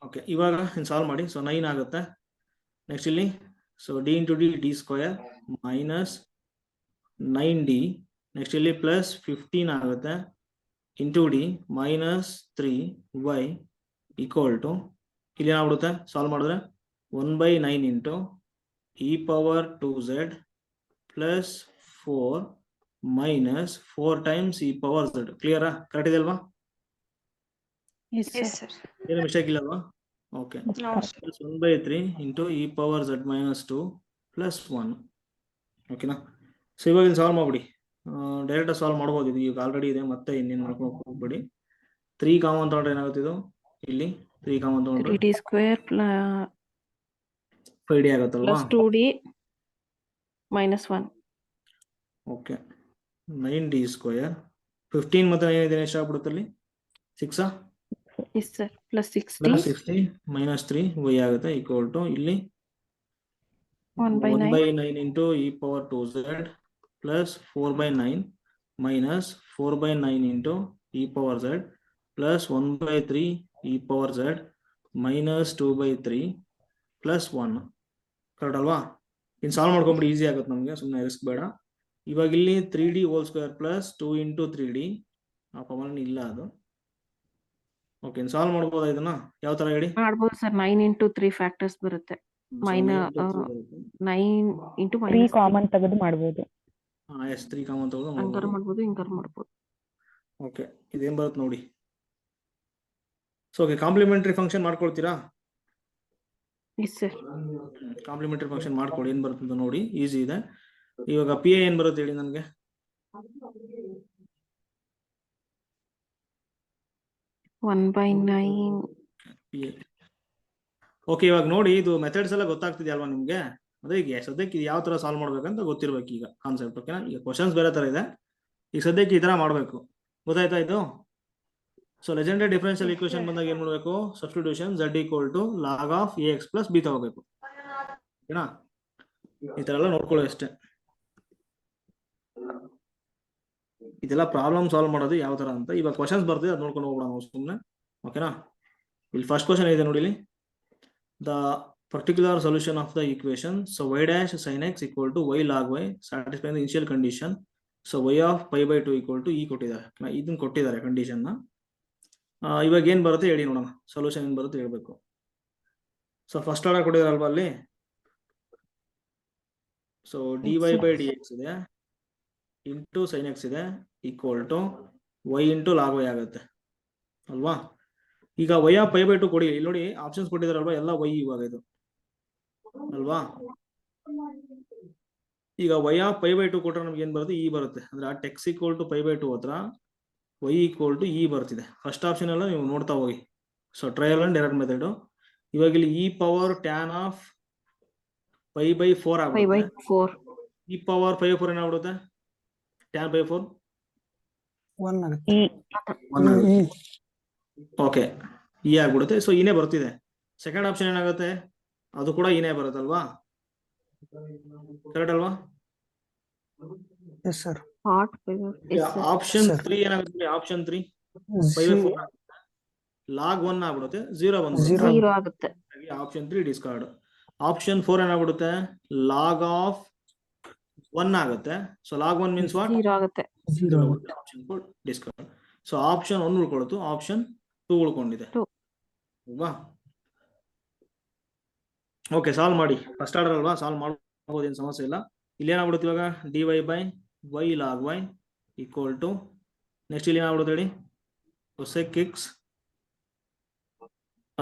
Okay, ಇವಾಗ solve ಮಾಡಿ. So 9 ಆಗುತ್ತೆ. ನೆಕ್ಸ್ಟ್ ಇಲ್ಲಿ so D into D D square minus 9d, next ಇಲ್ಲಿ ಪ್ಲಸ್ 15 ಆಗುತ್ತೆ into D minus 3y equal to ಇಲ್ಲಿ ಏನಾಗ್ಬಿಡುತ್ತೆ ಸಾಲ್ವ್ ಮಾಡಿದ್ರೆ 1/9 into E power 2z plus 4 minus 4 times e power z. ಕ್ಲಿಯರಾ? ಕರೆಕ್ಟ್ ಇದೆ ಅಲ್ವಾ? Yes, sir. ಏನು ಮಿಸ್ಟೇಕ್ ಇಲ್ಲ ಅಲ್ವಾ? Okay, No. 1/3 into E power z minus 2 plus 1. ಓಕೆನಾ? ಸೊ ಇವಾಗ ಇಲ್ಲಿ ಸಾಲ್ವ್ ಮಾಡ್ಬಿಡಿ, ಡೈರೆಕ್ಟ್ ಸಾಲ್ವ್ ಮಾಡ್ಬೋದು. ಇದು ಈಗ ಆಲ್ರೆಡಿ ಇದೆ, ಮತ್ತೆ ಇನ್ನೇನು ಮಾಡ್ಕೊಂಡು ಹೋಗ್ಬೇಡಿ. 3 ಕಾಮನ್ ತಗೊಂಡ್ರೆ ಏನಾಗುತ್ತೆ, ಇದು ಇಲ್ಲಿ 3 ಕಾಮನ್ ತಗೊಂಡ್ರೆ 3d square 5d ಆಗುತ್ತಲ್ವಾ? plus 2d minus 1. Okay, 9d square 15 ಮತ್ತೆ 9 ಇದೆ, ಎಷ್ಟು ಆಗ್ಬಿಡುತ್ತೆ ಅಲ್ಲಿ 6 Yes sir, plus 60 plus 60 minus 3y ಆಗುತ್ತೆ ಈಕ್ವಲ್ ಟು ಇಲ್ಲಿ 1/9 1/9 into E power 2z plus 4/9 minus 4/9 into E power z plus 1/3 E power z minus 2/3 plus 1. Correct ಅಲ್ವಾ? ಇನ್ನು solve ಮಾಡ್ಕೊಂಬಿಡಿ, ಈಸಿ ಆಗುತ್ತೆ ನಮಗೆ, ಸುಮ್ಮನೆ ರಿಸ್ಕ್ ಬೇಡ. ಇವಾಗ ಇಲ್ಲಿ 3d whole square plus 2 into 3d ಆ ಪವರ್ ಇಲ್ಲ ಅದು. ಓಕೆ, ಸಾಲ್ವ್ ಮಾಡ್ಬೋದಾ ಇದನ್ನ? ಯಾವ ತರ ಹೇಳಿ? ಮಾಡ್ಬೋದು ಸರ್. 9 into 3 ಫ್ಯಾಕ್ಟರ್ಸ್ ಬರುತ್ತೆ. ಮೈನಸ್ 9 into 3 ಕಾಮನ್ ತೆಗೆದು ಮಾಡ್ಬೋದು. ಎಸ್ 3 ಕಾಮನ್ ತಗೊಂಡು ಹಂಗಾರ ಮಾಡ್ಬೋದು, ಹಿಂಗಾರ ಮಾಡ್ಬೋದು. ಓಕೆ, ಇದೇನ್ ಬರುತ್ತೆ ನೋಡಿ. ಸೊ ಓಕೆ, ಕಾಂಪ್ಲಿಮೆಂಟರಿ ಫಂಕ್ಷನ್ ಮಾಡ್ಕೊಳ್ತೀರಾ? Yes sir. ಕಾಂಪ್ಲಿಮೆಂಟರಿ ಫಂಕ್ಷನ್ ಮಾಡ್ಕೊಳ್ಳಿ, ಏನ್ ಬರುತ್ತೆ ಅಂತ ನೋಡಿ, ಈಸಿ ಇದೆ. ಇವಾಗ ಪಿ ಎ ಏನ್ ಬರುತ್ತೆ ಹೇಳಿ ನನಗೆ? One by 9. ಓಕೆ, ಇವಾಗ ನೋಡಿ, ಇದು ಮೆಥಡ್ಸ್ ಎಲ್ಲ ಗೊತ್ತಾಗ್ತಿದೆ ಅಲ್ವಾ ನಿಮ್ಗೆ? ಅದೇ ಈಗ ಸದ್ಯಕ್ಕೆ ಇದು ಯಾವ ತರ ಸಾಲ್ವ್ ಮಾಡ್ಬೇಕಂತ ಗೊತ್ತಿರ್ಬೇಕು ಈಗ ಕಾನ್ಸೆಪ್ಟ್. ಓಕೆನಾ? ಈಗ ಕ್ವಶನ್ಸ್ ಬೇರೆ ತರ ಇದೆ, ಈಗ ಸದ್ಯಕ್ಕೆ ಈ ತರ ಮಾಡ್ಬೇಕು. ಗೊತ್ತಾಯ್ತಾ ಇದು? ಸೊ ಲೆಜೆಂಡರಿ ಡಿಫರೆನ್ಷಿಯಲ್ ಈಕ್ವೇಶನ್ ಬಂದಾಗ ಏನ್ ಮಾಡಬೇಕು, substitution z equal to log of ax plus B ತಗೋಬೇಕು. ಓಕೆನಾ, ಈ ತರ ಎಲ್ಲ ನೋಡ್ಕೊಳ್ಳಿ ಅಷ್ಟೇ. ಇದೆಲ್ಲ ಪ್ರಾಬ್ಲಮ್ ಸಾಲ್ವ್ ಮಾಡೋದು ಯಾವ ತರ ಅಂತ ಇವಾಗ ಕ್ವಶನ್ಸ್ ಬರ್ತಿದೆ, ಅದು ನೋಡ್ಕೊಂಡು ಹೋಗೋಣ ನಾವು ಸುಮ್ಮನೆ. ಓಕೆನಾ, ಇಲ್ಲಿ ಫಸ್ಟ್ ಕ್ವಶನ್ ಇದೆ ನೋಡಿ, the particular solution of the equation. So y dash sin x equal to y log y satisfying the initial condition. So y of pi by 2 equal to e ಕೊಟ್ಟಿದ್ದಾರೆ, ಇದನ್ನ ಕೊಟ್ಟಿದ್ದಾರೆ ಕಂಡೀಷನ್ ನ. ಇವಾಗ ಏನ್ ಬರುತ್ತೆ ಹೇಳಿ ನೋಡೋಣ, ಸೊಲ್ಯೂಷನ್ ಏನ್ ಬರುತ್ತೆ ಹೇಳ್ಬೇಕು. ಸೊ ಫಸ್ಟ್ ಆರ್ಡರ್ ಕೊಟ್ಟಿದಾರಲ್ವಾ ಅಲ್ಲಿ. ಸೊ dy by dx ಇದೆ ಇಂಟು sin x ಇದೆ equal to y into log y ಆಗುತ್ತೆ ಅಲ್ವಾ. ಈಗ y ಆಫ್ pi by 2 ಕೊಡಿ, ಇಲ್ಲಿ ನೋಡಿ ಆಪ್ಷನ್ಸ್ ಕೊಟ್ಟಿದಾರಲ್ವಾ, ಎಲ್ಲ y ಇವಾಗ ಇದು ಅಲ್ವಾ. ಈಗ y ಆಫ್ pi by 2 ಕೊಟ್ರೆ ನಮ್ಗೆ ಏನ್ ಬರುತ್ತೆ, e ಬರುತ್ತೆ. ಅಂದ್ರೆ at x equal to pi by 2 ಹತ್ರ y equal to e ಬರ್ತಿದೆ. ಫಸ್ಟ್ ಆಪ್ಷನ್ ಎಲ್ಲ ನೀವು ನೋಡ್ತಾ ಹೋಗಿ. So trial and error method. ಇವಾಗ ಇಲ್ಲಿ e power tan of pi by 4 ಆಗುತ್ತೆ. e ಪವರ್ pi by 4 ಏನಾಗ್ಬಿಡುತ್ತೆ, ಟ್ಯಾನ್ pi 4 1 ಆಗುತ್ತೆ. ಓಕೆ, ಇ ಆಗ್ಬಿಡುತ್ತೆ. ಸೊ ಇನೇ ಬರ್ತಿದೆ. ಸೆಕೆಂಡ್ ಆಪ್ಷನ್ ಏನಾಗುತ್ತೆ, ಅದು ಕೂಡ ಇನೇ ಬರುತ್ತಲ್ವಾ, ಕರೆಕ್ಟ್ ಅಲ್ವಾ. Yes sir. ಆಪ್ಷನ್ 3 ಏನಾಗುತ್ತೆ, ಆಪ್ಷನ್ 3 ಲಾಗ್ 1 ಆಗ್ಬಿಡುತ್ತೆ, 0 0 ಆಗುತ್ತೆ. Option 3 discard. ಆಪ್ಷನ್ 4 ಏನಾಗ್ಬಿಡುತ್ತೆ, ಲಾಗ್ ಆಫ್ 1 ಆಗುತ್ತೆ. ಸೊ ಲಾಗ್ 1 ಮೀನ್ಸ್ ವಾಟ್, 0 ಆಗುತ್ತೆ. Option 4 discard. ಸೊ ಆಪ್ಷನ್ 1 ಉಳ್ಕೊಳ್ತು, ಆಪ್ಷನ್ 2 ಉಳ್ಕೊಂಡಿದೆ ಅಲ್ವಾ. ಓಕೆ, ಸಾಲ್ವ್ ಮಾಡಿ. ಫಸ್ಟ್ ಆರ್ಡರ್ ಅಲ್ವಾ, ಸಾಲ್ವ್ ಮಾಡ್ಬೋದು, ಏನು ಸಮಸ್ಯೆ ಇಲ್ಲ. ಇಲ್ಲಿ ಏನಾಗ್ಬಿಡುತ್ತೆ ಇವಾಗ, dy by y log y equal to, next ಇಲ್ಲಿ ಏನಾಗ್ಬಿಡುತ್ತೆ ಹೇಳಿ, cosec x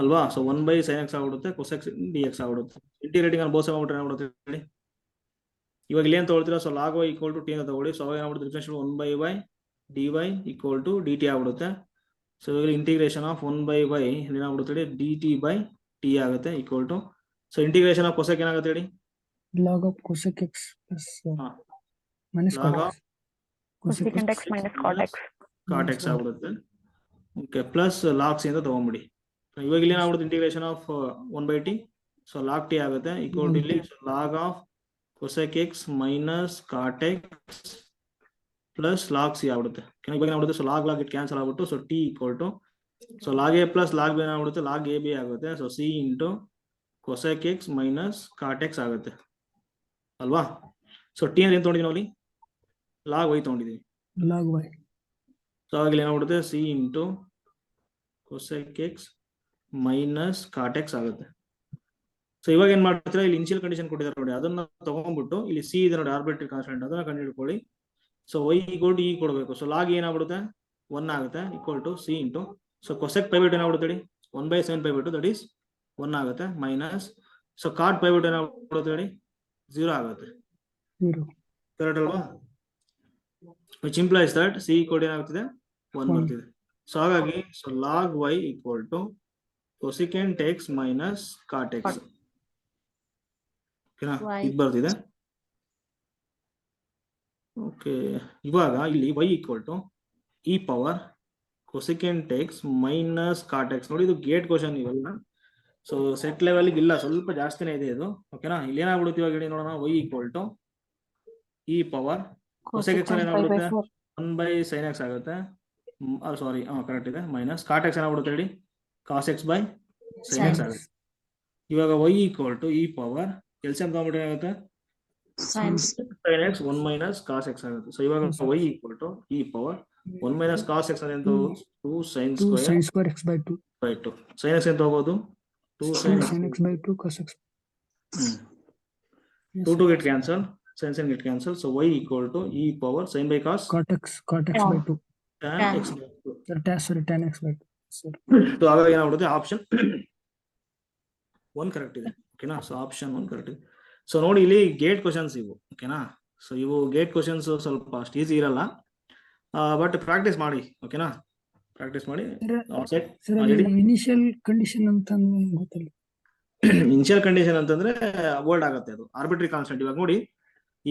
ಅಲ್ವಾ. ಸೊ 1 by sin x ಆಗ್ಬಿಡುತ್ತೆ, cosec dx ಆಗ್ಬಿಡುತ್ತೆ. ಇಂಟಿಗ್ರೇಟಿಂಗ್ ಅಲ್ಲಿ ಬೋಸ್ ಮಾಡ್ಬಿಟ್ರೆ ಏನಾಗ್ಬಿಡುತ್ತೆ ಹೇಳಿ. ಇವಾಗ ಇಲ್ಲಿ ಏನ್ ತಗೊಳ್ತೀರಾ, so log y equal to t ಅಂತ ತಗೊಳ್ಳಿ. ಸೊ ಅವಾಗ ಏನಾಗ್ಬಿಡುತ್ತೆ, differential 1 by y dy equal to dt ಆಗ್ಬಿಡುತ್ತೆ. ಸೊ ಇವಾಗ ಇಂಟಿಗ್ರೇಷನ್ ಆಫ್ 1 by y ಏನಾಗ್ಬಿಡುತ್ತೆ ಹೇಳಿ, dt by t ಆಗುತ್ತೆ equal to. So integration of cosec ಏನಾಗುತ್ತೆ ಹೇಳಿ, log of cosec x plus minus log cot of cosecant x minus cot x. cot x ಆಗ್ಬಿಡುತ್ತೆ. Okay, plus log c ಅಂತ ತಗೊಂಡ್ಬಿಡಿ. ಇವಾಗ ಇಲ್ಲಿ ಏನಾಗ್ಬಿಡುತ್ತೆ, integration of 1 by t, so log t ಆಗುತ್ತೆ equal to ಇಲ್ಲಿ log of cosec x minus cot x plus log c ಆಗ್ಬಿಡುತ್ತೆ. ಇವಾಗ ಏನಾಗ್ಬಿಡುತ್ತೆ, ಸೊ log ಇಟ್ ಕ್ಯಾನ್ಸಲ್ ಆಗ್ಬಿಟ್ಟು, so t equal to, so log a plus log b ಏನಾಗ್ಬಿಡುತ್ತೆ, log a b ಆಗುತ್ತೆ. So c into cosec x minus cot x ಆಗುತ್ತೆ ಅಲ್ವಾ. So T ಅಂದ್ರೆ ಏನ್ ತೊಗೊಂಡಿದ್ದೀವಿ ಅಲ್ಲಿ, log y ತೊಗೊಂಡಿದ್ದೀವಿ, log y. ಸೊ ಅವಾಗ ಏನಾಗ್ಬಿಡುತ್ತೆ, c into cosec x minus cot x ಆಗುತ್ತೆ. ಸೊ ಇವಾಗ ಏನ್ ಮಾಡ್ತೀರಾ, ಇಲ್ಲಿ ಇನಿಷಿಯಲ್ ಕಂಡೀಷನ್ ಕೊಟ್ಟಿದ್ದಾರೆ ನೋಡಿ, ಅದನ್ನ ತಗೊಂಡ್ಬಿಟ್ಟು ಇಲ್ಲಿ ಸಿ ಇದೆ ನೋಡಿ, ಆರ್ಬಿಟ್ರರಿ ಕಾನ್ಸ್ಟೆಂಟ್, ಅದನ್ನ ಕಂಡು ಹಿಡ್ಕೊಳ್ಳಿ. So y equal to e ಕೊಡಬೇಕು. ಸೊ log ಏನಾಗ್ಬಿಡುತ್ತೆ, 1 ಆಗುತ್ತೆ equal to c into, so cosec pi by 2 ಏನಾಗ್ಬಿಡುತ್ತೆ ಹೇಳಿ, 1 by sin pi by 2 that is 1 ಆಗುತ್ತೆ, minus, so cot pi by 2 ಏನಾಗ್ಬಿಡುತ್ತೆ ಹೇಳಿ, 0 ಆಗುತ್ತೆ. ಕರೆಕ್ಟ್ ಅಲ್ವಾ. Which implies that c equal to ಏನಾಗ್ತಿದೆ, 1 ಬರ್ತಿದೆ. ಸೊ ಹಾಗಾಗಿ so log y equal to cosecant x minus cot x. ಓಕೆನಾ, ಇದು ಬರ್ತಿದೆ. ಓಕೆ, ಇವಾಗ ಇಲ್ಲಿ y equal to e power cosecant x minus cot x. ನೋಡಿ, ಇದು ಗೇಟ್ ಕ್ವಶನ್ ಇವೆಲ್ಲ. ಸೊ ಸೆಟ್ ಲೆವೆಲ್ ಇಲ್ಲ, ಸ್ವಲ್ಪ ಜಾಸ್ತಿನೇ ಇದೆ ಇದು. ಓಕೆನಾ, ಇಲ್ಲಿ ಏನಾಗ್ಬಿಡುತ್ತೆ ಇವಾಗ ಹೇಳಿ ನೋಡೋಣ, y equal to e power cosec x ಏನಾಗ್ಬಿಡುತ್ತೆ, 1 by sin x ಆಗುತ್ತೆ, ಸಾರಿ ಕರೆಕ್ಟ್ ಇದೆ, ಮೈನಸ್ cot x ಏನಾಗ್ಬಿಡುತ್ತೆ ಹೇಳಿ, cos x by sin x ಆಗುತ್ತೆ. ಇವಾಗ y equal to e power LCM ತಗೊಂಡ್ಬಿಟ್ರೆ ಏನಾಗುತ್ತೆ, sin x 1 minus cos x ಆಗುತ್ತೆ. ಸೊ ಇವಾಗ y equal to e power 1 minus cos x ಅಂದ್ರೆ 2 sin square x by 2 sin x ಅಂತ ಹೋಗೋದು 2 sin x by 2 cos x. 2 get cancel, sin get cancel. So y equal to e power sin by cos cot x by 2 tan x by 2. tan x by 2. So ಆಗ ಏನಾಗ್ಬಿಡುತ್ತೆ, option 1 correct ಇದೆ. ಓಕೆನಾ, so option 1 correct ಇದೆ. So ನೋಡಿ, ಇಲ್ಲಿ gate questions ಇವು. ಓಕೆನಾ, so ಇವು gate questions ಸ್ವಲ್ಪ ಅಷ್ಟು ಈಸಿ ಇರಲ್ಲ, ಬಟ್ ಪ್ರಾಕ್ಟೀಸ್ ಮಾಡಿ. ಓಕೆನಾ, ಪ್ರಾಕ್ಟೀಸ್ ಮಾಡಿ. ಇನಿಷಿಯಲ್ ಕಂಡೀಷನ್ ಅಂತ ಗೊತ್ತಿಲ್ಲ. ಇನಿಷಿಯಲ್ ಕಂಡೀಷನ್ ಅಂತಂದ್ರೆ ವರ್ಡ್ ಆಗುತ್ತೆ, ಅದು ಆರ್ಬಿಟ್ರಿ ಕಾನ್ಸ್ಟೆಂಟ್. ಇವಾಗ ನೋಡಿ,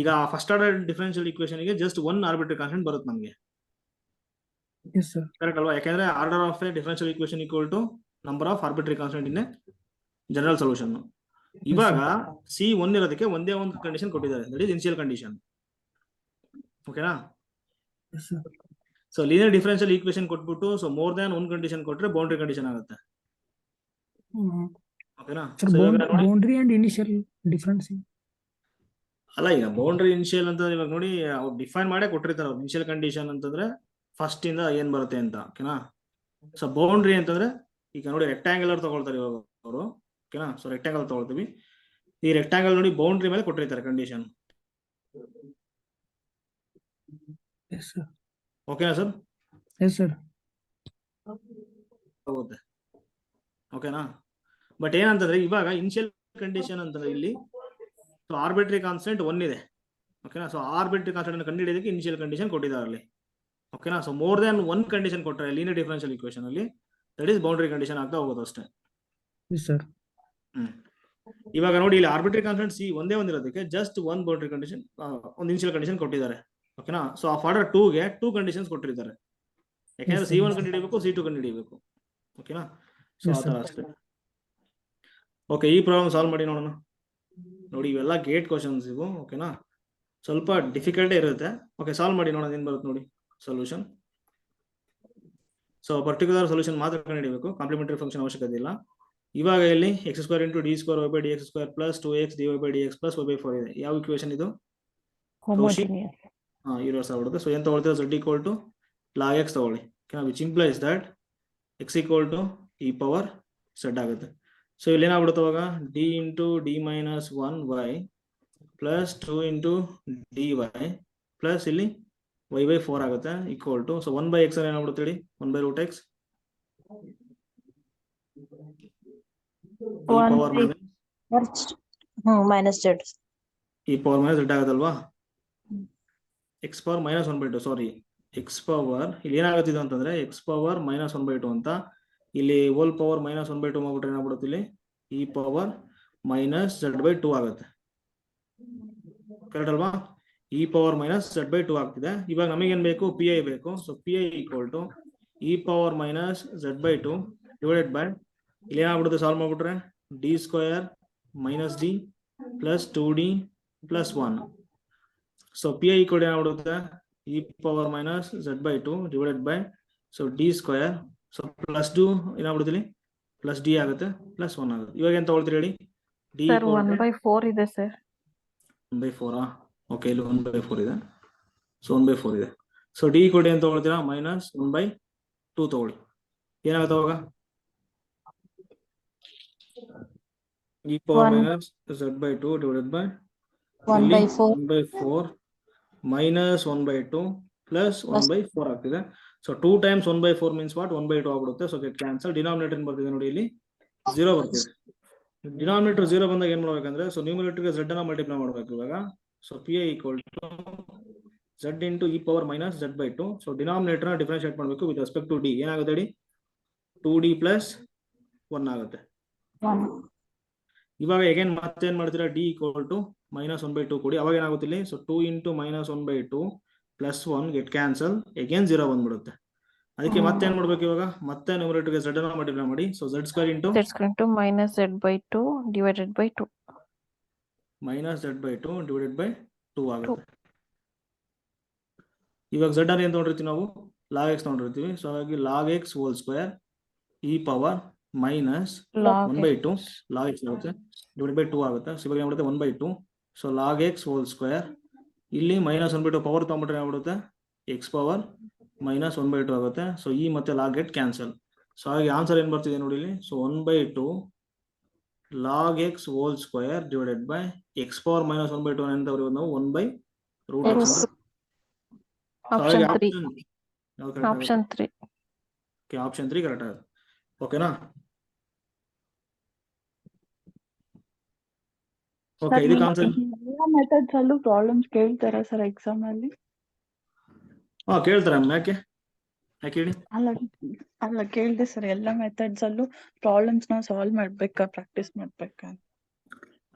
ಈಗ ಫಸ್ಟ್ ಆರ್ಡರ್ ಡಿಫರೆನ್ಷಿಯಲ್ ಈಕ್ವೇಷನ್ ಗೆ ಜಸ್ಟ್ 1 ಆರ್ಬಿಟ್ರಿ ಕಾನ್ಸ್ಟೆಂಟ್ ಬರುತ್ತೆ ನಮಗೆ. Yes, sir. ಕರೆಕ್ಟ್ ಅಲ್ವಾ? ಯಾಕಂದ್ರೆ order of a differential equation equal to number of arbitrary constant in general solution. ಇವಾಗ C1 ಇರೋದಕ್ಕೆ ಒಂದೇ ಒಂದು ಕಂಡೀಷನ್ ಕೊಟ್ಟಿದ್ದಾರೆ, ದಟ್ ಇಸ್ ಇನಿಷಿಯಲ್ ಕಂಡೀಷನ್. ಓಕೆನಾ? Yes, sir. So linear differential equation ಕೊಟ್ಬಿಟ್ಟು so more than one condition ಕೊಟ್ರೆ boundary condition ಆಗುತ್ತೆ. ಓಕೆನಾ? Sir, boundary and initial difference. ಅಲ್ಲ, ಈಗ ಬೌಂಡ್ರಿ ಇನಿಷಿಯಲ್ ಅಂತ ಇವಾಗ ನೋಡಿ ಅವ್ರು ಡಿಫೈನ್ ಮಾಡೇ ಕೊಟ್ಟಿರ್ತಾರೆ. ಅವ್ರು ಇನಿಷಿಯಲ್ ಕಂಡೀಷನ್ ಅಂತಂದ್ರೆ ಫಸ್ಟ್ ಇಂದ ಏನ್ ಬರುತ್ತೆ ಅಂತ. ಓಕೆನಾ? ಸೊ ಬೌಂಡ್ರಿ ಅಂತಂದ್ರೆ ಈಗ ನೋಡಿ ರೆಕ್ಟಾಂಗ್ಯುಲರ್ ತಗೊಳ್ತಾರೆ ಇವಾಗ ಅವರು. ಓಕೆನಾ? ಸೊ ರೆಕ್ಟಾಂಗಲ್ ತಗೊಳ್ತೀವಿ. ಈ ರೆಕ್ಟಾಂಗಲ್ ನೋಡಿ ಬೌಂಡ್ರಿ ಮೇಲೆ ಕೊಟ್ಟಿರ್ತಾರೆ ಕಂಡೀಷನ್. Yes, sir. ಓಕೆನಾ ಸರ್? Yes, sir. ಹೋಗುತ್ತೆ. ಓಕೆನಾ? ಬಟ್ ಏನಂತಂದ್ರೆ ಇವಾಗ ಇನಿಷಿಯಲ್ ಕಂಡೀಷನ್ ಅಂತಂದ್ರೆ ಇಲ್ಲಿ ಸೊ ಆರ್ಬಿಟ್ರಿ ಕಾನ್ಸ್ಟೆಂಟ್ 1 ಇದೆ. ಓಕೆನಾ? ಸೊ ಆರ್ಬಿಟ್ರಿ ಕಾನ್ಸ್ಟೆಂಟ್ ಅನ್ನು ಕಂಡುಹಿಡಿಯೋದಕ್ಕೆ ಇನಿಷಿಯಲ್ ಕಂಡೀಷನ್ ಕೊಟ್ಟಿದ್ದಾರೆ ಅಲ್ಲಿ. ಓಕೆನಾ? So more than one condition ಕೊಟ್ಟರೆ ಲೀನಿಯರ್ ಡಿಫರೆನ್ಷಿಯಲ್ ಈಕ್ವೇಶನ್ ಅಲ್ಲಿ ದಟ್ ಈಸ್ ಬೌಂಡ್ರಿ ಕಂಡೀಷನ್ ಆಗ್ತಾ ಹೋಗೋದು ಅಷ್ಟೇ. Yes, sir. ಇವಾಗ ನೋಡಿ ಇಲ್ಲಿ ಆರ್ಬಿಟ್ರಿ ಕಾನ್ಸ್ಟೆಂಟ್ ಸಿ ಒಂದೇ ಒಂದಿರೋದಕ್ಕೆ ಜಸ್ಟ್ ಒನ್ ಬೌಂಡ್ರಿ ಕಂಡೀಷನ್, ಒಂದು ಇನಿಷಿಯಲ್ ಕಂಡೀಷನ್ ಕೊಟ್ಟಿದ್ದಾರೆ. ಓಕೆನಾ? ಸೊ ಆಫ್ ಆರ್ಡರ್ 2ಗೆ 2 ಕಂಡೀಷನ್ಸ್ ಕೊಟ್ಟಿರ್ತಾರೆ. ಯಾಕಂದ್ರೆ C1 ಕಂಡುಹಿಡಿಯಬೇಕು, C2 ಕಂಡುಹಿಡಿಯಬೇಕು. ಓಕೆನಾ? ಸೊ ಆ ತರ ಅಷ್ಟೇ. ಓಕೆ, ಈ ಪ್ರಾಬ್ಲಮ್ ಸಾಲ್ವ್ ಮಾಡಿ ನೋಡೋಣ. ನೋಡಿ ಇವೆಲ್ಲ ಗೇಟ್ ಕ್ವಶನ್ಸ್ ಇವು. ಓಕೆನಾ? ಸ್ವಲ್ಪ ಡಿಫಿಕಲ್ಟೇ ಇರುತ್ತೆ. ಓಕೆ, ಸಾಲ್ವ್ ಮಾಡಿ ನೋಡೋಣ ಏನ್ ಬರುತ್ತೆ ನೋಡಿ ಸೊಲ್ಯೂಷನ್. ಸೊ ಪರ್ಟಿಕ್ಯುಲರ್ ಸೊಲ್ಯೂಷನ್ ಮಾತ್ರ ಕಂಡುಹಿಡಿಯಬೇಕು, ಕಾಂಪ್ಲಿಮೆಂಟರಿ ಫಂಕ್ಷನ್ ಅವಶ್ಯಕತೆ ಇಲ್ಲ. ಇವಾಗ ಇಲ್ಲಿ x² × d² y/dx² + 2x dy/dx + y/4 ಇದೆ. ಯಾವ ಇಕ್ವೇಶನ್ ಇದು? Homogeneous. ಯೂನಿವರ್ಸ್ ಆಗ್ಬಿಡುತ್ತೆ. ಸೊ ಏನ್ ತಗೊಳ್ತೀವಿ? z = log x ತಗೊಳ್ಳಿ. Which implies that x = e⁻z ಆಗುತ್ತೆ. ಸೊ ಇಲ್ಲಿ ಏನಾಗ್ಬಿಡುತ್ತೆ ಅವಾಗ d × d - 1y + 2 × dy plus ಇಲ್ಲಿ y/4 ಆಗುತ್ತೆ ಈಕ್ವಲ್ ಟು. ಸೊ 1/x ಏನಾಗ್ಬಿಡುತ್ತೆ ಹೇಳಿ? 1/√x minus z. e⁻z ಆಗುತ್ತಲ್ವಾ? x power -1/2 ಸಾರಿ x ಪವರ್ ಇಲ್ಲಿ ಏನಾಗುತ್ತೆ ಅಂತಂದ್ರೆ x ಪವರ್ -1/2 ಅಂತ ಇಲ್ಲಿ ಹೋಲ್ ಪವರ್ -1/2 ಮಾಡ್ಬಿಟ್ರೆ ಏನಾಗ್ಬಿಡುತ್ತೆ ಇಲ್ಲಿ e⁻−z/2 ಆಗುತ್ತೆ. ಕರೆಕ್ಟ್ ಅಲ್ವಾ? e⁻−z/2 ಆಗ್ತಿದೆ. ಇವಾಗ ನಮಗೇನ್ ಬೇಕು? pi ಬೇಕು. So pi = e⁻−z/2 divided by ಇಲ್ಲಿ ಏನಾಗ್ಬಿಡುತ್ತೆ ಸಾಲ್ವ್ ಮಾಡ್ಬಿಟ್ರೆ d² - d + 2d + 1. So pi = ಏನಾಗ್ಬಿಡುತ್ತೆ e⁻−z/2 divided by so d². So plus 2 ಏನಾಗ್ಬಿಡುತ್ತೆ ಇಲ್ಲಿ ಪ್ಲಸ್ d ಆಗುತ್ತೆ ಪ್ಲಸ್ 1 ಆಗುತ್ತೆ. ಇವಾಗ ಏನ್ ತಗೊಳ್ತೀರಿ ಹೇಳಿ? d Sir, 1/4 ಇದೆ ಸರ್. 1/4. ಓಕೆ, ಇಲ್ಲಿ 1/4 ಇದೆ. ಸೊ 1/4 ಇದೆ. ಸೊ d = ಏನ್ ತಗೊಳ್ತೀರಾ? -1/2 ತಗೊಳ್ಳಿ. ಏನಾಗುತ್ತೆ ಅವಾಗ? e⁻−z/2 ಡಿವೈಡೆಡ್ ಬೈ 1/4 1/4 -1/2 ಪ್ಲಸ್ 1/4 ಆಗ್ತಿದೆ. So 2 times 1/4 means what? 1/2 ಆಗ್ಬಿಡುತ್ತೆ. So get cancel. ಡಿನಾಮಿನೇಟರ್ ಏನ್ ಬರ್ತಿದೆ ನೋಡಿ ಇಲ್ಲಿ 0 ಬರ್ತಿದೆ. ಡಿನಾಮಿನೇಟರ್ 0 ಬಂದಾಗ ಏನ್ ಮಾಡ್ಬೇಕಂದ್ರೆ ಸೊ ನ್ಯೂಮರೇಟರ್ಗೆ z ಅನ್ನ ಮಲ್ಟಿಪ್ಲೈ ಮಾಡ್ಬೇಕು ಇವಾಗ. So pi = z × e⁻−z/2. So denominator ನ ಡಿಫರೆನ್ಶಿಯೇಟ್ ಮಾಡಬೇಕು ವಿತ್ ರೆಸ್ಪೆಕ್ಟ್ ಟು d. ಏನಾಗುತ್ತೆ ಹೇಳಿ? 2d + 1 ಆಗುತ್ತೆ. ಇವಾಗ ಅಗೇನ್ ಮತ್ತೆ ಏನ್ ಮಾಡ್ತೀರಾ? d = -1/2 ಕೊಡಿ. ಅವಾಗ ಏನಾಗುತ್ತೆ ಇಲ್ಲಿ? So 2 × -1/2 + 1 get cancel. ಅಗೇನ್ 0 ಬಂದ್ಬಿಡುತ್ತೆ. ಅದಕ್ಕೆ ಮತ್ತೆ ಏನ್ ಮಾಡ್ಬೇಕು ಇವಾಗ? ಮತ್ತೆ ನ್ಯೂಮರೇಟರ್ಗೆ z ಅನ್ನ ಮಲ್ಟಿಪ್ಲೈ ಮಾಡಿ. So z² × z² divided by 2 -z/2 divided by 2 ಆಗುತ್ತೆ. ಇವಾಗ z ಅನ್ನು ಏನ್ ತಗೊಂಡಿರ್ತೀವಿ ನಾವು? log x ತಗೊಂಡಿರ್ತೀವಿ. ಸೊ ಹಾಗಾಗಿ log x whole square e⁻−1/2 log x ಆಗುತ್ತೆ ಡಿವೈಡೆಡ್ ಬೈ 2 ಆಗುತ್ತೆ. ಸೊ ಇವಾಗ ಏನಾಗುತ್ತೆ? 1/2. So log x whole square ಇಲ್ಲಿ -1/2 ಪವರ್ ತಗೊಂಡ್ಬಿಟ್ರೆ ಏನಾಗ್ಬಿಡುತ್ತೆ? x ಪವರ್ -1/2 ಆಗುತ್ತೆ. ಸೊ ಈ ಮತ್ತೆ log ಗೆಟ್ ಕ್ಯಾನ್ಸಲ್. ಸೊ ಹಾಗೆ ಆನ್ಸರ್ ಏನ್ ಬರ್ತಿದೆ ನೋಡಿ ಇಲ್ಲಿ? So 1/2 log x whole square divided by x power -1/2 ಅಂತ ಬರೆಯೋದು ನಾವು 1/√x. Option 3. Okay, option 3 correct ಆಗುತ್ತೆ. ಓಕೆನಾ? ಓಕೆ, ಇದು ಕಾನ್ಸೆಪ್ಟ್. ಎಲ್ಲ ಮೆಥಡ್ಸ್ ಅಲ್ಲೂ ಪ್ರಾಬ್ಲಮ್ಸ್ ಕೇಳ್ತಾರಾ ಸರ್ ಎಕ್ಸಾಮ್ ಅಲ್ಲಿ? ಕೇಳ್ತಾರೆ. ಯಾಕೆ ಹೇಳಿ? ಅಲ್ಲ ಕೇಳ್ದೆ ಸರ್, ಎಲ್ಲ ಮೆಥಡ್ಸ್ ಅಲ್ಲೂ ಪ್ರಾಬ್ಲಮ್ಸ್ ನ ಸಾಲ್ವ್ ಮಾಡ್ಬೇಕಾ, ಪ್ರಾಕ್ಟೀಸ್ ಮಾಡ್ಬೇಕಾ?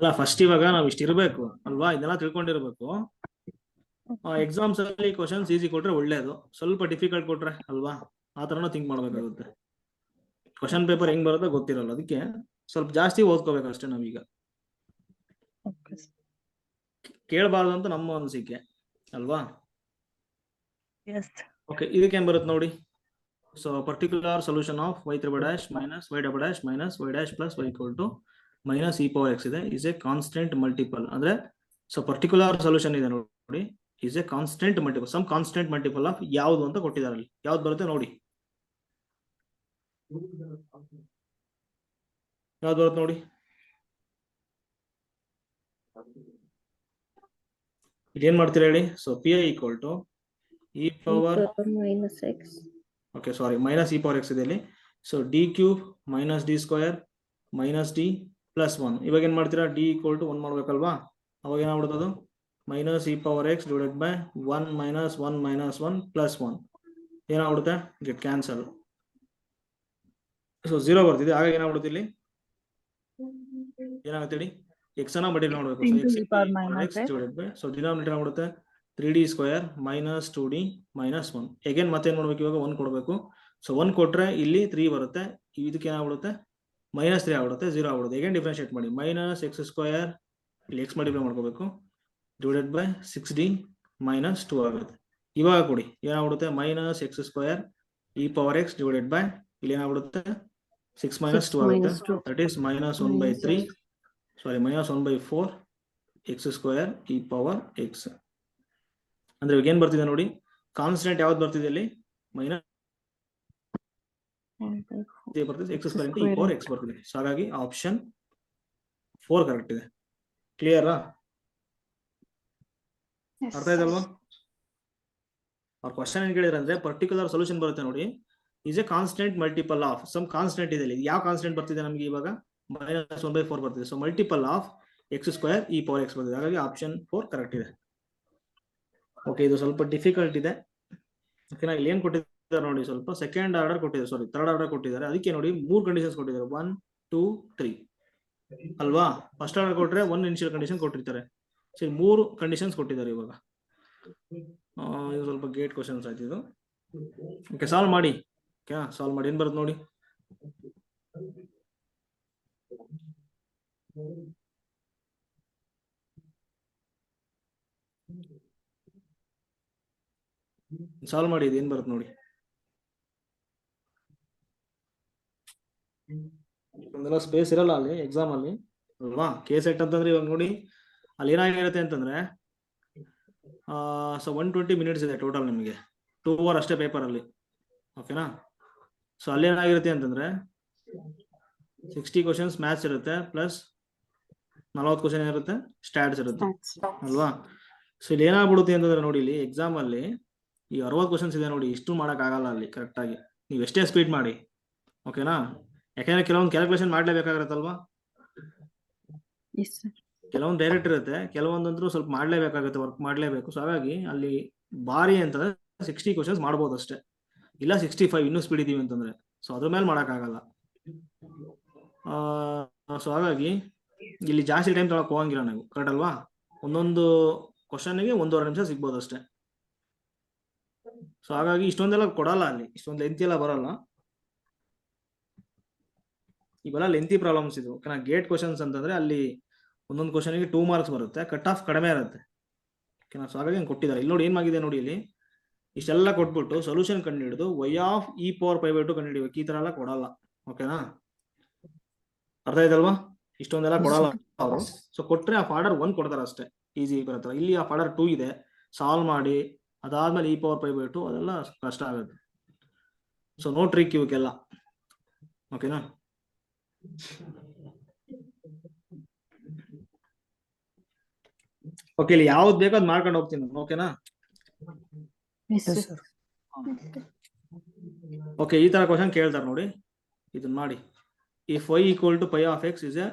ಅಲ್ಲ, ಫಸ್ಟ್ ಇವಾಗ ನಾವ್ ಇಷ್ಟ ಇರ್ಬೇಕು ಅಲ್ವಾ? ಇದೆಲ್ಲ ತಿಳ್ಕೊಂಡಿರ್ಬೇಕು. ಎಕ್ಸಾಮ್ಸ್ ಅಲ್ಲಿ ಕ್ವಶನ್ಸ್ ಈಸಿ ಕೊಟ್ರೆ ಒಳ್ಳೇದು, ಸ್ವಲ್ಪ ಡಿಫಿಕಲ್ಟ್ ಕೊಟ್ರೆ ಅಲ್ವಾ ಆ ತರನ ಥಿಂಕ್ ಮಾಡ್ಬೇಕಾಗುತ್ತೆ. ಕ್ವಶನ್ ಪೇಪರ್ ಹೆಂಗ್ ಬರುತ್ತೋ ಗೊತ್ತಿರಲ್ಲ, ಅದಕ್ಕೆ ಸ್ವಲ್ಪ ಜಾಸ್ತಿ ಓದ್ಕೋಬೇಕು ಅಷ್ಟೇ ನಾವೀಗ. Okay sir. ಕೇಳಬಾರ್ದು ಅಂತ ನಮ್ಮ ಅನಿಸಿಕೆ ಅಲ್ವಾ. ಎಸ್. ಓಕೆ, ಇದಕ್ಕೇನ್ ಬರುತ್ತೆ ನೋಡಿ. So particular solution of y triple dash minus y double dash minus y dash plus y equal to minus e power x ಇದೆ, ಇಸ್ ಎ ಕಾನ್ಸ್ಟೆಂಟ್ ಮಲ್ಟಿಪಲ್. ಅಂದ್ರೆ ಸೊ ಪರ್ಟಿಕ್ಯುಲರ್ ಸೊಲ್ಯೂಷನ್ ಇದೆ ನೋಡಿ, is a constant multiple, some constant multiple of ಯಾವುದು ಅಂತ ಕೊಟ್ಟಿದ್ದಾರೆ ಅಲ್ಲಿ. ಯಾವ್ದು ಬರುತ್ತೆ ನೋಡಿ, ಯಾವ್ದು ಬರುತ್ತೆ ನೋಡಿ. ಇದೇನ್ ಮಾಡ್ತೀರಾ ಹೇಳಿ. So P I equal to E power minus X. Okay sorry, minus E power X ಇದೆ ಇಲ್ಲಿ. So D cube minus D square minus D plus 1. ಇವಾಗ ಏನ್ ಮಾಡ್ತೀರಾ, ಡಿ ಈಕ್ವಲ್ ಟು 1 ಮಾಡ್ಬೇಕಲ್ವಾ. ಅವಾಗ ಏನಾಗ್ಬಿಡುತ್ತೆ ಅದು minus E power x divided by 1 minus 1 minus 1 plus 1 ಏನಾಗ್ಬಿಡುತ್ತೆ, get cancel. So 0 ಬರ್ತಿದೆ. ಹಾಗಾಗಿ ಏನಾಗ್ಬಿಡುತ್ತೆ ಇಲ್ಲಿ, ಏನಾಗುತ್ತೆ ಹೇಳಿ, ಎಕ್ಸ್ ಅನ್ನ ಮಲ್ಟಿಪ್ಲೈ ಮಾಡಬೇಕು. ಸೊ ಡಿನಾಮಿನೇಟರ್ ಆಗ್ಬಿಡುತ್ತೆ 3d square minus 2d minus 1. Again ಮತ್ತೆ ಏನ್ ಮಾಡ್ಬೇಕು, ಇವಾಗ 1 ಕೊಡಬೇಕು. ಸೊ 1 ಕೊಟ್ರೆ ಇಲ್ಲಿ 3 ಬರುತ್ತೆ, ಇದಕ್ಕೆ ಏನಾಗ್ಬಿಡುತ್ತೆ ಮೈನಸ್ 3 ಆಗ್ಬಿಡುತ್ತೆ, 0 ಆಗ್ಬಿಡುತ್ತೆ. ಅಗೇನ್ ಡಿಫ್ರೆನ್ಶಿಯೇಟ್ ಮಾಡಿ, ಮೈನಸ್ ಎಕ್ಸ್ ಸ್ಕ್ವೇರ್ ಇಲ್ಲಿ ಎಕ್ಸ್ ಮಲ್ಟಿಪ್ಲೈ ಮಾಡ್ಕೋಬೇಕು ಡಿವೈಡೆಡ್ ಬೈ 6d ಮೈನಸ್ 2 ಆಗುತ್ತೆ. ಇವಾಗ ಕೊಡಿ, ಏನಾಗ್ಬಿಡುತ್ತೆ minus x square E power x divided by ಇಲ್ಲಿ ಏನಾಗ್ಬಿಡುತ್ತೆ 6 ಮೈನಸ್ 2 ಆಗುತ್ತೆ. That is minus 1/3 sorry minus 1/4 x square E power x. ಅಂದ್ರೆ ಇವಾಗ ಏನ್ ಬರ್ತಿದೆ ನೋಡಿ, ಕಾನ್ಸ್ಟೆಂಟ್ ಯಾವ್ದು ಬರ್ತಿದೆ ಇಲ್ಲಿ, ಮೈನಸ್ ಬರ್ತಿದೆ, X square into E power X ಬರ್ತಿದೆ. ಸೊ ಹಾಗಾಗಿ ಆಪ್ಷನ್ 4 ಕರೆಕ್ಟ್ ಇದೆ. ಕ್ಲಿಯರಾ, ಅರ್ಥ ಆಯ್ತಲ್ವಾ. ಅವ್ರ ಕ್ವಶನ್ ಏನ್ ಕೇಳಿದ್ರೆ ಅಂದ್ರೆ ಪರ್ಟಿಕ್ಯುಲರ್ ಸೊಲ್ಯೂಷನ್ ಬರುತ್ತೆ ನೋಡಿ, is a constant multiple of some constant ಇದೆ. ಯಾವ ಕಾನ್ಸ್ಟೆಂಟ್ ಬರ್ತಿದೆ ನಮಗೆ ಇವಾಗ, ಮೈನಸ್ 1/4 ಬರ್ತಿದೆ. So multiple of X square E power X ಬರ್ತಿದೆ. ಹಾಗಾಗಿ ಆಪ್ಷನ್ 4 ಕರೆಕ್ಟ್ ಇದೆ. ಓಕೆ, ಇದು ಸ್ವಲ್ಪ ಡಿಫಿಕಲ್ಟ್ ಇದೆ. ಓಕೆನಾ, ಇಲ್ಲಿ ಏನ್ ಕೊಟ್ಟಿದ್ದಾರೆ ನೋಡಿ, ಸ್ವಲ್ಪ ಸೆಕೆಂಡ್ ಆರ್ಡರ್ ಕೊಟ್ಟಿದ್ದಾರೆ, ಸಾರಿ ಥರ್ಡ್ ಆರ್ಡರ್ ಕೊಟ್ಟಿದ್ದಾರೆ. ಅದಕ್ಕೆ ನೋಡಿ 3 ಕಂಡೀಷನ್ಸ್ ಕೊಟ್ಟಿದ್ದಾರೆ, 1 2 3 ಅಲ್ವಾ. ಫಸ್ಟ್ ಆರ್ಡರ್ ಕೊಟ್ರೆ 1 ಇನಿಷಿಯಲ್ ಕಂಡೀಷನ್ ಕೊಟ್ಟಿರ್ತಾರೆ. ಸರಿ, 3 ಕಂಡೀಷನ್ಸ್ ಕೊಟ್ಟಿದ್ದಾರೆ ಇವಾಗ. ಇದು ಸ್ವಲ್ಪ ಗೇಟ್ ಕ್ವಶನ್ಸ್ ಆಯ್ತು ಇದು. ಓಕೆ, ಸಾಲ್ವ್ ಮಾಡಿ. ಓಕೆ, ಸಾಲ್ವ್ ಮಾಡಿ. ಏನ್ ಬರುತ್ತೆ ನೋಡಿ, ಸಾಲ್ವ್ ಮಾಡಿ. ಏನ್ ಬರುತ್ತೆ ನೋಡಿ, ಒಂದೆಲ್ಲ ಸ್ಪೇಸ್ ಇರಲ್ಲ ಅಲ್ಲಿ ಎಕ್ಸಾಮ್ ಅಲ್ಲಿ ಅಲ್ವಾ. ಕೆ ಸೆಟ್ ಅಂತಂದ್ರೆ ಇವಾಗ ನೋಡಿ, ಅಲ್ಲಿ ಏನಾಗಿರುತ್ತೆ ಅಂತಂದ್ರೆ ಸೊ 120 ಮಿನಿಟ್ಸ್ ಇದೆ ಟೋಟಲ್, ನಿಮಗೆ 2 ಅವರ್ ಅಷ್ಟೇ ಪೇಪರ್ ಅಲ್ಲಿ. ಓಕೆನಾ, ಸೊ ಅಲ್ಲಿ ಏನಾಗಿರುತ್ತೆ ಅಂತಂದ್ರೆ 60 ಕ್ವಶನ್ಸ್ ಮ್ಯಾಥ್ಸ್ ಇರುತ್ತೆ, ಪ್ಲಸ್ 40 ಕ್ವಶನ್ ಇರುತ್ತೆ ಸ್ಟ್ಯಾಟ್ಸ್ ಇರುತ್ತೆ ಅಲ್ವಾ. ಸೊ ಇಲ್ಲಿ ಏನಾಗ್ಬಿಡುತ್ತೆ ಅಂತಂದ್ರೆ ನೋಡಿ, ಇಲ್ಲಿ ಎಕ್ಸಾಮ್ ಅಲ್ಲಿ ಈ 60 ಕ್ವಶನ್ಸ್ ಇದೆ ನೋಡಿ, ಇಷ್ಟು ಮಾಡಕ್ ಆಗಲ್ಲ ಅಲ್ಲಿ ಕರೆಕ್ಟ್ ಆಗಿ. ನೀವು ಎಷ್ಟೇ ಸ್ಪೀಡ್ ಮಾಡಿ, ಓಕೆನಾ, ಯಾಕಂದ್ರೆ ಕೆಲವೊಂದು ಕ್ಯಾಲ್ಕುಲೇಷನ್ ಮಾಡ್ಲೇಬೇಕಾಗಿರುತ್ತಲ್ವಾ. ಕೆಲವೊಂದು ಡೈರೆಕ್ಟ್ ಇರುತ್ತೆ, ಕೆಲವೊಂದಂದ್ರೂ ಸ್ವಲ್ಪ ಮಾಡ್ಲೇಬೇಕಾಗುತ್ತೆ, ವರ್ಕ್ ಮಾಡ್ಲೇಬೇಕು. ಸೊ ಹಾಗಾಗಿ ಅಲ್ಲಿ ಬಾರಿ ಅಂತಂದ್ರೆ 60 ಕ್ವಶನ್ಸ್ ಮಾಡ್ಬೋದು ಅಷ್ಟೇ, ಇಲ್ಲ 65 ಇನ್ನೂ ಸ್ಪೀಡ್ ಇದೀವಿ ಅಂತಂದ್ರೆ. ಸೊ ಅದ್ರ ಮೇಲೆ ಮಾಡಕ್ಕಾಗಲ್ಲ. ಸೊ ಹಾಗಾಗಿ ಇಲ್ಲಿ ಜಾಸ್ತಿ ಟೈಮ್ ತಗೊಳಕ್ ಹೋಗಂಗಿಲ್ಲ ನಾವು, ಕರೆಕ್ಟ್ ಅಲ್ವಾ. ಒಂದೊಂದು ಕ್ವಶನ್ಗೆ 1.5 ನಿಮಿಷ ಸಿಗ್ಬೋದು ಅಷ್ಟೇ. ಸೊ ಹಾಗಾಗಿ ಇಷ್ಟೊಂದೆಲ್ಲ ಕೊಡಲ್ಲ ಅಲ್ಲಿ, ಇಷ್ಟೊಂದು ಲೆಂತಿ ಎಲ್ಲ ಬರಲ್ಲ. ಇವೆಲ್ಲ ಲೆಂತಿ ಪ್ರಾಬ್ಲಮ್ಸ್ ಇದು. ಓಕೆನಾ, ಗೇಟ್ ಕ್ವಶನ್ಸ್ ಅಂತಂದ್ರೆ ಅಲ್ಲಿ ಒಂದೊಂದು ಕ್ವಶನ್ಗೆ 2 ಮಾರ್ಕ್ಸ್ ಬರುತ್ತೆ, ಕಟ್ ಆಫ್ ಕಡಿಮೆ ಇರುತ್ತೆ. ಓಕೆನಾ, ಸೊ ಹಾಗಾಗಿ ಕೊಟ್ಟಿದ್ದಾರೆ. ಇಲ್ಲಿ ನೋಡಿ ಏನಾಗಿದೆ ನೋಡಿ, ಇಲ್ಲಿ ಇಷ್ಟೆಲ್ಲ ಕೊಟ್ಬಿಟ್ಟು ಸೊಲ್ಯೂಷನ್ ಕಂಡು ಹಿಡಿದು y ಆಫ್ ಇ ಪವರ್ 5/2 ಕಂಡು ಹಿಡಿಬೇಕು, ಈ ತರ ಎಲ್ಲ ಕೊಡಲ್ಲ. ಓಕೆನಾ, ಅರ್ಥ ಆಯ್ತಲ್ವಾ. ಇಷ್ಟೊಂದೆಲ್ಲ ಕೊಡಲ್ಲ ಅವರು. ಸೊ ಕೊಟ್ರೆ ಆ ಆರ್ಡರ್ 1 ಕೊಡ್ತಾರೆ ಅಷ್ಟೇ, ಈಸಿ ಬರುತ್ತೆ. ಇಲ್ಲಿ ಆ ಆರ್ಡರ್ 2 ಇದೆ, ಸಾಲ್ವ್ ಮಾಡಿ ಅದಾದ್ಮೇಲೆ ಇ ಪವರ್ 5/2 ಅದೆಲ್ಲ ಕಷ್ಟ ಆಗುತ್ತೆ. ಸೊ ನೋ ಟ್ರಿಕ್ ಇವಕ್ಕೆಲ್ಲ. ಓಕೆನಾ, ಓಕೆ, ಇಲ್ಲಿ ಯಾವ್ದು ಬೇಕೋ ಅದ್ ಮಾಡ್ಕೊಂಡು ಹೋಗ್ತೀನಿ. ಓಕೆನಾ, ಓಕೆ, ಈ ತರ ಕ್ವಶನ್ ಕೇಳ್ತಾರೆ ನೋಡಿ, ಇದನ್ನ ಮಾಡಿ. If y equal to pi of X is a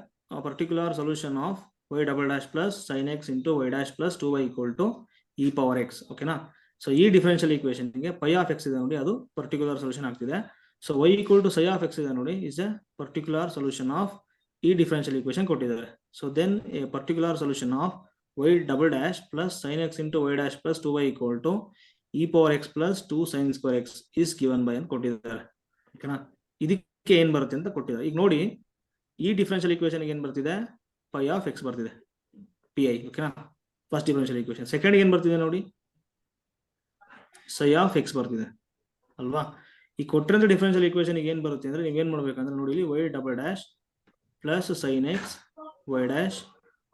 particular solution of y double dash plus sine X into y dash plus 2y equal to E power X. ಓಕೆನಾ, ಸೊ ಈ differential ಈಕ್ವೇಶನ್ಗೆ pi of X ಇದೆ ನೋಡಿ, ಅದು particular solution ಆಗ್ತಿದೆ. So y equal to psi of X ಇದೆ ನೋಡಿ, is a particular solution of ಈ ಡಿಫರೆನ್ಷಿಯಲ್ ಈಕ್ವೇಶನ್ ಕೊಟ್ಟಿದ್ದಾರೆ. So then a particular solution of y double dash plus sin x into y dash plus 2y equal to e power x plus 2 sin square x is given by ಅಂತ ಕೊಟ್ಟಿದ್ದಾರೆ. ಓಕೆನಾ, ಇದಕ್ಕೆ ಏನ್ ಬರುತ್ತೆ ಅಂತ ಕೊಟ್ಟಿದ್ದಾರೆ. ಈಗ ನೋಡಿ, ಈ ಡಿಫರೆನ್ಷಿಯಲ್ ಇಕ್ವೇಶನ್ ಏನ್ ಬರ್ತಿದೆ, ಪೈ ಆಫ್ ಎಕ್ಸ್ ಬರ್ತಿದೆ, ಪಿ ಐ. ಓಕೆನಾ, ಫಸ್ಟ್ ಡಿಫರೆನ್ಷಿಯಲ್ ಇಕ್ವೇಶನ್. ಸೆಕೆಂಡ್ ಏನ್ ಬರ್ತಿದೆ ನೋಡಿ, ಸೈ ಆಫ್ ಎಕ್ಸ್ ಬರ್ತಿದೆ ಅಲ್ವಾ. ಈ ಕೊಟ್ಟಿರೋ ಡಿಫರೆನ್ಷಿಯಲ್ ಇಕ್ವೇಶನ್ ಏನ್ ಬರುತ್ತೆ ಅಂದ್ರೆ ನೀವೇನ್ ಮಾಡ್ಬೇಕಂದ್ರೆ ನೋಡಿ, ಇಲ್ಲಿ y double dash plus sine X y dash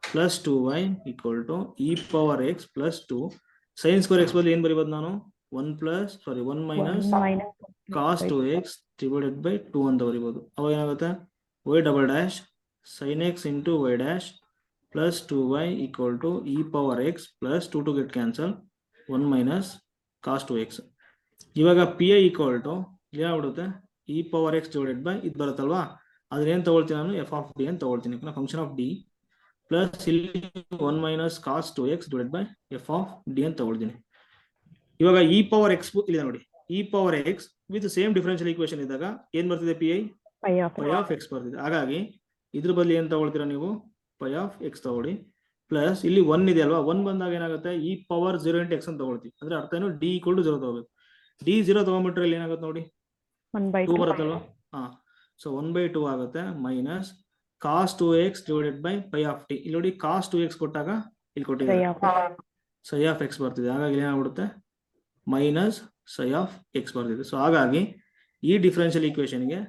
plus 2y equal to E power X plus 2 sine square X ಬದಲು ಏನ್ ಬರೀಬೋದು ನಾನು, 1 minus cos 2x divided by 2 ಅಂತ ಬರೀಬೋದು. ಅವಾಗ ಏನಾಗುತ್ತೆ, y double dash sine X into y dash plus 2y equal to E power X plus 2 to get cancel 1 minus cos 2x. ಇವಾಗ P I equal to ಏನಾಗ್ಬಿಡುತ್ತೆ, e power x divided by ಇದು ಬರುತ್ತಲ್ವಾ, ಅದ್ರ ಏನ್ ತಗೊಳ್ತೀನಿ ನಾನು, F of D ಅಂತ ತಗೊಳ್ತೀನಿ, ಫಂಕ್ಷನ್ ಆಫ್ ಡಿ ಪ್ಲಸ್ ಇಲ್ಲಿ 1 minus cos 2x divided by F of D ಅಂತ ತಗೊಳ್ತೀನಿ. ಇವಾಗ ಇ ಪವರ್ ಎಕ್ಸ್ ಇಲ್ಲ ನೋಡಿ, E power x with same differential equation ಇದ್ದಾಗ ಏನ್ ಬರ್ತಿದೆ, P I pi of x ಬರ್ತಿದೆ. ಹಾಗಾಗಿ ಇದ್ರ ಬದಲು ಏನ್ ತಗೊಳ್ತೀರಾ ನೀವು, ಪೈ ಆಫ್ ಎಕ್ಸ್ ತಗೊಳ್ಳಿ. ಪ್ಲಸ್ ಇಲ್ಲಿ 1 ಇದೆ ಅಲ್ವಾ, 1 ಬಂದಾಗ ಏನಾಗುತ್ತೆ, ಇ ಪವರ್ 0 ಇಂಟು ಎಕ್ಸ್ ಅಂತ ತಗೊಳ್ತೀವಿ. ಅಂದ್ರೆ ಅರ್ಥ ಏನು, ಡಿ ಈಕ್ವಲ್ ಟು 0 ತಗೋಬೇಕು. ಡಿ 0 ತಗೊಂಡ್ಬಿಟ್ರೆ ಇಲ್ಲಿ ಏನಾಗುತ್ತೆ ನೋಡಿ, 2 ಬರುತ್ತಲ್ವಾ. ಹಾ, ಸೊ 1/2 ಆಗುತ್ತೆ minus cos 2x divided by pi of t. ಇಲ್ಲಿ ನೋಡಿ, ಕಾಸ್ 2x ಕೊಟ್ಟಾಗ ಇಲ್ಲಿ ಕೊಟ್ಟಿದ್ದಾರೆ ಸೈ ಆಫ್ ಎಕ್ಸ್ ಬರ್ತಿದೆ. ಹಾಗಾಗಿ ಏನಾಗ್ಬಿಡುತ್ತೆ, ಮೈನಸ್ ಸೈ ಆಫ್ ಎಕ್ಸ್ ಬರ್ತಿದೆ. ಸೊ ಹಾಗಾಗಿ ಈ ಡಿಫರೆನ್ಷಿಯಲ್ ಈಕ್ವೇಶನ್ಗೆ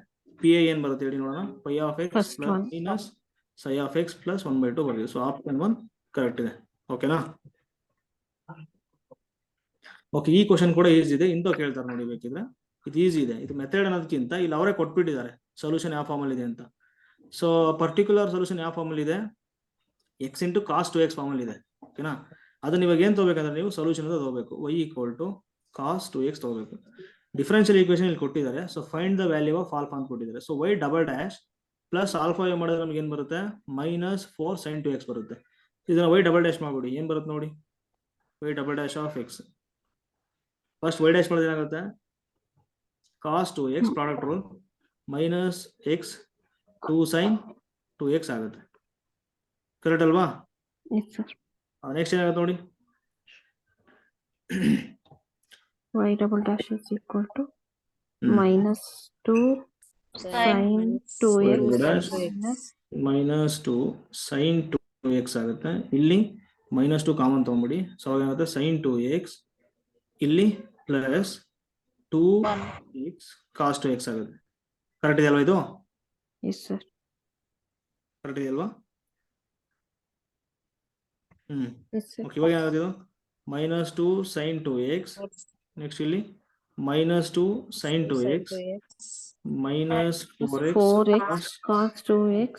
ಪಿ ಐ ಏನ್ ಬರುತ್ತೆ ಹೇಳಿ ನೋಡೋಣ, ಪೈ ಆಫ್ ಎಕ್ಸ್ ಮೈನಸ್ ಸೈ ಆಫ್ ಎಕ್ಸ್ ಪ್ಲಸ್ 1/2 ಬರ್ತಿದೆ. ಸೊ ಆಪ್ಷನ್ 1 ಕರೆಕ್ಟ್ ಇದೆ. ಓಕೆನಾ. ಓಕೆ, ಈ ಕ್ವಶನ್ ಕೂಡ ಈಸಿ ಇದೆ, ಇಂತ ಕೇಳ್ತಾರೆ ನೋಡಿ ಬೇಕಿದ್ರೆ. ಇದು ಈಸಿ ಇದೆ, ಇದು ಮೆಥಡ್ ಅನ್ನೋದಕ್ಕಿಂತ ಇಲ್ಲಿ ಅವರೇ ಕೊಟ್ಬಿಟ್ಟಿದ್ದಾರೆ ಸೊಲ್ಯೂಷನ್ ಯಾವ ಫಾರ್ಮಲ್ ಇದೆ ಅಂತ. ಸೊ ಪರ್ಟಿಕ್ಯುಲರ್ ಸೊಲ್ಯೂಷನ್ ಯಾವ ಫಾರ್ಮಲ್ ಇದೆ, x into cos 2x formal ಇದೆ. ಓಕೆನಾ, ಅದನ್ನ ಇವಾಗ ಏನ್ ತಗೋಬೇಕಂದ್ರೆ ನೀವು ಸೊಲ್ಯೂಷನ್ ಅಂತ ತಗೋಬೇಕು, y equal to cos 2x ತಗೋಬೇಕು. ಡಿಫರೆನ್ಷಿಯಲ್ ಈಕ್ವೇಶನ್ ಇಲ್ಲಿ ಕೊಟ್ಟಿದ್ದಾರೆ. So find the value of alpha ಅಂತ ಕೊಟ್ಟಿದ್ದಾರೆ. So y double dash plus alpha ಮಾಡಿದ್ರೆ ನಮ್ಗೆ ಏನ್ ಬರುತ್ತೆ, ಮೈನಸ್ 4 sin 2x ಬರುತ್ತೆ. ಇದನ್ನ y ಡಬಲ್ ಡ್ಯಾಶ್ ಮಾಡ್ಬಿಡಿ, ಏನ್ ಬರುತ್ತೆ ನೋಡಿ, y double dash of X. First y dash ಮಾಡಿದ್ರೆ ಏನಾಗುತ್ತೆ, cos 2x product rule minus X 2 sin 2x ಆಗುತ್ತೆ. ಕರೆಕ್ಟ್ ಅಲ್ವಾ. ನೆಕ್ಸ್ಟ್ ಏನಾಗುತ್ತೆ ನೋಡಿ, y double dash is equal to minus 2 sin 2x minus 2 sin 2x ಆಗುತ್ತೆ. ಇಲ್ಲಿ ಮೈನಸ್ 2 ಕಾಮನ್ ತಗೊಂಡ್ಬಿಡಿ. ಸೊ ಏನಾಗುತ್ತೆ, sin 2x ಇಲ್ಲಿ ಪ್ಲಸ್ 2x ಕಾಸ್ 2x ಆಗುತ್ತೆ. ಕರೆಕ್ಟ್ ಇದೆ ಅಲ್ವಾ ಇದು? ಕರೆಕ್ಟ್ ಇದೆ ಅಲ್ವಾ? ಓಕೆ, ಇವಾಗ ಏನಾಗುತ್ತೆ ಇದು, ಮೈನಸ್ 2 sin 2x, ನೆಕ್ಸ್ಟ್ ಇಲ್ಲಿ minus 2 sin 2x minus 4x cos 2x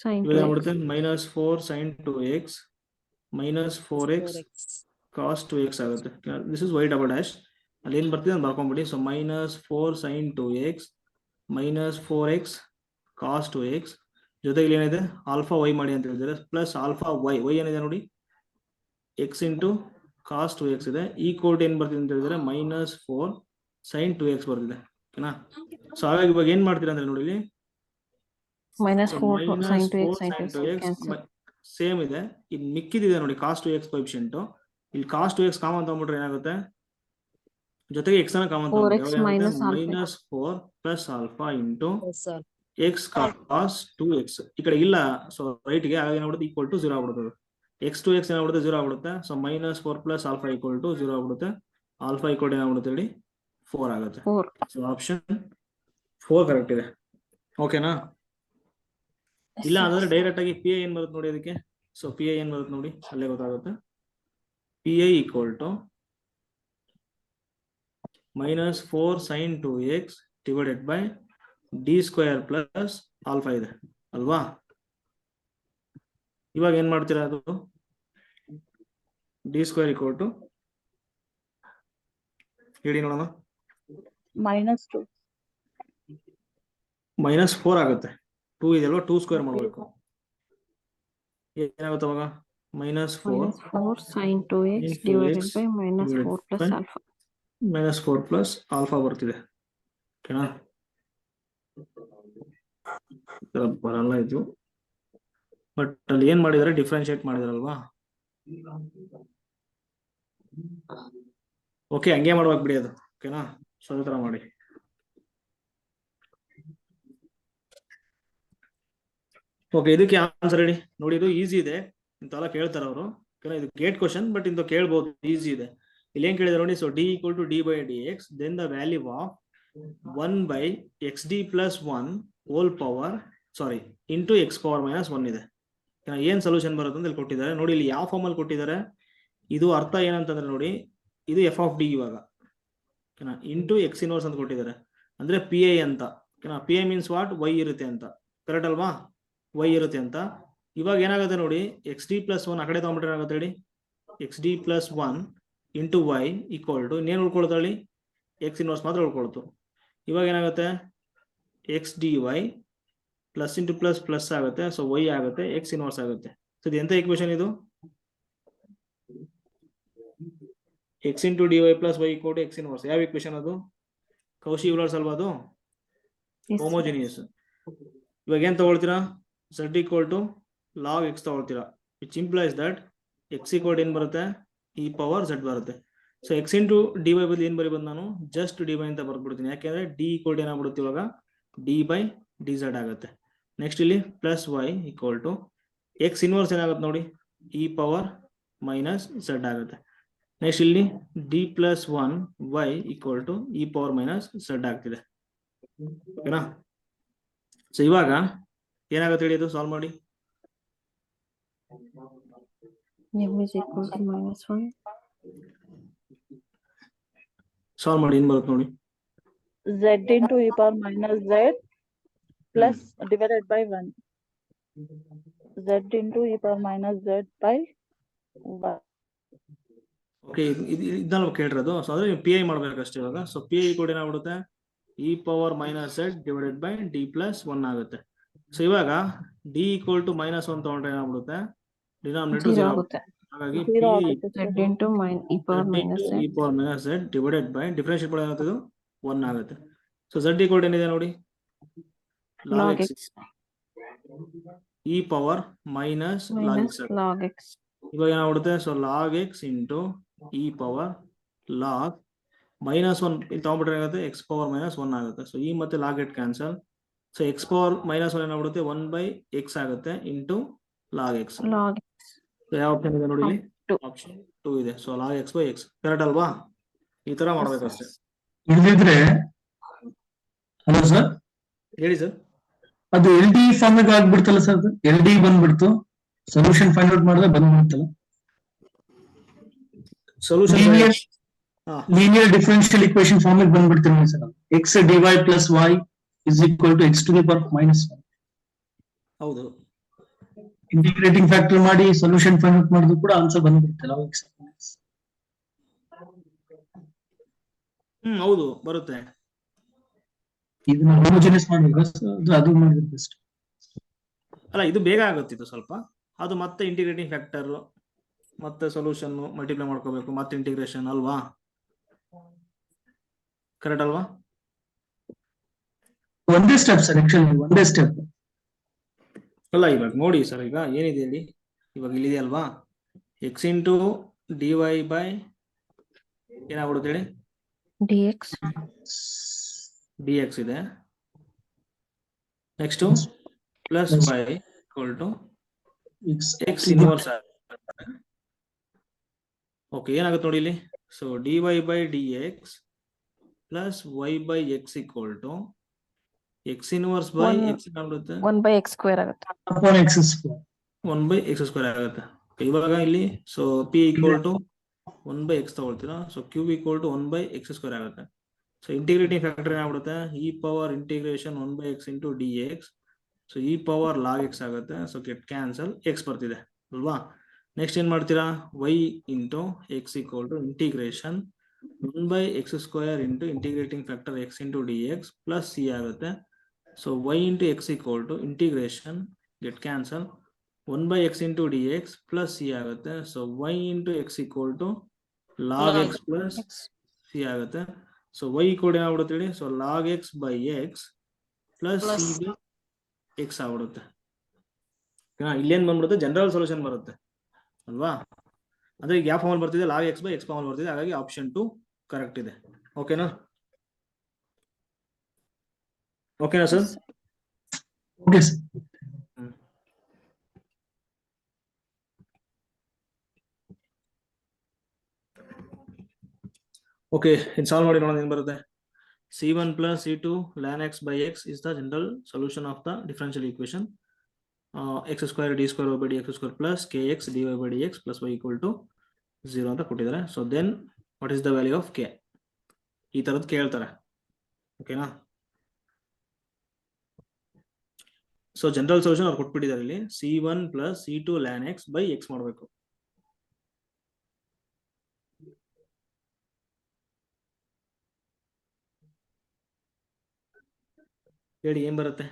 sin 2x. ಏನಾಗ್ಬಿಡುತ್ತೆ, minus 4 sin 2x minus 4x cos 2x ಆಗುತ್ತೆ. This is y double dash. ಅಲ್ಲಿ ಏನ್ ಬರ್ತಿದೆ ಅಂತ ಬರ್ಕೊಂಡ್ಬಿಡಿ. So minus 4 sin 2x minus 4x cos 2x ಜೊತೆಗೆ ಏನಿದೆ, ಆಲ್ಫಾ y ಮಾಡಿ ಅಂತ ಹೇಳಿದ್ರೆ ಪ್ಲಸ್ ಆಲ್ಫಾ y ಏನಿದೆ ನೋಡಿ, ಎಕ್ಸ್ ಇಂಟು ಕಾಸ್ 2x ಇದೆ. ಈ ಕೋಡ್ ಏನ್ ಬರ್ತಿದೆ ಅಂತ ಹೇಳಿದ್ರೆ ಮೈನಸ್ 4 sin 2x ಬರ್ತಿದೆ. ಓಕೆನಾ. ಸೊ ಹಾಗಾಗಿ ಇವಾಗ ಏನ್ ಮಾಡ್ತೀರಾ ಅಂದ್ರೆ ನೋಡಿ, ಇಲ್ಲಿ minus 4 sin 2x ಸೇಮ್ ಇದೆ. ಇದು ಮಿಕ್ಕಿದಿದೆ ನೋಡಿ ಕಾಸ್ 2x ಕೋಎಫಿಷಿಯಂಟ್. ಇಲ್ಲಿ ಕಾಸ್ 2x ಕಾಮನ್ ತಗೊಂಡ್ಬಿಟ್ರೆ ಏನಾಗುತ್ತೆ, ಜೊತೆಗೆ ಎಕ್ಸ್ ಅನ್ನ ಕಾಮನ್ ತಗೊಂಡ್ರೆ minus 4 plus alpha into x cos 2x. ಈ ಕಡೆ ಇಲ್ಲ, ಸೊ ರೈಟ್ ಗೆ ಆಗ ಏನಾಗ್ಬಿಡುತ್ತೆ, ಈಕ್ವಲ್ ಟು 0 ಆಗ್ಬಿಡುತ್ತೆ. ಎಕ್ಸ್ ಟು ಎಕ್ಸ್ ಏನಾಗ್ಬಿಡುತ್ತೆ, 0 ಆಗ್ಬಿಡುತ್ತೆ. So minus 4 plus alpha equal to 0 ಆಗ್ಬಿಡುತ್ತೆ. ಆಲ್ಫಾ ಈಕ್ವಲ್ ಏನಾಗ್ಬಿಡುತ್ತೆ ಹೇಳಿ, 4 ಆಗುತ್ತೆ. ಸೊ ಆಪ್ಷನ್ 4 ಕರೆಕ್ಟ್ ಇದೆ. ಓಕೆನಾ. ಇಲ್ಲ ಅಂದ್ರೆ ಡೈರೆಕ್ಟ್ ಆಗಿ ಪಿ ಐ ಏನ್ ಬರುತ್ತೆ ನೋಡಿ ಅದಕ್ಕೆ. ಸೊ ಪಿ ಐ ಏನ್ ಬರುತ್ತೆ ನೋಡಿ, ಅಲ್ಲೇ ಗೊತ್ತಾಗುತ್ತೆ. P I equal to minus 4 sin 2x divided by D square plus alpha ಇದೆ ಅಲ್ವಾ. ಇವಾಗ ಏನ್ ಮಾಡ್ತೀರಾ, ಅದು ಡಿ ಸ್ಕ್ವೇರ್ ಈಕ್ವಲ್ ಟು ಹೇಳಿ ನೋಡೋಣ, ಮೈನಸ್ 4 ಆಗುತ್ತೆ. 2 ಇದೆಲ್ವಾ, 2 ಸ್ಕ್ವೇರ್ ಮಾಡಬೇಕು. ಏನಾಗುತ್ತೆ ಅವಾಗ, minus 4 sin 2x divided by minus 4 plus alpha. Minus 4 plus alpha ಬರ್ತಿದೆ. ಓಕೆನಾ. ಬರಲ್ಲ ಇದು, ಬಟ್ ಅಲ್ಲಿ ಏನ್ ಮಾಡಿದಾರೆ, ಡಿಫ್ರೆನ್ಶಿಯೇಟ್ ಮಾಡಿದಾರಲ್ವಾ. ಓಕೆ, ಹಂಗೆ ಮಾಡ್ಬೇಕು ಬಿಡಿ ಅದು. ಓಕೆನಾ, ಸೊ ಅದೇ ತರ ಮಾಡಿ. ಓಕೆ, ಇದಕ್ಕೆ ಆನ್ಸರ್ ಹೇಳಿ ನೋಡಿ. ಇದು ಈಸಿ ಇದೆ, ಇಂತೆಲ್ಲ ಕೇಳ್ತಾರೆ ಅವರು. ಇದು ಗೇಟ್ ಕ್ವಶನ್, ಬಟ್ ಇಂತ ಕೇಳ್ಬೋದು, ಈಸಿ ಇದೆ. ಇಲ್ಲಿ ಏನ್ ಕೇಳಿದಾರೆ ನೋಡಿ. So D equal to d by D x, then the value of 1 by x D plus 1 whole power into x power minus 1 ಇದೆ. ಏನ್ ಸೊಲ್ಯೂಷನ್ ಬರುತ್ತೆ ಅಂತ ಇಲ್ಲಿ ಕೊಟ್ಟಿದ್ದಾರೆ ನೋಡಿ. ಇಲ್ಲಿ ಯಾವ ಫಾರ್ಮ್ ಅಲ್ಲಿ ಕೊಟ್ಟಿದ್ದಾರೆ, ಇದು ಅರ್ಥ ಏನಂತಂದ್ರೆ ನೋಡಿ, ಇದು ಎಫ್ ಆಫ್ ಡಿ ಇವಾಗ ಇಂಟು ಎಕ್ಸ್ ಇನ್ವರ್ಸ್ ಅಂತ ಕೊಟ್ಟಿದ್ದಾರೆ, ಅಂದ್ರೆ ಪಿ ಐ ಅಂತ. P I means what, y ಇರುತ್ತೆ ಅಂತ. ಕರೆಕ್ಟ್ ಅಲ್ವಾ, ವೈ ಇರುತ್ತೆ ಅಂತ. ಇವಾಗ ಏನಾಗುತ್ತೆ ನೋಡಿ, ಎಕ್ಸ್ ಡಿ ಪ್ಲಸ್ 1 ಆ ಕಡೆ ತಗೊಂಡ್ಬಿಟ್ರೆ ಏನಾಗುತ್ತೆ ಹೇಳಿ, x D plus 1 into y equal to ಇನ್ನೇನು ಉಳ್ಕೊಳ್ತಾ ಹೇಳಿ, ಎಕ್ಸ್ ಇನ್ವರ್ಸ್ ಮಾತ್ರ ಉಳ್ಕೊಳ್ತು. ಇವಾಗ ಏನಾಗುತ್ತೆ, x d y plus into plus plus ಆಗುತ್ತೆ, ಸೊ ವೈ ಆಗುತ್ತೆ, ಎಕ್ಸ್ ಇನ್ವರ್ಸ್ ಆಗುತ್ತೆ. ಸೊ ಇದು ಎಂತ ಈಕ್ವೇಶನ್ ಇದು, x into D y plus y equal to x inverse. ಯಾವ ಈಕ್ವೇಶನ್ ಅದು, ಕೌಶಿ ಯೂಲರ್ಸ್ ಅಲ್ವಾ ಅದು, ಹೋಮೋಜಿನಿಯಸ್. ಇವಾಗ ಏನ್ ತಗೊಳ್ತೀರಾ, z equal to log x ತಗೊಳ್ತೀರಾ, which implies that X equal ಏನ್ ಬರುತ್ತೆ, ಇ ಪವರ್ z ಬರುತ್ತೆ. So x into D y ಬದಲು ಏನ್ ಬರೀಬೋದು ನಾನು, ಜಸ್ಟ್ ಡಿ ವೈ ಅಂತ ಬರ್ಬಿಡ್ತೀನಿ. ಯಾಕೆಂದ್ರೆ ಡಿ ಈಕ್ವಲ್ ಏನಾಗ್ಬಿಡುತ್ತೆ ಇವಾಗ, ಡಿ ಬೈ ಡಿ ಝಡ್ ಆಗುತ್ತೆ. ನೆಕ್ಸ್ಟ್ ಇಲ್ಲಿ plus y equal to x inverse ಏನಾಗುತ್ತೆ ನೋಡಿ, ಇ ಪವರ್ ಮೈನಸ್ ಝಡ್ ಆಗುತ್ತೆ. ನೆಕ್ಸ್ಟ್ ಇಲ್ಲಿ D plus 1 y equal to E power minus z ಆಗ್ತಿದೆ. ಓಕೆನಾ, ಸೊ ಇವಾಗ ಏನಾಗುತ್ತೆ ಹೇಳಿ, ಇದು ಸಾಲ್ವ್ ಮಾಡಿ. m is equal to -1. Solve ಮಾಡಿ, ಏನ್ ಬರುತ್ತೆ ನೋಡಿ. Z into e power minus z plus divided by 1. Z into e power minus z by 1. ಓಕೆ, ಇದನ್ನ ಕೇಳಿರೋದು. ಸೊ ಅದ್ರೆ ಪಿ ಐ ಮಾಡ್ಬೇಕಷ್ಟೇ ಇವಾಗ. ಸೊ ಪಿ ಐ ಕೂಡ ಏನಾಗ್ಬಿಡುತ್ತೆ, e power minus z divided by d plus 1 ಆಗುತ್ತೆ. ಸೊ ಇವಾಗ ಡಿ ಈಕ್ವಲ್ ಟು -1 ತಗೊಂಡ್ರೆ ಏನಾಗ್ಬಿಡುತ್ತೆ, ಡಿನಾಮಿನೇಟರ್ 0 ಆಗುತ್ತೆ. ಹಾಗಾಗಿ z into e power minus z. E power minus z divided by differentiate ಮಾಡಿ ಏನಾಗುತ್ತೆ, 1 ಆಗುತ್ತೆ. ಸೊ ಝಡ್ ಈಕ್ವಲ್ ಏನಿದೆ ನೋಡಿ, log x e power minus minus log x. ಇವಾಗ ಏನಾಗ್ಬಿಡುತ್ತೆ, so log x into E power log -1 ಇಲ್ಲಿ ತಗೊಂಡ್ಬಿಟ್ರೆ ಏನಾಗುತ್ತೆ, X power -1 ಆಗುತ್ತೆ. ಸೊ ಈ ಮತ್ತೆ ಲಾಗ್ ಎಟ್ ಕ್ಯಾನ್ಸಲ್. ಸೊ ಎಕ್ಸ್ ಪವರ್ -1 ಏನಾಗ್ಬಿಡುತ್ತೆ, 1 ಬೈ ಎಕ್ಸ್ ಆಗುತ್ತೆ into log x. log x. ಯಾವ ಆಪ್ಷನ್ ಇದೆ ನೋಡಿ ಇಲ್ಲಿ, Two. ಆಪ್ಷನ್ 2 ಇದೆ. So log x by x. Correct ಅಲ್ವಾ, ಈ ತರ ಮಾಡ್ಬೇಕಷ್ಟೇ. ಇಲ್ದಿದ್ರೆ ಹಲೋ ಸರ್, ಹೇಳಿ ಸರ್. ಅದು ಎಲ್ ಡಿ ಫಾರ್ಮಿಗೆ ಆಗ್ಬಿಡ್ತಲ್ಲ ಸರ್, ಅದು ಎಲ್ ಡಿ ಬಂದ್ಬಿಡ್ತು, ಸೊಲ್ಯೂಷನ್ ಫೈಂಡ್ ಔಟ್ ಮಾಡಿದ್ರೆ ಬಂದ್ಬಿಡ್ತಲ್ಲ. ಸೊಲ್ಯೂಷನ್ ಲೀನಿಯರ್ ಡಿಫರೆನ್ಷಿಯಲ್ ಇಕ್ವೇಶನ್ ಫಾರ್ಮಿಗೆ ಬಂದ್ಬಿಡ್ತೀನಿ sir. X d y plus y is equal to x to the power -1. ಹೌದು, ಇಂಟಿಗ್ರೇಟಿಂಗ್ ಫ್ಯಾಕ್ಟರ್ ಮಾಡಿ ಸೊಲ್ಯೂಷನ್ ಫೈಂಡ್ ಔಟ್ ಮಾಡಿದ್ರು ಕೂಡ ಆನ್ಸರ್ ಬಂದ್ಬಿಡ್ತಲ್ಲ. ಹೌದು ಬರುತ್ತೆ. ಇದನ್ನ ಹೋಮೋಜಿನಿಯಸ್ ಮಾಡ್ಬೇಕು, ಅದು ಮಾಡಿದ್ರೆ ಬೆಸ್ಟ್. ಅಲ್ಲ, ಇದು ಬೇಗ ಆಗುತ್ತೆ, ಇದು ಸ್ವಲ್ಪ. ಅದು ಮತ್ತೆ ಇಂಟಿಗ್ರೇಟಿಂಗ್ ಫ್ಯಾಕ್ಟರ್ ಮತ್ತೆ ಸೊಲ್ಯೂಷನ್ ಮಲ್ಟಿಪ್ಲೈ ಮಾಡ್ಕೋಬೇಕು, ಮತ್ತೆ ಇಂಟಿಗ್ರೇಷನ್ ಅಲ್ವಾ. ಕರೆಕ್ಟ್ ಅಲ್ವಾ, ಒಂದೇ ಸ್ಟೆಪ್ ಸರ್, ಆಕ್ಚುಲಿ ಒಂದೇ ಸ್ಟೆಪ್ ಅಲ್ಲ. ಇವಾಗ ನೋಡಿ ಸರ್, ಈಗ ಏನಿದೆ ಹೇಳಿ, ಇವಾಗ ಇಲ್ಲಿದೆ ಅಲ್ವಾ, x into D Y by ಏನಾಗ್ಬಿಡುತ್ತೆ ಹೇಳಿ, dx. ಡಿ ಎಕ್ಸ್ ಇದೆ. Next plus y equal to x inverse. Okay, ಏನಾಗುತ್ತೆ ನೋಡಿ ಇಲ್ಲಿ. So d Y by D x plus y by x equal to x inverse by x ಏನಾಗುತ್ತೆ, 1 by x square ಆಗುತ್ತೆ. 1 by x square ಆಗುತ್ತೆ. ಇವಾಗ ಇಲ್ಲಿ so p equal to 1 by x ತಗೊಳ್ತೀರಾ. So q equal to 1 by x square ಆಗುತ್ತೆ. So integrating factor ಏನಾಗ್ಬಿಡುತ್ತೆ, e power integration 1 by x into D X. So E power log x ಆಗುತ್ತೆ. So get cancel, x ಬರ್ತಿದೆ ಅಲ್ವಾ. Next ಏನ್ ಮಾಡ್ತೀರಾ, y into X equal to integration 1 by x square into integrating factor x into D x plus c ಆಗುತ್ತೆ. So y into X equal to integration get cancel 1 by x into D x plus c ಆಗುತ್ತೆ. So y into X equal to log x plus c ಆಗುತ್ತೆ. So y equal ಏನಾಗ್ಬಿಡುತ್ತೆ ಹೇಳಿ, so log x by x plus c by x ಆಗ್ಬಿಡುತ್ತೆ. ಇಲ್ಲೇನ್ ಬಂದ್ಬಿಡುತ್ತೆ, general solution ಬರುತ್ತೆ ಅಲ್ವಾ. ಅಂದ್ರೆ ಈಗ ಯಾವ ಫಾರ್ಮಲ್ ಬರ್ತಿದೆ, log x by X formal ಬರ್ತಿದೆ, ಹಾಗಾಗಿ ಆಪ್ಷನ್ 2 ಕರೆಕ್ಟ್ ಇದೆ. ಓಕೆನಾ ಸರ್? Okay, sir. ಓಕೆ, ಇದು ಸಾಲ್ವ್ ಮಾಡಿ ನೋಡೋಣ ಏನ್ ಬರುತ್ತೆ. C1 plus C2 ln x by x is the general solution of the differential equation. X square d square by dx square plus kx dy by dx plus y equal to 0 ಅಂತ ಕೊಟ್ಟಿದ್ದಾರೆ. So then what is the value of k, ಈ ತರದ್ ಕೇಳ್ತಾರೆ. ಓಕೆನಾ? So general solution ಅವ್ರು ಕೊಟ್ಬಿಟ್ಟಿದ್ದಾರೆ ಇಲ್ಲಿ. C1 plus C2 ln x by x ಮಾಡಬೇಕು. ಹೇಳಿ ಏನ್ ಬರುತ್ತೆ?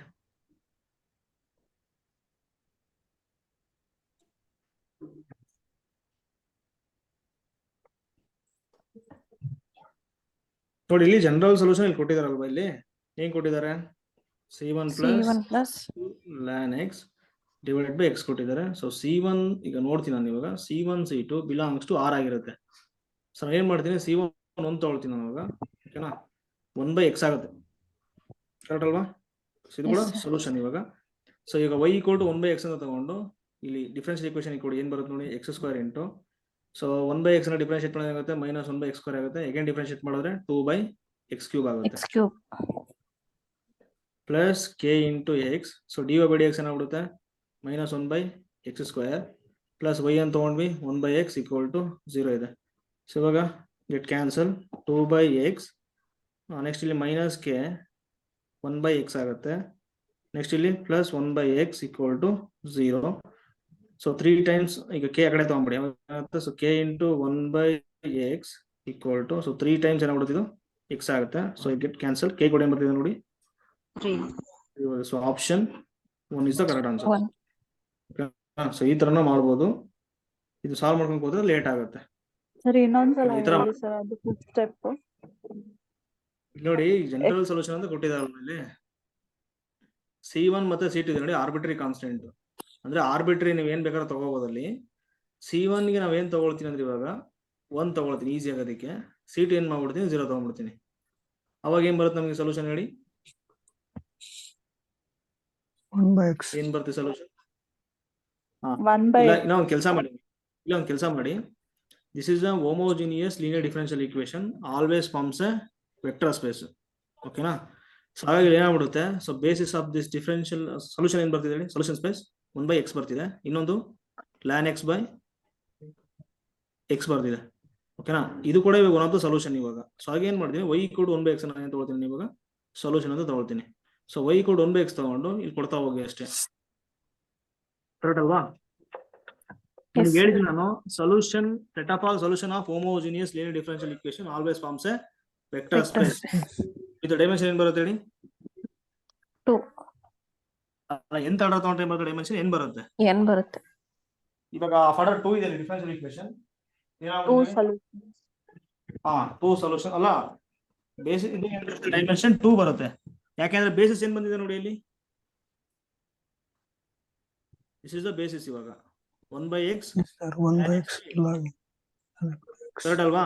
ನೋಡಿ ಇಲ್ಲಿ ಜನರಲ್ ಸೊಲ್ಯೂಷನ್ ಇಲ್ಲಿ ಕೊಟ್ಟಿದಾರಲ್ವಾ, ಇಲ್ಲಿ ಏನ್ ಕೊಟ್ಟಿದ್ದಾರೆ? C1 plus ln x divided by x ಕೊಟ್ಟಿದ್ದಾರೆ. ಸೊ C1 ಈಗ ನೋಡ್ತೀನಿ ನಾನು ಇವಾಗ, C1 C2 belongs to R ಆಗಿರುತ್ತೆ. ಸೊ ನಾನು ಏನ್ ಮಾಡ್ತೀನಿ, C1 1 ತಗೊಳ್ತೀನಿ ನಾನು ಇವಾಗ. ಓಕೆನಾ? 1/x ಆಗುತ್ತೆ, ಕರೆಕ್ಟ್ ಅಲ್ವಾ? ಇದು ಕೂಡ ಸೊಲ್ಯೂಷನ್ ಇವಾಗ. ಸೊ ಈಗ y equal to 1/x ಅಂತ ತಗೊಂಡು ಇಲ್ಲಿ ಡಿಫರೆನ್ಷಿಯಲ್ ಈಕ್ವೇಷನ್ ಕೊಡಿ, ಏನ್ ಬರುತ್ತೆ ನೋಡಿ, x square into, so 1/x ನ ಡಿಫರೆನ್ಷಿಯೇಟ್ ಮಾಡಿದ್ರೆ ಆಗುತ್ತೆ ಮೈನಸ್ 1/x ಸ್ಕ್ವೇರ್ ಆಗುತ್ತೆ. ಅಗೇನ್ ಡಿಫರೆನ್ಷಿಯೇಟ್ ಮಾಡಿದ್ರೆ 2/x ಕ್ಯೂಬ್ ಆಗುತ್ತೆ, plus k into x. So dy by dx ಏನಾಗ್ಬಿಡುತ್ತೆ, minus 1/x square plus y ಅಂತ ತಗೊಂಡ್ವಿ 1/x ಈಕ್ವಲ್ ಟು 0 ಇದೆ. ಸೊ ಇವಾಗ ಗೆಟ್ ಕ್ಯಾನ್ಸಲ್ 2/x, ನೆಕ್ಸ್ಟ್ ಇಲ್ಲಿ ಮೈನಸ್ k 1/x ಆಗುತ್ತೆ. ನೆಕ್ಸ್ಟ್ ಇಲ್ಲಿ plus 1/x equal to 0. So 3 times ಈಗ k ಆ ಕಡೆ ತಗೊಂಡ್ಬಿಡಿ, so k into 1/x equal to, so 3 times ಏನಾಗ್ಬಿಡುತ್ತೆ ಇದು x ಆಗುತ್ತೆ. ಸೊ ಗೆಟ್ ಕ್ಯಾನ್ಸಲ್, k ಕೂಡ ಏನ್ ಬರ್ತಿದೆ ನೋಡಿ 3. So option 1 is the correct answer. So ಈ ತರನ ಮಾಡ್ಬೋದು. ಇದು ಸಾಲ್ವ್ ಮಾಡ್ಕೊಂಡು ಹೋದ್ರೆ ಲೇಟ್ ಆಗುತ್ತೆ. ಸರಿ, ಇನ್ನೊಂದ್ಸಲ ಈ ತರ ಹೇಳಿ ಸರ್, ಅದು ಫಸ್ಟ್ ಸ್ಟೆಪ್. ನೋಡಿ ಜನರಲ್ ಸೊಲ್ಯೂಷನ್ ಅಂತ ಕೊಟ್ಟಿದ್ದಾರೆ ಇಲ್ಲಿ. C1 ಮತ್ತೆ C2 ಇದೆ ನೋಡಿ, ಆರ್ಬಿಟ್ರಿ ಕಾನ್ಸ್ಟೆಂಟ್ ಅಂದ್ರೆ ಆರ್ಬಿಟ್ರಿ ನೀವು ಏನ್ ಬೇಕಾದ್ರೂ ತಗೋಬೋದಲ್ಲಿ. C1 ಗೆ ನಾವೇನ್ ತಗೊಳ್ತೀನಿ ಅಂದ್ರೆ ಇವಾಗ 1 ತಗೊಳ್ತೀನಿ ಈಸಿ ಆಗೋದಕ್ಕೆ. C2 ಏನ್ ಮಾಡ್ಬಿಡ್ತೀನಿ 0 ತಗೊಂಡ್ಬಿಡ್ತೀನಿ. ಅವಾಗ ಏನ್ ಬರುತ್ತೆ ನಮಗೆ ಸೊಲ್ಯೂಷನ್ ಹೇಳಿ? 1/x ಏನ್ ಬರುತ್ತೆ ಸೊಲ್ಯೂಷನ್? 1/x. ಇನ್ನೊಂದು ಕೆಲಸ ಮಾಡಿ, this is a homogeneous linear differential equation always forms a vector space. ಓಕೆನಾ? ಸೊ ಹಾಗಾಗಿ ಏನಾಗ್ಬಿಡುತ್ತೆ, so basis of this differential solution ಏನ್ ಬರ್ತಿದೆ ಹೇಳಿ, ಸೊಲ್ಯೂಷನ್ ಸ್ಪೇಸ್ 1/x ಬರ್ತಿದೆ, ಇನ್ನೊಂದು ln x by x ಬರ್ತಿದೆ. ಓಕೆನಾ? ಇದು ಕೂಡ ಇವಾಗ ಒನ್ ಆಫ್ ದ ಸೊಲ್ಯೂಷನ್ ಇವಾಗ. ಸೊ ಹಾಗೆ ಏನ್ ಮಾಡ್ತೀನಿ, y equal to 1/x ನಾನು ಏನ್ ತಗೊಳ್ತೀನಿ ಇವಾಗ ಸೊಲ್ಯೂಷನ್ ಅಂತ ತಗೊಳ್ತೀನಿ. So y equal to 1/x ತಗೊಂಡು ಇಲ್ಲಿ ಕೊಡ್ತಾ ಹೋಗಿ ಅಷ್ಟೇ, ಕರೆಕ್ಟ್ ಅಲ್ವಾ? ನಿಮ್ಗೆ ಹೇಳಿದ್ದೀನಿ ನಾನು, solution set of all solution of homogeneous linear differential equation always forms a vector space. ಇದು ಡೈಮೆನ್ಷನ್ ಏನ್ ಬರುತ್ತೆ ಹೇಳಿ? 2 ಎಂತ ಆರ್ಡರ್ ತಗೊಂಡ್ರೆ ಏನ್ ಬರುತ್ತೆ? ಡೈಮೆನ್ಷನ್ n ಬರುತ್ತೆ. n ಬರುತ್ತೆ. ಇವಾಗ ಆರ್ಡರ್ 2 ಇದೆ ಡಿಫರೆನ್ಷಿಯಲ್ ಈಕ್ವೇಶನ್. 2 ಸೊಲ್ಯೂಷನ್. 2 ಸೊಲ್ಯೂಷನ್ ಅಲ್ಲ, ಬೇಸಿಸ್ ಡೈಮೆನ್ಷನ್ 2 ಬರುತ್ತೆ. ಯಾಕೆಂದ್ರೆ ಬೇಸಿಸ್ ಏನ್ ಬಂದಿದೆ ನೋಡಿ ಇಲ್ಲಿ, ದಿಸ್ ಇಸ್ ದ ಬೇಸಿಸ್. ಇವಾಗ 1/x ಕರೆಕ್ಟ್ ಅಲ್ವಾ?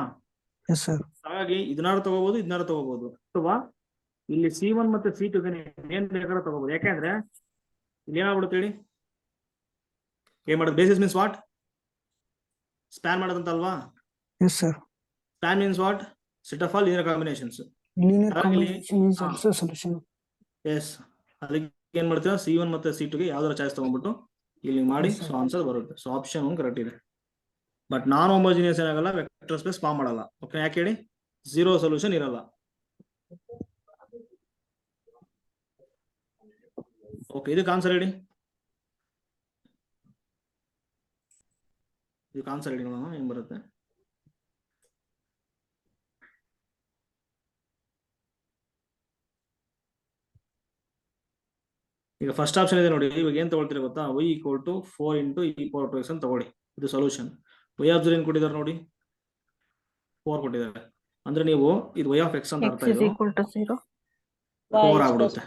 ಹಾಗಾಗಿ ಇದನ್ನಾರು ತಗೋಬಹುದು, ಇದನ್ನಾರು ತಗೋಬಹುದು. ಅಥವಾ ಇಲ್ಲಿ C1 ಮತ್ತೆ C2 ಏನ್ ಬೇಕಾದ್ರೂ ತಗೋಬಹುದು. ಯಾಕೆಂದ್ರೆ ಇಲ್ಲಿ ಏನಾಗ್ಬಿಡುತ್ತೆ ಹೇಳಿ, ಏನ್ ಮಾಡೋದು, ಬೇಸಿಸ್ ಮೀನ್ಸ್ ವಾಟ್? ಸ್ಪ್ಯಾನ್ ಮಾಡೋದಂತ ಅಲ್ವಾ? Span means what? Set of all linear combinations. Yes, ಅದಕ್ಕೆ ಏನ್ ಮಾಡ್ತೀರಾ, C1 ಮತ್ತೆ C2 ಗೆ ಯಾವ್ದಾರ ಚಾಯ್ಸ್ ತಗೊಂಡ್ಬಿಟ್ಟು ಇಲ್ಲಿ ಮಾಡಿ, ಸೊ ಆನ್ಸರ್ ಬರುತ್ತೆ. ಸೊ ಆಪ್ಷನ್ 1 ಕರೆಕ್ಟ್ ಇದೆ. ಬಟ್ ನಾನ್ ಹೋಮೋಜಿನಿಯಸ್ ಏನಾಗಲ್ಲ, ವೆಕ್ಟರ್ ಸ್ಪೇಸ್ ಫಾರ್ಮ್ ಮಾಡಲ್ಲ. ಓಕೆ, ಯಾಕೆ ಹೇಳಿ? 0 ಸೊಲ್ಯೂಷನ್ ಇರಲ್ಲ. ಓಕೆ, ಇದಕ್ಕೆ ಆನ್ಸರ್ ಹೇಳಿ, ಇದಕ್ಕೆ ಆನ್ಸರ್ ಹೇಳಿ ನೋಡೋಣ ಏನ್ ಬರುತ್ತೆ. ಈಗ ಫಸ್ಟ್ ಆಪ್ಷನ್ ಇದೆ ನೋಡಿ, ಇವಾಗ ಏನ್ ತಗೊಳ್ತೀರಾ ಗೊತ್ತಾ, y equal to 4 into e power 2x ಅಂತ ತಗೊಳ್ಳಿ. ಇದು ಸೊಲ್ಯೂಷನ್. y ಆಫ್ 0 ಏನ್ ಕೊಟ್ಟಿದ್ದಾರೆ ನೋಡಿ, 4 ಕೊಟ್ಟಿದ್ದಾರೆ. ಅಂದ್ರೆ ನೀವು ಇದು y ಆಫ್ x ಅಂತ ಅರ್ಥ, ಇದು 4 ಆಗ್ಬಿಡುತ್ತೆ.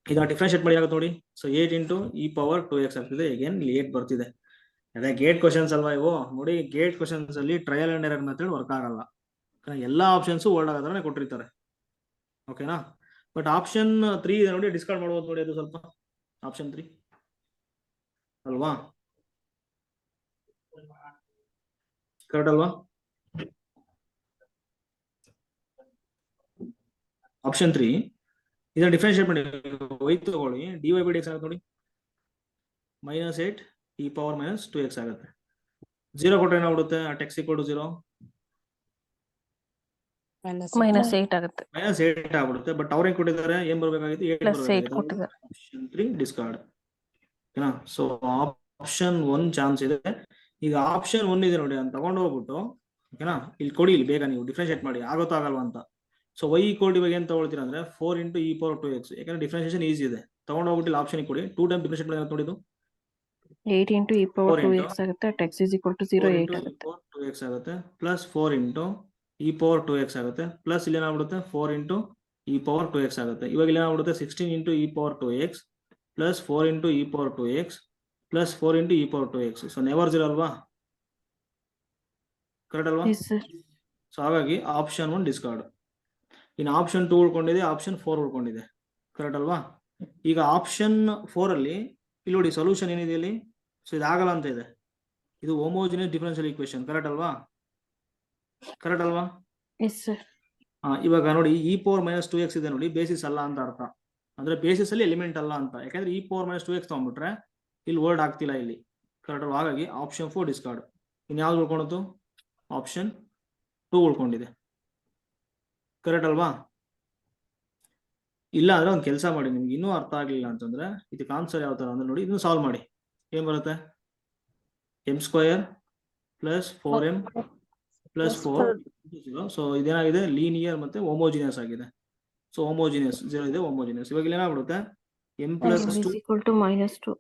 ಇದನ್ನ ಡಿಫರೆನ್ಶಿಯೇಟ್ ಮಾಡಿ ಆಗುತ್ತೆ ನೋಡಿ. So 8 into e power 2x ಆಗ್ತಿದೆ. ಅಗೇನ್ ಇಲ್ಲಿ 8 ಬರ್ತಿದೆ. ಅದೇ ಗೇಟ್ ಕ್ವಶನ್ಸ್ ಅಲ್ವಾ ಇವು. ನೋಡಿ, ಗೇಟ್ ಕ್ವಶನ್ಸ್ ಅಲ್ಲಿ trial and error method work ಆಗಲ್ಲ. ಎಲ್ಲಾ ಆಪ್ಷನ್ಸ್ ಓಲ್ಡ್ ಆಗೋದ್ರೆ ಕೊಟ್ಟಿರ್ತಾರೆ. ಓಕೆನಾ? ಬಟ್ ಆಪ್ಷನ್ 3 ಇದೆ ನೋಡಿ, ಡಿಸ್ಕಾರ್ಡ್ ಮಾಡ್ಬೋದು ನೋಡಿ. ಅದು ಸ್ವಲ್ಪ ಆಪ್ಷನ್ 3 ಅಲ್ವಾ? ಕರೆಕ್ಟ್ ಅಲ್ವಾ? ಆಪ್ಷನ್ 3 ಇದನ್ನ ಡಿಫರೆನ್ಶಿಯೇಟ್ ಮಾಡಿ y ತಗೊಳ್ಳಿ, dy by dx ಆಗುತ್ತೆ ನೋಡಿ, -8 e ಪವರ್ -2x ಆಗುತ್ತೆ. 0 ಕೊಟ್ಟರೆ ಏನಾಗ್ಬಿಡುತ್ತೆ? at x = 0 -8 ಆಗುತ್ತೆ. -8 ಆಗ್ಬಿಡುತ್ತೆ. ಬಟ್ ಅವ್ರೇನ್ ಕೊಟ್ಟಿದ್ದಾರೆ? ಏನ್ ಬರ್ಬೇಕಾಗಿತ್ತು? 8 +8 ಬರ್ಬೇಕಾಗಿತ್ತು. ಕೊಟ್ಟಿದ್ದಾರೆ. Option 3 discard. ಓಕೆನಾ? ಸೊ ಆಪ್ಷನ್ 1 ಚಾನ್ಸ್ ಇದೆ. ಈಗ ಆಪ್ಷನ್ 1 ಇದೆ ನೋಡಿ, ಅಂತ ತಗೊಂಡು ಹೋಗ್ಬಿಟ್ಟು, ಓಕೆನಾ, ಇಲ್ಲಿ ಕೊಡಿ, ಇಲ್ಲಿ ಬೇಗ ನೀವು ಡಿಫ್ರೆನ್ಶಿಯೇಟ್ ಮಾಡಿ, ಆಗುತ್ತಾ ಆಗಲ್ವಾ ಅಂತ. ಸೊ y = ಇವಾಗ ಏನ್ ತಗೊಳ್ತೀರಾ ಅಂದ್ರೆ 4 × e⁻²x, ಯಾಕಂದ್ರೆ ಡಿಫ್ರೆನ್ಶಿಯೇಷನ್ ಈಸಿ ಇದೆ. ತಗೊಂಡು ಹೋಗ್ಬಿಟ್ಟು ಇಲ್ಲಿ ಆಪ್ಷನ್ ಕೊಡಿ. 2 ಟೈಮ್ ಡಿಫ್ರೆನ್ಶಿಯೇಟ್ ಮಾಡಿ ನೋಡಿದ್ದು 8 × e⁻²x ಆಗುತ್ತೆ. at x = 0, 8 ಆಗುತ್ತೆ. 2x ಆಗುತ್ತೆ, ಪ್ಲಸ್ 4 × e⁻²x ಆಗುತ್ತೆ, ಪ್ಲಸ್ ಇಲ್ಲಿ ಏನಾಗ್ಬಿಡುತ್ತೆ 4 × e⁻²x ಆಗುತ್ತೆ. ಇವಾಗ ಇಲ್ಲಿ ಏನಾಗ್ಬಿಡುತ್ತೆ 16 × e⁻²x plus 4 × e⁻²x plus 4 × e⁻²x. So never 0 ಅಲ್ವಾ? ಕರೆಕ್ಟ್ ಅಲ್ವಾ? Yes, sir. ಸೊ ಹಾಗಾಗಿ ಆಪ್ಷನ್ 1 ಡಿಸ್ಕಾರ್ಡ್. ಇನ್ನು ಆಪ್ಷನ್ 2 ಉಳ್ಕೊಂಡಿದೆ, ಆಪ್ಷನ್ 4 ಉಳ್ಕೊಂಡಿದೆ. ಕರೆಕ್ಟ್ ಅಲ್ವಾ? ಈಗ ಆಪ್ಷನ್ 4 ಅಲ್ಲಿ ಇಲ್ಲಿ ನೋಡಿ ಸೊಲ್ಯೂಷನ್ ಏನಿದೆ ಇಲ್ಲಿ. ಸೊ ಇದಾಗಲ್ಲ ಅಂತ ಇದೆ. ಇದು ಹೋಮೋಜಿನಿಯಸ್ ಡಿಫರೆನ್ಷಿಯಲ್ ಈಕ್ವೇಶನ್. ಕರೆಕ್ಟ್ ಅಲ್ವಾ? ಕರೆಕ್ಟ್ ಅಲ್ವಾ? Yes, sir. ಇವಾಗ ನೋಡಿ e⁻²x ಇದೆ ನೋಡಿ, ಬೇಸಿಸ್ ಅಲ್ಲ ಅಂತ ಅರ್ಥ. ಅಂದ್ರೆ ಬೇಸಿಸ್ ಅಲ್ಲಿ ಎಲಿಮೆಂಟ್ ಅಲ್ಲ ಅಂತ. ಯಾಕಂದ್ರೆ e⁻²x ತಗೊಂಡ್ಬಿಟ್ರೆ ಇಲ್ಲಿ ವರ್ಡ್ ಆಗ್ತಿಲ್ಲ ಇಲ್ಲಿ. ಕರೆಕ್ಟ್ ಅಲ್ವಾ? ಹಾಗಾಗಿ ಆಪ್ಷನ್ 4 ಡಿಸ್ಕಾರ್ಡ್. ಇನ್ ಯಾವ್ದು ಉಳ್ಕೊಳತು? ಆಪ್ಷನ್ 2 ಉಳ್ಕೊಂಡಿದೆ. ಕರೆಕ್ಟ್ ಅಲ್ವಾ? ಇಲ್ಲ ಅಂದ್ರೆ ಒಂದು ಕೆಲಸ ಮಾಡಿ, ನಿಮ್ಗೆ ಇನ್ನೂ ಅರ್ಥ ಆಗ್ಲಿಲ್ಲ ಅಂತಂದ್ರೆ ಇದಕ್ಕೆ ಆನ್ಸರ್ ಯಾವ ತರ ಅಂದ್ರೆ ನೋಡಿ, ಇದನ್ನು ಸಾಲ್ವ್ ಮಾಡಿ. ಏನ್ ಬರುತ್ತೆ? m² plus 4m plus 4. So ಇದೇನಾಗಿದೆ? ಲೀನಿಯರ್ ಮತ್ತೆ ಹೋಮೋಜಿನಿಯಸ್ ಆಗಿದೆ. ಸೊ ಹೋಮೋಜಿನಿಯಸ್ 0 ಇದೆ, ಹೋಮೋಜಿನಿಯಸ್. ಇವಾಗ ಇಲ್ಲಿ ಏನಾಗ್ಬಿಡುತ್ತೆ? m + 2 -2.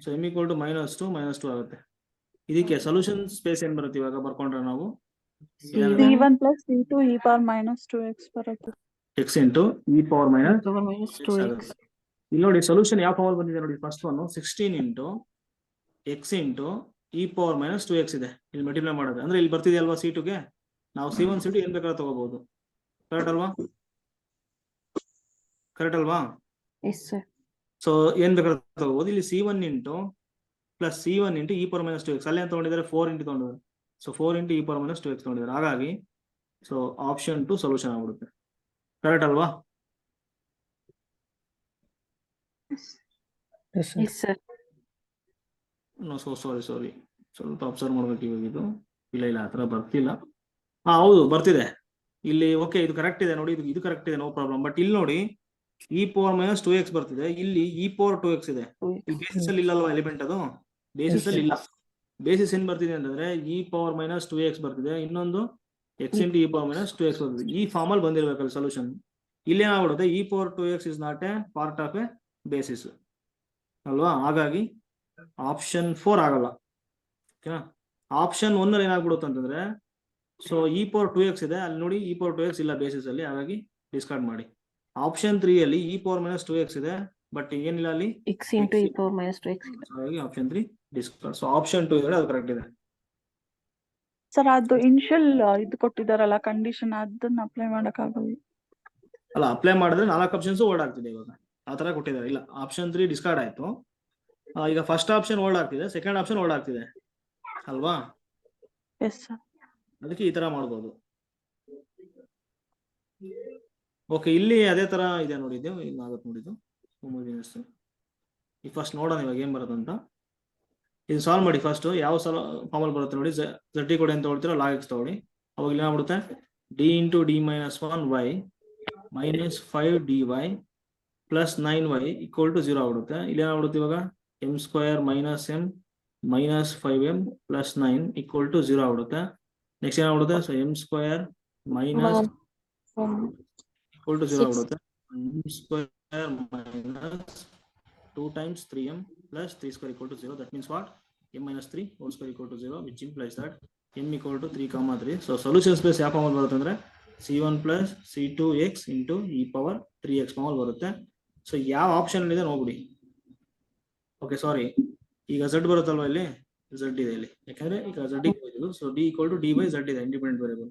ಸೊ m = -2 ಆಗುತ್ತೆ. ಇದಕ್ಕೆ ಸೊಲ್ಯೂಷನ್ ಸ್ಪೇಸ್ ಏನ್ ಬರುತ್ತೆ ಇವಾಗ ಬರ್ಕೊಂಡ್ರೆ ನಾವು? C1 + C2 e⁻²x ಬರುತ್ತೆ. x × e⁻² -2x. ಇಲ್ಲಿ ನೋಡಿ ಸೊಲ್ಯೂಷನ್ ಯಾವ ಫಾರ್ಮ್ ಬಂದಿದೆ ನೋಡಿ. ಫಸ್ಟ್ ಒನ್ 16 × x × e⁻²x ಇದೆ. ಇಲ್ಲಿ ಮಲ್ಟಿಪ್ಲೈ ಮಾಡೋದು ಅಂದ್ರೆ ಇಲ್ಲಿ ಬರ್ತಿದೆ ಅಲ್ವಾ C2 ಗೆ. ನಾವು C1 C2 ಏನ್ ಬೇಕಾದ್ರೂ ತಗೋಬಹುದು. ಕರೆಕ್ಟ್ ಅಲ್ವಾ? ಕರೆಕ್ಟ್ ಅಲ್ವಾ? Yes, sir. ಸೊ ಏನ್ ಬೇಕಾದ್ರೂ ತಗೋಬಹುದು. ಇಲ್ಲಿ C1 × ಪ್ಲಸ್ C1 × e⁻²x ಅಲ್ಲೇ ತಗೊಂಡಿದ್ದಾರೆ 4 × ತಗೊಂಡಿದ್ದಾರೆ. ಸೊ 4 × e⁻²x ತಗೊಂಡಿದ್ದಾರೆ. ಹಾಗಾಗಿ ಸೊ ಆಪ್ಷನ್ 2 ಸೊಲ್ಯೂಷನ್ ಆಗ್ಬಿಡುತ್ತೆ. ಕರೆಕ್ಟ್ ಅಲ್ವಾ? Yes, sir. ಸಾರಿ ಸ್ವಲ್ಪ ಅಬ್ಸರ್ವ್ ಮಾಡ್ಬೇಕು ಇವಾಗ. ಇದು ಇಲ್ಲ ಆತರ ಬರ್ತಿಲ್ಲ. ಹೌದು ಬರ್ತಿದೆ ಇಲ್ಲಿ. ಓಕೆ, ಇದು ಕರೆಕ್ಟ್ ಇದೆ ನೋಡಿ, ಇದು ಕರೆಕ್ಟ್ ಇದೆ, ನೋ ಪ್ರಾಬ್ಲಮ್. ಬಟ್ ಇಲ್ಲಿ ನೋಡಿ e⁻²x ಬರ್ತಿದೆ, ಇಲ್ಲಿ e⁻²x ಇದೆ. ಈ ಬೇಸಿಸ್ ಅಲ್ಲಿ ಇಲ್ಲಲ್ವಾ ಎಲಿಮೆಂಟ್? ಅದು ಬೇಸಿಸ್ ಅಲ್ಲಿ ಇಲ್ಲ. ಬೇಸಿಸ್ ಏನ್ ಬರ್ತಿದೆ ಅಂತಂದ್ರೆ e⁻²x ಬರ್ತಿದೆ, ಇನ್ನೊಂದು x × e⁻²x ಬರ್ತಿದೆ. ಈ ಫಾರ್ಮ್ ಅಲ್ಲಿ ಬಂದಿರ್ಬೇಕಲ್ಲ ಸೊಲ್ಯೂಷನ್. ಇಲ್ಲಿ ಏನಾಗ್ಬಿಡುತ್ತೆ? e⁻²x is not A part of A basis ಅಲ್ವಾ? ಹಾಗಾಗಿ ಆಪ್ಷನ್ 4 ಆಗಲ್ಲ. ಓಕೆನಾ? ಆಪ್ಷನ್ 1 ಅಲ್ಲಿ ಏನಾಗ್ಬಿಡುತ್ತೆ ಅಂತಂದ್ರೆ, ಸೊ e⁻²x ಇದೆ, ಅಲ್ಲಿ ನೋಡಿ e⁻²x ಇಲ್ಲ ಬೇಸಿಸ್ ಅಲ್ಲಿ, ಹಾಗಾಗಿ ಡಿಸ್ಕಾರ್ಡ್ ಮಾಡಿ. ಆಪ್ಷನ್ 3 ಅಲ್ಲಿ e⁻²x ಇದೆ, ಬಟ್ ಏನಿಲ್ಲ ಅಲ್ಲಿ x × e⁻²x. ಹಾಗಾಗಿ ಆಪ್ಷನ್ 3 ಡಿಸ್ಕಾರ್ಡ್. ಸೊ ಆಪ್ಷನ್ 2 ಇದೆ, ಅದು ಕರೆಕ್ಟ್ ಇದೆ. ಸರ್ ಅದು ಇನಿಷಿಯಲ್ ಇದು ಕೊಟ್ಟಿದಾರಲ್ಲ ಕಂಡೀಷನ್, ಅದನ್ನ ಅಪ್ಲೈ ಮಾಡಕ್ಕಾಗಲ್ಲ. ಅಲ್ಲ, ಅಪ್ಲೈ ಮಾಡಿದ್ರೆ 4 ಆಪ್ಷನ್ಸ್ ಓಲ್ಡ್ ಆಗ್ತಿದೆ ಇವಾಗ. ಆ ತರ ಕೊಟ್ಟಿದ್ದಾರೆ. ಇಲ್ಲ, ಆಪ್ಷನ್ 3 ಡಿಸ್ಕಾರ್ಡ್ ಆಯ್ತು. ಈಗ ಫಸ್ಟ್ ಆಪ್ಷನ್ ಓಲ್ಡ್ ಆಗ್ತಿದೆ, ಸೆಕೆಂಡ್ ಆಪ್ಷನ್ ಓಲ್ಡ್ ಆಗ್ತಿದೆ ಅಲ್ವಾ? Yes sir. ಅದಕ್ಕೆ ಈ ತರ ಮಾಡ್ಬೋದು. ಓಕೆ, ಇಲ್ಲಿ ಅದೇ ತರ ಇದೆ ನೋಡಿದ್ದೆ, ಇನ್ನಾಗುತ್ತೆ ನೋಡಿದ್ದು ಹೋಮೋಜಿನಿಯಸ್. ಈಗ ಫಸ್ಟ್ ನೋಡೋಣ ಇವಾಗ ಏನ್ ಬರುತ್ತೆ ಅಂತ. ಇದು ಸಾಲ್ವ್ ಮಾಡಿ ಫಸ್ಟ್. ಯಾವ ಫಾರ್ಮ್ ಅಲ್ಲಿ ಬರುತ್ತೆ ನೋಡಿ. z ಕೊಡಿ ಅಂತ ಹೇಳ್ತೀರಾ, log x ತಗೊಳ್ಳಿ. ಅವಾಗ ಏನಾಗ್ಬಿಡುತ್ತೆ? d × d - 1y - 5dy plus 9y = 0 ಆಗ್ಬಿಡುತ್ತೆ. ಇಲ್ಲಿ ಏನಾಗ್ಬಿಡುತ್ತೆ ಇವಾಗ? m² - m - 5m ಪ್ಲಸ್ 9 = 0 ಆಗ್ಬಿಡುತ್ತೆ. ನೆಕ್ಸ್ಟ್ ಏನಾಗ್ಬಿಡುತ್ತೆ? ಸೊ m² - = 0 ಆಗ್ಬಿಡುತ್ತೆ. m² - 2 × 3m plus 3² = 0. That means what? m - 3 whole square = 0, which implies that m = 3, 3. So solution space ಯಾವ form ಅಲ್ಲಿ ಬರುತ್ತೆ ಅಂದ್ರೆ C1 + C2x × e⁻3x ಫಾರ್ಮ್ ಅಲ್ಲಿ ಬರುತ್ತೆ. ಸೊ ಯಾವ ಆಪ್ಷನ್ ಇದೆ ನೋಡ್ಬಿಡಿ. ಓಕೆ, ಸಾರಿ, ಈಗ z ಬರುತ್ತಲ್ವಾ ಇಲ್ಲಿ, z ಇದೆ ಇಲ್ಲಿ, ಯಾಕಂದ್ರೆ ಈಗ z ಹೋಗಿದ್ದು, so d equal to dy z ಇದೆ ಇಂಡಿಪೆಂಡೆಂಟ್ ವೇರಿಯಬಲ್.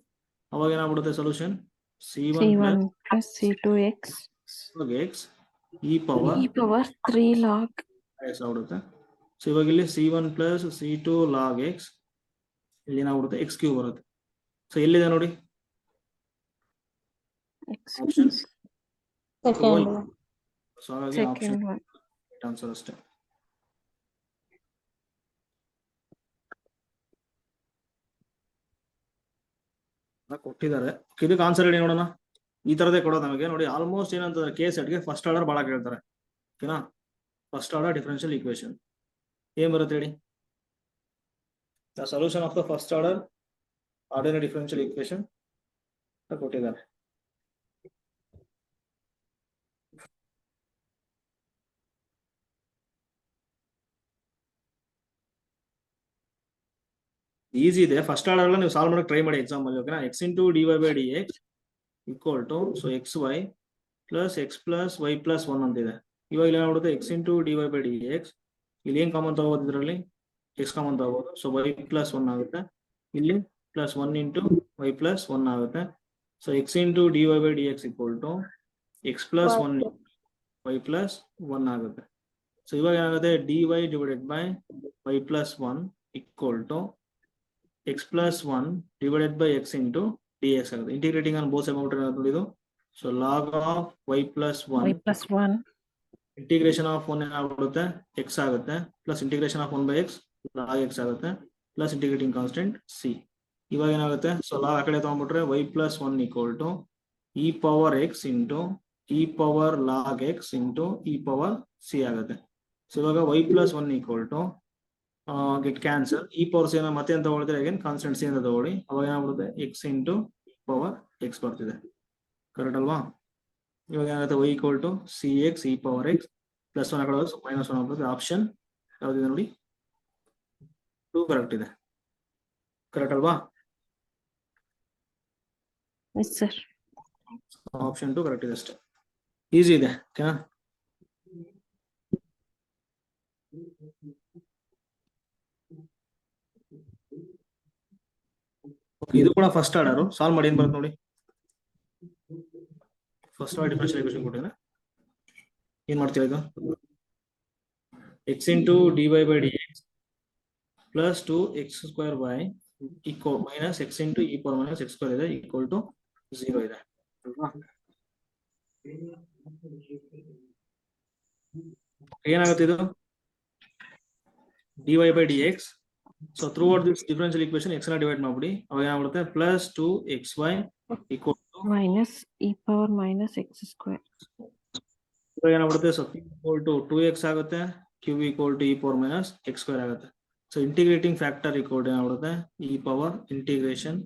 ಅವಾಗ ಏನಾಗ್ಬಿಡುತ್ತೆ solution c1 C1 plus C2x x e power e power 3 log x ಆಗ್ಬಿಡುತ್ತೆ. ಸೊ ಇವಾಗ ಇಲ್ಲಿ c1 plus c2 log x ಇಲ್ಲಿ ಏನಾಗ್ಬಿಡುತ್ತೆ x ಕ್ಯೂಬ್ ಬರುತ್ತೆ. ಸೊ ಎಲ್ಲಿದೆ ನೋಡಿ x ಆಪ್ಷನ್, ಸೆಕೆಂಡ್ ಸೊ ಹಾಗಾಗಿ ಆಪ್ಷನ್ second one. ಆನ್ಸರ್ ಅಷ್ಟೇ. ಕೊಟ್ಟಿದ್ದಾರೆ, ಇದಕ್ಕೆ ಆನ್ಸರ್ ಹೇಳಿ ನೋಡೋಣ. ಈ ತರದೇ ಕೊಡೋದು ನಮಗೆ ನೋಡಿ. ಆಲ್ಮೋಸ್ಟ್ ಏನಂತಂದ್ರೆ ಕೆ ಸೆಟ್ಗೆ ಫಸ್ಟ್ ಆರ್ಡರ್ ಬಹಳ ಕೇಳ್ತಾರೆ, ಓಕೆನಾ. ಫಸ್ಟ್ ಆರ್ಡರ್ ಡಿಫರೆನ್ಷಿಯಲ್ ಈಕ್ವೇಶನ್ ಏನ್ ಬರುತ್ತೆ ಹೇಳಿ. The solution of the first order ordinary differential equation ಕೊಟ್ಟಿದ್ದಾರೆ. ಈಸಿ ಇದೆ. ಫಸ್ಟ್ ಆರ್ಡರ್ ಎಲ್ಲ ನೀವು ಸಾಲ್ವ್ ಮಾಡಕ್ಕೆ ಟ್ರೈ ಮಾಡಿ ಎಕ್ಸಾಮ್ ಅಲ್ಲಿ, ಓಕೆನಾ. X into D Y by D x equal to so x y plus x plus y plus 1 ಅಂತಿದೆ. ಇವಾಗ ಇಲ್ಲಿ ಏನಾಗ್ಬಿಡುತ್ತೆ X into D Y by D x, ಇಲ್ಲಿ ಏನ್ ಕಾಮನ್ ತಗೋಬೋದು, ಇದರಲ್ಲಿ ಎಕ್ಸ್ ಕಾಮನ್ ತಗೋಬೋದು. ಸೊ ವೈ ಪ್ಲಸ್ 1 ಆಗುತ್ತೆ, ಇಲ್ಲಿ ಪ್ಲಸ್ 1 ಇಂಟು ವೈ ಪ್ಲಸ್ 1 ಆಗುತ್ತೆ. So x into D Y by D x equal to x plus 1 y plus 1 ಆಗುತ್ತೆ. So ಇವಾಗ ಏನಾಗುತ್ತೆ d y divided by y plus 1 equal to x plus 1 divided by x into dx ಆಗುತ್ತೆ. Integrating on both side ಮಾಡ್ಬಿಟ್ರೆ ಇದು so log of y plus 1 y plus 1 integration of 1 ಏನಾಗ್ಬಿಡುತ್ತೆ x ಆಗುತ್ತೆ, plus integration of 1 by x log x ಆಗುತ್ತೆ, plus integrating constant c. ಇವಾಗ ಏನಾಗುತ್ತೆ so log ಆ ಕಡೆ ತಗೊಂಡ್ಬಿಟ್ರೆ y plus 1 equal to e power x into e power log x into e power c ಆಗುತ್ತೆ. So ಇವಾಗ y plus 1 equal to get cancel, e power c ಮತ್ತೆ ಅಂತ ತಗೊಳ್ತಾರೆ, again constant c ಅಂತ ತಗೊಳ್ಳಿ. ಅವಾಗ ಏನಾಗ್ಬಿಡುತ್ತೆ ಎಕ್ಸ್ ಇಂಟು ಪವರ್ ಎಕ್ಸ್ ಬರ್ತಿದೆ, ಕರೆಕ್ಟ್ ಅಲ್ವಾ. ಇವಾಗ ಏನಾಗುತ್ತೆ y equal to c x e power X plus 1 ಆ ಕಡೆ ಮೈನಸ್ 1 ಆಗ್ಬಿಡುತ್ತೆ. ಆಪ್ಷನ್ ಯಾವ್ದಿದೆ ನೋಡಿ 2 ಕರೆಕ್ಟ್ ಇದೆ, ಕರೆಕ್ಟ್ ಅಲ್ವಾ. yes sir. ಆಪ್ಷನ್ 2 ಕರೆಕ್ಟ್ ಇದೆ ಅಷ್ಟೇ, ಈಸಿ ಇದೆ, ಓಕೆನಾ. ಇದು ಕೂಡ ಫಸ್ಟ್ ಆರ್ಡರ್ ಸಾಲ್ವ್ ಮಾಡಿ ಏನ್ ಬರುತ್ತೆ ನೋಡಿ. ಫಸ್ಟ್ ಆರ್ಡರ್ ಡಿಫರೆನ್ಷಿಯಲ್ ಈಕ್ವೇಷನ್ ಕೊಟ್ಟಿದ್ರೆ ಏನ್ ಮಾಡ್ತೀರಾ, ಇದು x into D Y by D x plus 2x² by equal minus x into E power minus x² ಇದೆ ಈಕ್ವಲ್ ಟು 0 ಇದೆ. ಏನಾಗುತ್ತೆ ಇದು dy by dx. So throughout this differential equation x ನ divide ಮಾಡ್ಬಿಡಿ, ಅವಾಗ ಏನಾಗುತ್ತೆ plus 2xy equal to minus e power minus x square. ಇವಾಗ ಏನಾಗುತ್ತೆ so p equal to 2x ಆಗುತ್ತೆ, q equal to e power minus x² ಆಗುತ್ತೆ. So integrating factor equal to ಏನಾಗುತ್ತೆ e power integration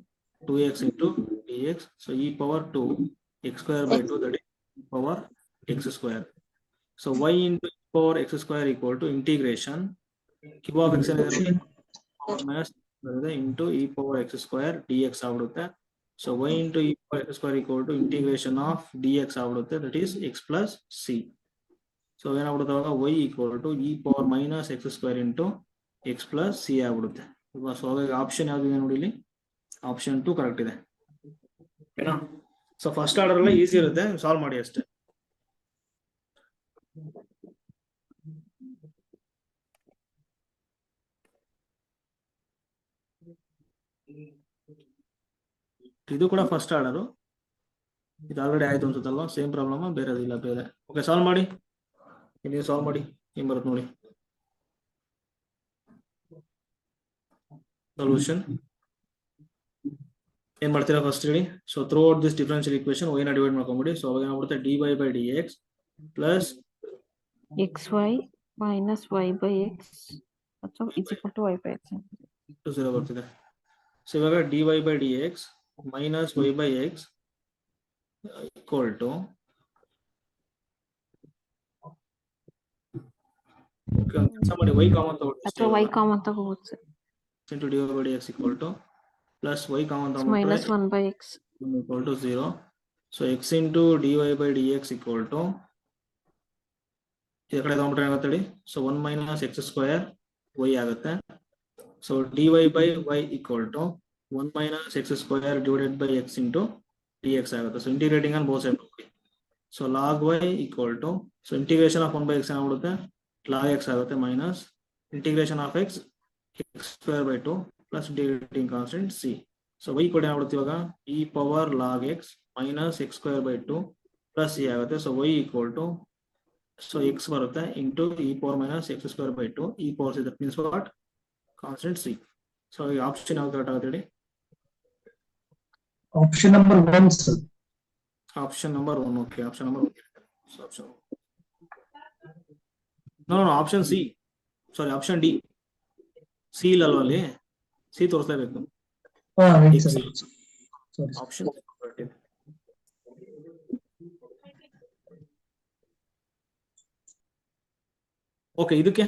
2x into dx. So e power 2 x² by 2 that is e power x². So y into e power x² equal to integration q of x minus into E power x² dx ಆಗ್ಬಿಡುತ್ತೆ. So y into E power x² equal to integration of dx ಆಗ್ಬಿಡುತ್ತೆ, that is x plus C. So ಏನಾಗ್ಬಿಡುತ್ತೆ ಅವಾಗ y equal to E power minus x² into x plus c ಆಗ್ಬಿಡುತ್ತೆ. So ಹಾಗಾಗಿ option ಯಾವ್ದಿದೆ ನೋಡಿ ಇಲ್ಲಿ, option 2 correct ಇದೆ, ಓಕೆನಾ. ಸೊ ಫಸ್ಟ್ ಆರ್ಡರ್ ಎಲ್ಲ ಈಸಿ ಇರುತ್ತೆ, ಸಾಲ್ವ್ ಮಾಡಿ ಅಷ್ಟೇ. ಇದು ಕೂಡ ಫಸ್ಟ್ ಆರ್ಡರ್, ಇದು ಆಲ್ರೆಡಿ ಆಯ್ತು ಅನ್ಸುತ್ತಲ್ವಾ, ಸೇಮ್ ಪ್ರಾಬ್ಲಮ್ ಬೇರೆದಿಲ್ಲ ಬೇರೆ. ಓಕೆ ಸಾಲ್ವ್ ಮಾಡಿ, ನೀವು ಸಾಲ್ವ್ ಮಾಡಿ ಏನ್ ಬರುತ್ತೆ ನೋಡಿ. ಸೊಲ್ಯೂಷನ್ ಏನ್ ಮಾಡ್ತೀರಾ ಫಸ್ಟ್ ಹೇಳಿ. So throughout this differential equation y ನ ಡಿವೈಡ್ ಮಾಡ್ಕೊಂಬಿಡಿ. ಸೊ ಅವಾಗ ಏನಾಗ್ಬಿಡುತ್ತೆ dy by dx plus xy minus y by x ಅಥವಾ is equal to y by x 0 ಬರ್ತಿದೆ. ಸೊ ಇವಾಗ dy by dx minus y by x equal to ಮಾಡಿ y common ಅಥವಾ y common ತಗೋಬಹುದು sir. into dy by dx equal to plus y common minus 1 by x equal to 0. So x into dy by dx equal to ಈ ಕಡೆ ತಗೊಂಡ್ರೆ ಏನಾಗುತ್ತೆ ಹೇಳಿ. So 1 minus x² y ಆಗುತ್ತೆ So dy by y equal to 1 minus x square divided by x into dx ಆಗುತ್ತೆ. So integrating on both sides. So log y equal to, so integration of 1 by x ಏನಾಗುತ್ತೆ log x ಆಗುತ್ತೆ minus integration of x square by 2 plus integrating constant c. So y ಕೂಡ ಏನಾಗುತ್ತೆ ಇವಾಗ e power log x minus x square by 2 plus c ಆಗುತ್ತೆ. So y equal to, so x ಬರುತ್ತೆ into e power minus x square by 2 e power c, that means what, constant c. So ಈ option ಯಾವ್ದು correct ಆಗುತ್ತೆ ಹೇಳಿ? Option number 1, sir. Option number 1. Okay, option number 1. So option, no, option C. Sorry, option D. C ಇಲ್ಲಲ್ವಾ ಅಲ್ಲಿ? C ತೋರಿಸಲೇಬೇಕು. Right, sir. Sorry, sir. Option. Okay, ಇದಕ್ಕೆ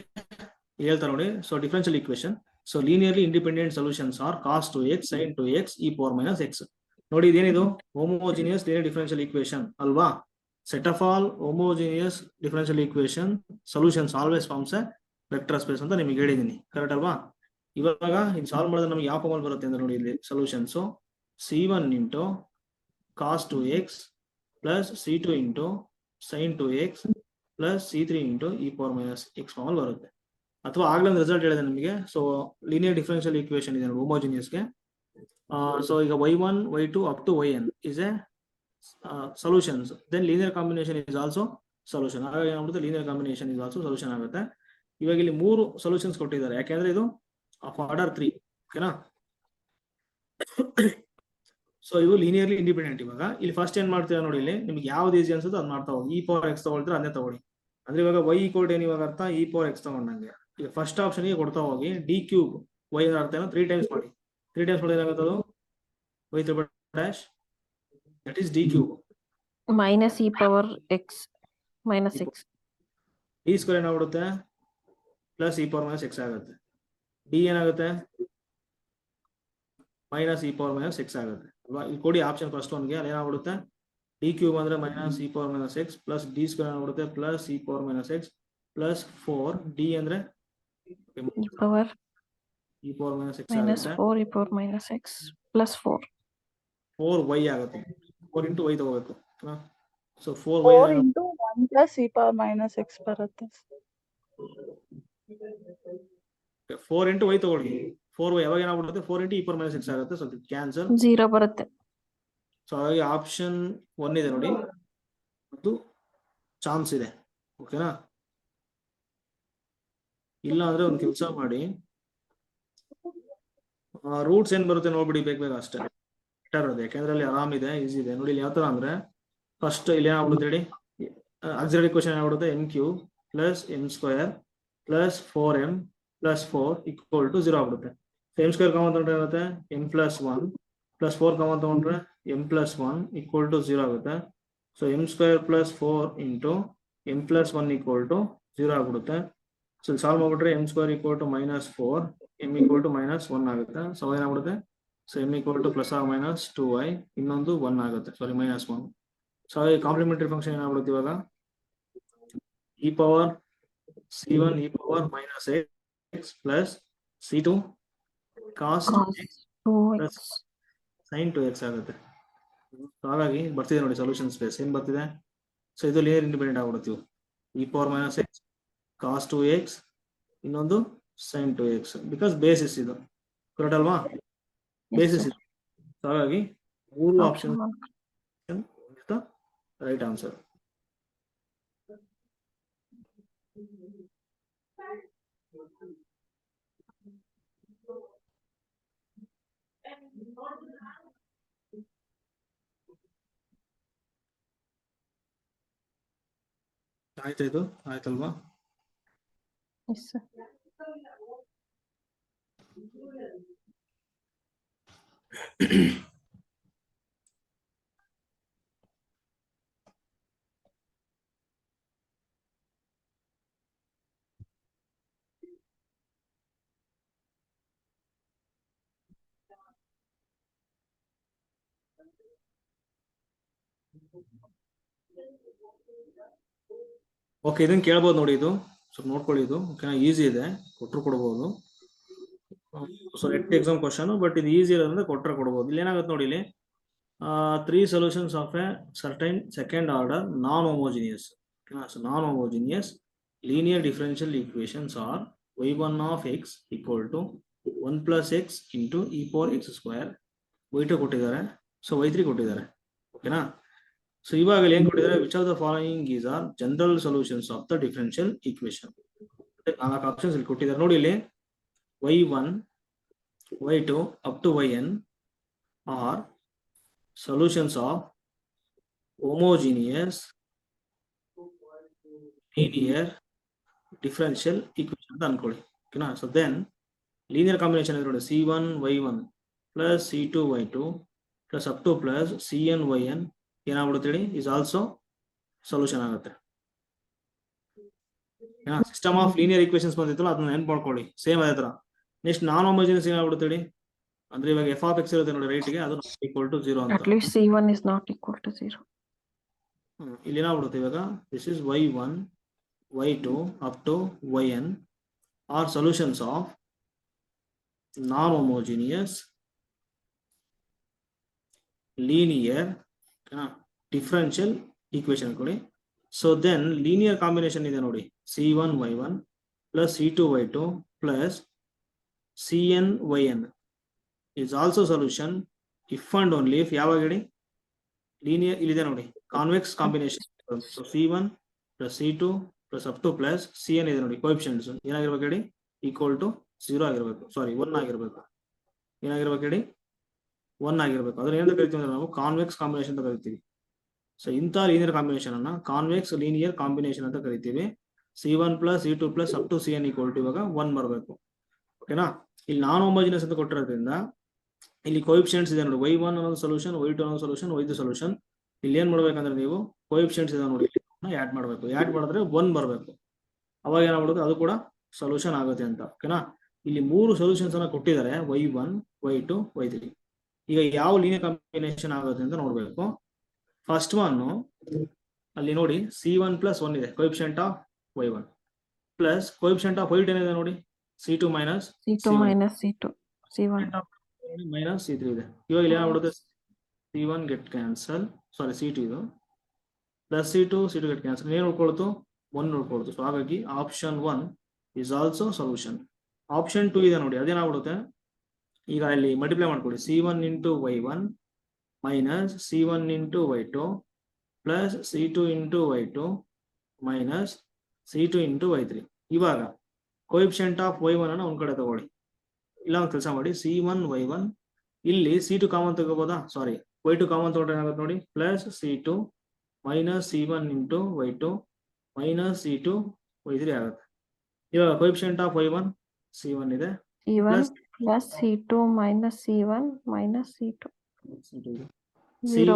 ಹೇಳ್ತಾರೆ ನೋಡಿ. So differential equation. So linearly independent solutions are cos 2x sin 2x e power minus x. ನೋಡಿ ಇದೇನಿದು homogeneous linear differential equation ಅಲ್ವಾ? Set of all homogeneous differential equation solutions always forms a vector space ಅಂತ ನಿಮಗೆ ಹೇಳಿದೀನಿ, correct ಅಲ್ವಾ? ಇವಾಗ ಇದು solve ಮಾಡಿದ್ರೆ ನಮಗೆ ಯಾವ ಫಾರ್ಮಲ್ ಬರುತ್ತೆ ಅಂತ ನೋಡಿ ಇಲ್ಲಿ solutions. c1 into cos 2x plus c2 into sin 2x plus c3 into e power minus x formal ಬರುತ್ತೆ. ಅಥವಾ ಆಗ್ಲೇ ಒಂದು ರಿಸಲ್ಟ್ ಹೇಳಿದೆ ನಿಮಗೆ. ಸೊ ಲೀನಿಯರ್ ಡಿಫರೆನ್ಷಿಯಲ್ ಈಕ್ವೇಶನ್ ಇದೆ ಹೋಮೋಜಿನಿಯಸ್ಗೆ. ಸೊ ಈಗ y1 y2 up to yn is a solutions, then linear combination is also solution. ಹಾಗಾಗಿ ಏನಾಗುತ್ತೆ linear combination is also solution ಆಗುತ್ತೆ. ಇವಾಗ ಇಲ್ಲಿ 3 ಸೊಲ್ಯೂಷನ್ಸ್ ಕೊಟ್ಟಿದ್ದಾರೆ, ಯಾಕೆಂದ್ರೆ ಇದು ಆಫ್ ಆರ್ಡರ್ 3, ಓಕೆನಾ? ಸೊ ಇವು ಲೀನಿಯರ್ಲಿ ಇಂಡಿಪೆಂಡೆಂಟ್. ಇವಾಗ ಇಲ್ಲಿ ಫಸ್ಟ್ ಏನ್ ಮಾಡ್ತೀರಾ ನೋಡಿ, ಇಲ್ಲಿ ನಿಮ್ಗೆ ಯಾವ್ದು ಈಸಿ ಅನ್ಸುತ್ತೋ ಅದ್ ಮಾಡ್ತಾ ಹೋಗಿ. e ಪವರ್ x ತಗೊಳ್ತೀರಾ ಅದನ್ನೇ ತಗೊಳ್ಳಿ. ಅಂದ್ರೆ ಇವಾಗ y ಈಕ್ವಲ್ ಏನು ಇವಾಗ ಅರ್ಥ, e ಪವರ್ x ತಗೊಂಡಂಗೆ. ಈಗ ಫಸ್ಟ್ ಆಪ್ಷನ್ ಗೆ ಕೊಡ್ತಾ ಹೋಗಿ d ಕ್ಯೂಬ್ y ಅರ್ಥ ಏನೋ 3 ಟೈಮ್ಸ್ ಮಾಡಿ. 3 ಟೈಮ್ಸ್ ಮಾಡಿದ್ರೆ ಏನಾಗುತ್ತೆ ಅದು y triple dash, that is d cube minus e power x minus x. d square ಏನಾಗುತ್ತೆ plus e power minus x ಆಗುತ್ತೆ. d ಏನಾಗುತ್ತೆ minus e power minus x ಆಗುತ್ತೆ ಅಲ್ವಾ? ಇಲ್ಲಿ ಕೊಡಿ ಆಪ್ಷನ್ ಫಸ್ಟ್ ಒನ್ಗೆ, ಅಲ್ಲಿ ಏನಾಗ್ಬಿಡುತ್ತೆ d ಕ್ಯೂಬ್ ಅಂದ್ರೆ minus e power minus x plus d square ಏನಾಗ್ಬಿಡುತ್ತೆ plus e power minus x plus 4 d ಅಂದ್ರೆ e power e power minus x minus ಆಗುತ್ತೆ. 4 e power minus x plus 4y ಆಗುತ್ತೆ. 4 into y ತಗೋಬೇಕು. So 4y 4 into 1 plus e power minus x ಬರುತ್ತೆ. 4 into y ತಗೊಳ್ಳಿ. 4y ಯಾವಾಗ ಏನಾಗ್ಬಿಡುತ್ತೆ 4 into e power minus x ಆಗುತ್ತೆ. So cancel 0 ಬರುತ್ತೆ. So ಹಾಗಾಗಿ option 1 ಇದೆ ನೋಡಿ, ಅದು ಚಾನ್ಸ್ ಇದೆ, ಓಕೆನಾ? ಇಲ್ಲ ಅಂದ್ರೆ ಒಂದು ಕೆಲಸ ಮಾಡಿ, ರೂಟ್ಸ್ ಏನ್ ಬರುತ್ತೆ ನೋಡ್ಬಿಡಿ ಬೇಗ ಅಷ್ಟೇ, ಬೆಟರ್ ಇದೆ. ಯಾಕಂದ್ರೆ ಅಲ್ಲಿ ಆರಾಮ್ ಇದೆ, ಈಸಿ ಇದೆ. ನೋಡಿ ಇಲ್ಲಿ ಯಾವ ತರ ಅಂದ್ರೆ ಫಸ್ಟ್ ಇಲ್ಲಿ ಏನಾಗ್ಬಿಡುತ್ತೆ ಹೇಳಿ, ಆಕ್ಸಿಲರಿ ಕ್ವೆಶ್ಚನ್ ಏನಾಗ್ಬಿಡುತ್ತೆ m cube plus m square plus 4m plus 4 equal to 0 ಆಗ್ಬಿಡುತ್ತೆ. m ಸ್ಕ್ವೇರ್ ಕಾಮನ್ ತಗೊಂಡ್ರೆ ಏನಾಗುತ್ತೆ m ಪ್ಲಸ್ 1 ಪ್ಲಸ್ 4 ಕಾಮನ್ ತಗೊಂಡ್ರೆ m ಪ್ಲಸ್ 1 ಈಕ್ವಲ್ ಟು 0 ಆಗುತ್ತೆ. So m square plus 4 into m plus 1 equal to 0 ಆಗ್ಬಿಡುತ್ತೆ. So ಇಲ್ಲಿ solve ಮಾಡ್ಬಿಟ್ರೆ m square equal to minus 4 m equal to minus 1 ಆಗುತ್ತೆ. So ಏನಾಗ್ಬಿಡುತ್ತೆ, so m equal to plus or minus 2y, ಇನ್ನೊಂದು 1 ಆಗುತ್ತೆ, sorry minus 1. So complementary function ಏನಾಗ್ಬಿಡುತ್ತೆ ಇವಾಗ e power c1 e power minus x plus c2 cos x plus sin 2x ಆಗುತ್ತೆ. ಹಾಗಾಗಿ ಬರ್ತಿದೆ ನೋಡಿ solution space ಏನ್ ಬರ್ತಿದೆ. ಸೊ ಇದು ಲಿನಿಯರ್ ಇಂಡಿಪೆಂಡೆಂಟ್ ಆಗ್ಬಿಡುತ್ತೆ. e ಪವರ್ ಮೈನಸ್ x ಕಾಸ್ 2x ಇನ್ನೊಂದು sin 2x, ಬಿಕಾಸ್ ಬೇಸಿಸ್ ಇದು, ಕರೆಕ್ಟ್ ಅಲ್ವಾ? ಬೇಸಿಸ್ ಇದು. ಹಾಗಾಗಿ 3 ಆಪ್ಷನ್ ರೈಟ್ ಆನ್ಸರ್. ಆಯ್ತಾ? ಇದು ಆಯ್ತಲ್ವಾ? Yes, sir. ಓಕೆ, ಇದನ್ನ ಕೇಳ್ಬೋದು ನೋಡಿ, ಇದು ಸ್ವಲ್ಪ ನೋಡ್ಕೊಳ್ಳಿ. ಇದು ಓಕೆನಾ, ಈಸಿ ಇದೆ, ಕೊಟ್ಟರು ಕೊಡ್ಬೋದು. So net exam question, but ಇದು ಈಸಿ ಇರೋದ್ರಿಂದ ಕೊಟ್ಟರೆ ಕೊಡ್ಬೋದು. ಇಲ್ಲಿ ಏನಾಗುತ್ತೆ ನೋಡಿ, ಇಲ್ಲಿ 3 solutions of a certain second order non-homogeneous. So non-homogeneous linear differential equations are y1 of x equal to 1 plus x into e power x square, y2 ಕೊಟ್ಟಿದ್ದಾರೆ, so y3 ಕೊಟ್ಟಿದ್ದಾರೆ. ಓಕೆನಾ? ಸೊ ಇವಾಗ ಏನ್ ಕೊಟ್ಟಿದ್ದಾರೆ, which of the following is are general solutions of the differential equation. 4 options ಇಲ್ಲಿ ಕೊಟ್ಟಿದ್ದಾರೆ ನೋಡಿ. ಇಲ್ಲಿ y1 y2 up to yn are solutions of homogeneous linear differential equation ಅಂತ ಅನ್ಕೊಳ್ಳಿ. ಓಕೆನಾ? ಸೊ ದೆನ್ ಲೀನಿಯರ್ ಕಾಂಬಿನೇಷನ್ ಇದೆ ನೋಡಿ, c1 y1 plus c2 y2 plus up to plus cn yn ಏನಾಗ್ಬಿಡುತ್ತೆ ಹೇಳಿ, ಇಸ್ ಆಲ್ಸೋ ಸೊಲ್ಯೂಷನ್ ಆಗುತ್ತೆ. ಸಿಸ್ಟಮ್ ಆಫ್ ಲೀನಿಯರ್ ಈಕ್ವೇಶನ್ಸ್ ಬಂದಿತ್ತಲ್ಲ, ಅದನ್ನ ನೆನ್ಪು ಮಾಡ್ಕೊಳ್ಳಿ. ಸೇಮ್ ಅದೇ ತರ ನೆಕ್ಸ್ಟ್ ನಾನ್ ಹೋಮೋಜಿನಿಯಸ್ ಏನಾಗ್ಬಿಡುತ್ತೆ ಹೇಳಿ, ಅಂದ್ರೆ ಇವಾಗ f of x ಇರುತ್ತೆ ನೋಡಿ ರೈಟ್ಗೆ, ಅದು ಈಕ್ವಲ್ ಟು 0 ಅಂತ. At least C1 is not equal to 0. ಇಲ್ಲಿ ಏನಾಗ್ಬಿಡುತ್ತೆ ಇವಾಗ, this is y1 y2 up to yn are solutions of non homogeneous linear differential equation ಕೊಡಿ. ಸೊ ದೆನ್ ಲೀನಿಯರ್ ಕಾಂಬಿನೇಷನ್ ಇದೆ ನೋಡಿ, c1 y1 plus c2 y2 plus cn yn is also solution if and only if ಯಾವಾಗ ಹೇಳಿ, linear ಇಲ್ಲಿದೆ ನೋಡಿ, convex combination. So c1 plus c2 plus up to plus cn ಇದೆ ನೋಡಿ, coefficients ಏನಾಗಿರ್ಬೇಕು ಹೇಳಿ, ಈಕ್ವಲ್ ಟು 0 ಆಗಿರ್ಬೇಕು, ಸಾರಿ 1 ಆಗಿರ್ಬೇಕು. ಏನಾಗಿರ್ಬೇಕು ಹೇಳಿ, 1 ಆಗಿರ್ಬೇಕು. ಅದನ್ನ ಏನಂತ ಕರಿತೀವಿ ಅಂದ್ರೆ ನಾವು ಕಾನ್ವೆಕ್ಸ್ ಕಾಂಬಿನೇಷನ್ ಅಂತ ಕರಿತೀವಿ. ಸೊ ಇಂಥ ಲೀನಿಯರ್ ಕಾಂಬಿನೇಷನ್ ಅನ್ನ ಕಾನ್ವೆಕ್ಸ್ ಲೀನಿಯರ್ ಕಾಂಬಿನೇಷನ್ ಅಂತ ಕರಿತೀವಿ. c1 plus c2 plus up to cn equal to ಇವಾಗ 1 ಬರಬೇಕು. ಓಕೆನಾ? ಇಲ್ಲಿ ನಾನ್ ಹೋಮೋಜಿನಿಯಸ್ ಅಂತ ಕೊಟ್ಟಿರೋದ್ರಿಂದ ಇಲ್ಲಿ ಕೋಎಫಿಷಿಯಂಟ್ಸ್ ಇದೆ ನೋಡಿ, y1 ಅನ್ನೋದು ಸೊಲ್ಯೂಷನ್, y2 ಅನ್ನೋದು ಸೊಲ್ಯೂಷನ್, y2 ಸೊಲ್ಯೂಷನ್. ಇಲ್ಲಿ ಏನ್ ಮಾಡ್ಬೇಕಂದ್ರೆ ನೀವು ಕೋಎಫಿಷಿಯಂಟ್ಸ್ ಇದೆ ನೋಡಿ, ಆಡ್ ಮಾಡಬೇಕು. ಆಡ್ ಮಾಡಿದ್ರೆ 1 ಬರಬೇಕು. ಅವಾಗ ಏನಾಗ್ಬಿಡುತ್ತೆ, ಅದು ಕೂಡ ಸೊಲ್ಯೂಷನ್ ಆಗುತ್ತೆ ಅಂತ. ಓಕೆನಾ? ಇಲ್ಲಿ 3 ಸೊಲ್ಯೂಷನ್ಸ್ ಅನ್ನ ಕೊಟ್ಟಿದ್ದಾರೆ, y1 y2 y3. ಈಗ ಯಾವ ಲೀನಿಯರ್ ಕಾಂಬಿನೇಷನ್ ಆಗುತ್ತೆ ಅಂತ ನೋಡ್ಬೇಕು. ಫಸ್ಟ್ ಒನ್ ಅಲ್ಲಿ ನೋಡಿ, c1 ಪ್ಲಸ್ 1 ಇದೆ, coefficient of y1 plus coefficient of y2 ಏನಿದೆ ನೋಡಿ, c2 minus C2 minus C2. C1. Minus c3 ಇದೆ. ಇವಾಗ ಇಲ್ಲಿ ಏನಾಗ್ಬಿಡುತ್ತೆ, c1 ಗೆಟ್ ಕ್ಯಾನ್ಸಲ್, ಸಾರಿ c2 ಇದು ಪ್ಲಸ್ c2 ಗೆಟ್ ಕ್ಯಾನ್ಸಲ್, ಏನು ಉಳ್ಕೊಳ್ತು, 1 ಉಳ್ಕೊಳ್ತು. ಸೊ ಹಾಗಾಗಿ option 1 is also solution. Option 2 ಇದೆ ನೋಡಿ, ಅದೇನಾಗ್ಬಿಡುತ್ತೆ, ಈಗ ಇಲ್ಲಿ ಮಲ್ಟಿಪ್ಲೈ ಮಾಡ್ಕೊಳ್ಳಿ, c1 into y1 minus c1 into y2 plus c2 into y2 minus c2 into y3. ಇವಾಗ ಕೋಎಫಿಷಿಯಂಟ್ ಆಫ್ y1 ಅನ್ನ ಒಂದ್ ಕಡೆ ತಗೊಳ್ಳಿ, ಇಲ್ಲ ಒಂದು ಕೆಲಸ ಮಾಡಿ, c1 y1 ಇಲ್ಲಿ c2 ಕಾಮನ್ ತಗೋಬೋದಾ, ಸಾರಿ y2 ಕಾಮನ್ ತಗೊಂಡ್ರೆ ಏನಾಗುತ್ತೆ ನೋಡಿ, plus c2 minus c1 into y2 minus c2 y3 ಆಗುತ್ತೆ. ಇವಾಗ ಕೋಎಫಿಷಿಯಂಟ್ ಆಫ್ y1 c1 ಇದೆ, C1 plus C2 minus C1 minus C2. 0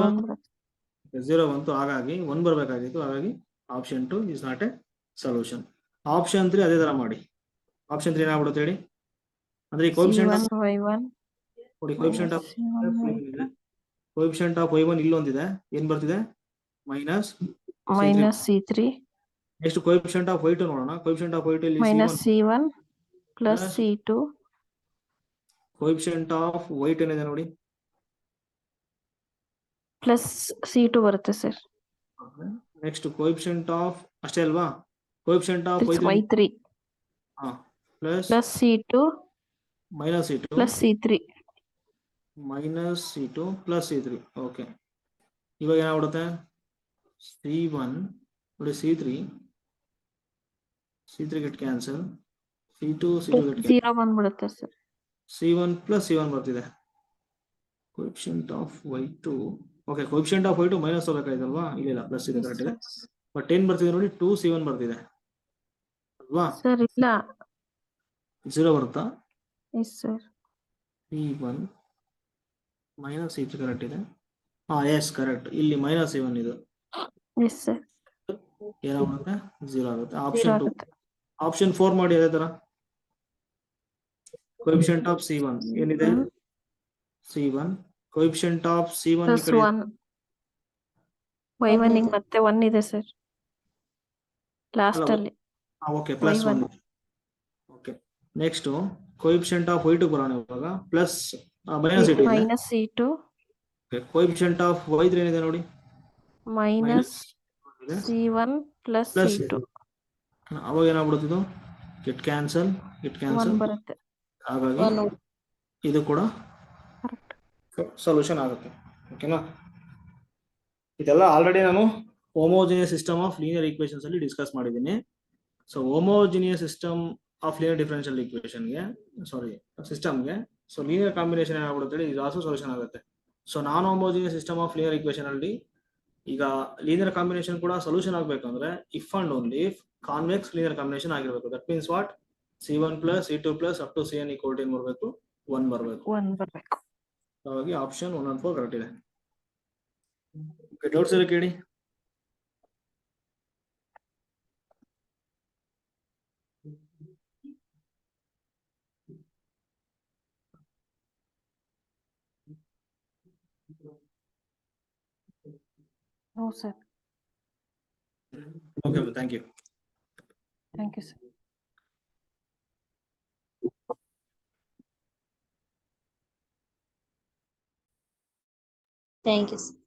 0 ಬಂತು, ಹಾಗಾಗಿ 1 ಬರಬೇಕಾಗಿತ್ತು. ಹಾಗಾಗಿ option 2 is not A solution. Option 3 ಅದೇ ತರ ಮಾಡಿ. ಆಪ್ಷನ್ 3 ಏನಾಗ್ಬಿಡುತ್ತೆ ಹೇಳಿ, ಅಂದ್ರೆ ಈ ಕೋಎಫಿಷಿಯಂಟ್ ಆಫ್ y1 ನೋಡಿ, ಕೋಎಫಿಷಿಯಂಟ್ ಆಫ್ y1 ಇಲ್ಲೊಂದಿದೆ, ಏನ್ ಬರ್ತಿದೆ, minus minus C3 next coefficient of y2 ನೋಡೋಣ. ಕೋಎಫಿಷಿಯಂಟ್ ಆಫ್ y2 ಇಲ್ಲಿ minus C1 plus plus C2 coefficient of y2 ಏನಿದೆ ನೋಡಿ, plus C2 ಬರುತ್ತೆ ಸರ್. ನೆಕ್ಸ್ಟ್ ಕೋಎಫಿಷಿಯಂಟ್ ಆಫ್ ಅಷ್ಟೇ ಅಲ್ವಾ, coefficient of y3 plus plus C2 minus c2 plus C3. Minus c2 plus c3. Okay, ಇವಾಗ ಏನಾಗ್ಬಿಡುತ್ತೆ, c1 ನೋಡಿ, c3 get cancel, c2 get 0 ಬಂದ್ಬಿಡುತ್ತೆ sir. c1 plus c1 ಬರ್ತಿದೆ. Coefficient of y2, okay, coefficient of y2 minus ಹೋಗ್ಬೇಕಾಯ್ತಲ್ವಾ, ಇಲ್ಲ plus ಇದೆ, correct ಇದೆ. But ಏನ್ ಬರ್ತಿದೆ ನೋಡಿ, 2 c1 ಬರ್ತಿದೆ ಅಲ್ವಾ, ಸರ್ ಇಲ್ಲ, 0 ಬರುತ್ತಾ, yes sir. c1 minus c3 correct ಇದೆ. ಎಸ್ ಕರೆಕ್ಟ್, ಇಲ್ಲಿ ಮೈನಸ್ c1 ಇದು, ಎಸ್ ಸರ್. ಏನಾಗುತ್ತೆ, 0 ಆಗುತ್ತೆ. ಆಪ್ಷನ್ 2, ಆಪ್ಷನ್ 4 ಮಾಡಿ ಅದೇ ತರ. ಕೋಎಫಿಷಿಯಂಟ್ ಆಫ್ c1 ಏನಿದೆ, c1 coefficient of c1 plus 1 y1 ಮತ್ತೆ 1 ಇದೆ ಸರ್ ಲಾಸ್ಟ್ ಅಲ್ಲಿ. Okay, plus 1. Okay, next coefficient of y2 ಬರೋಣ ಇವಾಗ ಪ್ಲಸ್ ಮೈನಸ್ ಇಟ್ಟು ಇದೆ. minus C2 coefficient of y3 ಏನಿದೆ ನೋಡಿ minus ಇದೆ C1 plus ಪ್ಲಸ್ C2 ಅವಾಗ ಏನಾಗ್ಬಿಡುತ್ತಿದ್ದು ಇಟ್ ಕ್ಯಾನ್ಸಲ್ 1 ಬರುತ್ತೆ. ಹಾಗಾಗಿ One. ಇದು ಕೂಡ Correct. ಸೊಲ್ಯೂಷನ್ ಆಗುತ್ತೆ. ಓಕೆನಾ, ಇದೆಲ್ಲ ಆಲ್ರೆಡಿ ನಾನು homogeneous system of linear equations ಅಲ್ಲಿ ಡಿಸ್ಕಸ್ ಮಾಡಿದ್ದೀನಿ. So homogeneous system of linear differential ಈಕ್ವೇಶನ್ಗೆ ಸಿಸ್ಟಮ್ಗೆ ಸೊ ಲೀನಿಯರ್ ಕಾಂಬಿನೇಷನ್ ಏನಾಗ್ಬಿಡುತ್ತೆ ಇದು ಆಲ್ಸೋ ಸೊಲ್ಯೂಷನ್ ಆಗುತ್ತೆ. So non homogeneous system of linear equation ಅಲ್ಲಿ ಈಗ ಲೀನಿಯರ್ ಕಾಂಬಿನೇಷನ್ ಕೂಡ ಸೊಲ್ಯೂಷನ್ ಆಗ್ಬೇಕಂದ್ರೆ if and only if convex linear combination ಆಗಿರ್ಬೇಕು. That means what C1 plus C2 plus up to Cn equal to ಏನು ಬರಬೇಕು 1 ಬರಬೇಕು. 1 ಬರಬೇಕು. ಹಾಗಾಗಿ ಆಪ್ಷನ್ 1 and 4 ಕರೆಕ್ಟ್ ಇದೆ. ಡೌಟ್ಸ್ ಇರೋ ಕೇಳಿ. No sir. Okay, thank you. Thank you sir. Thank you.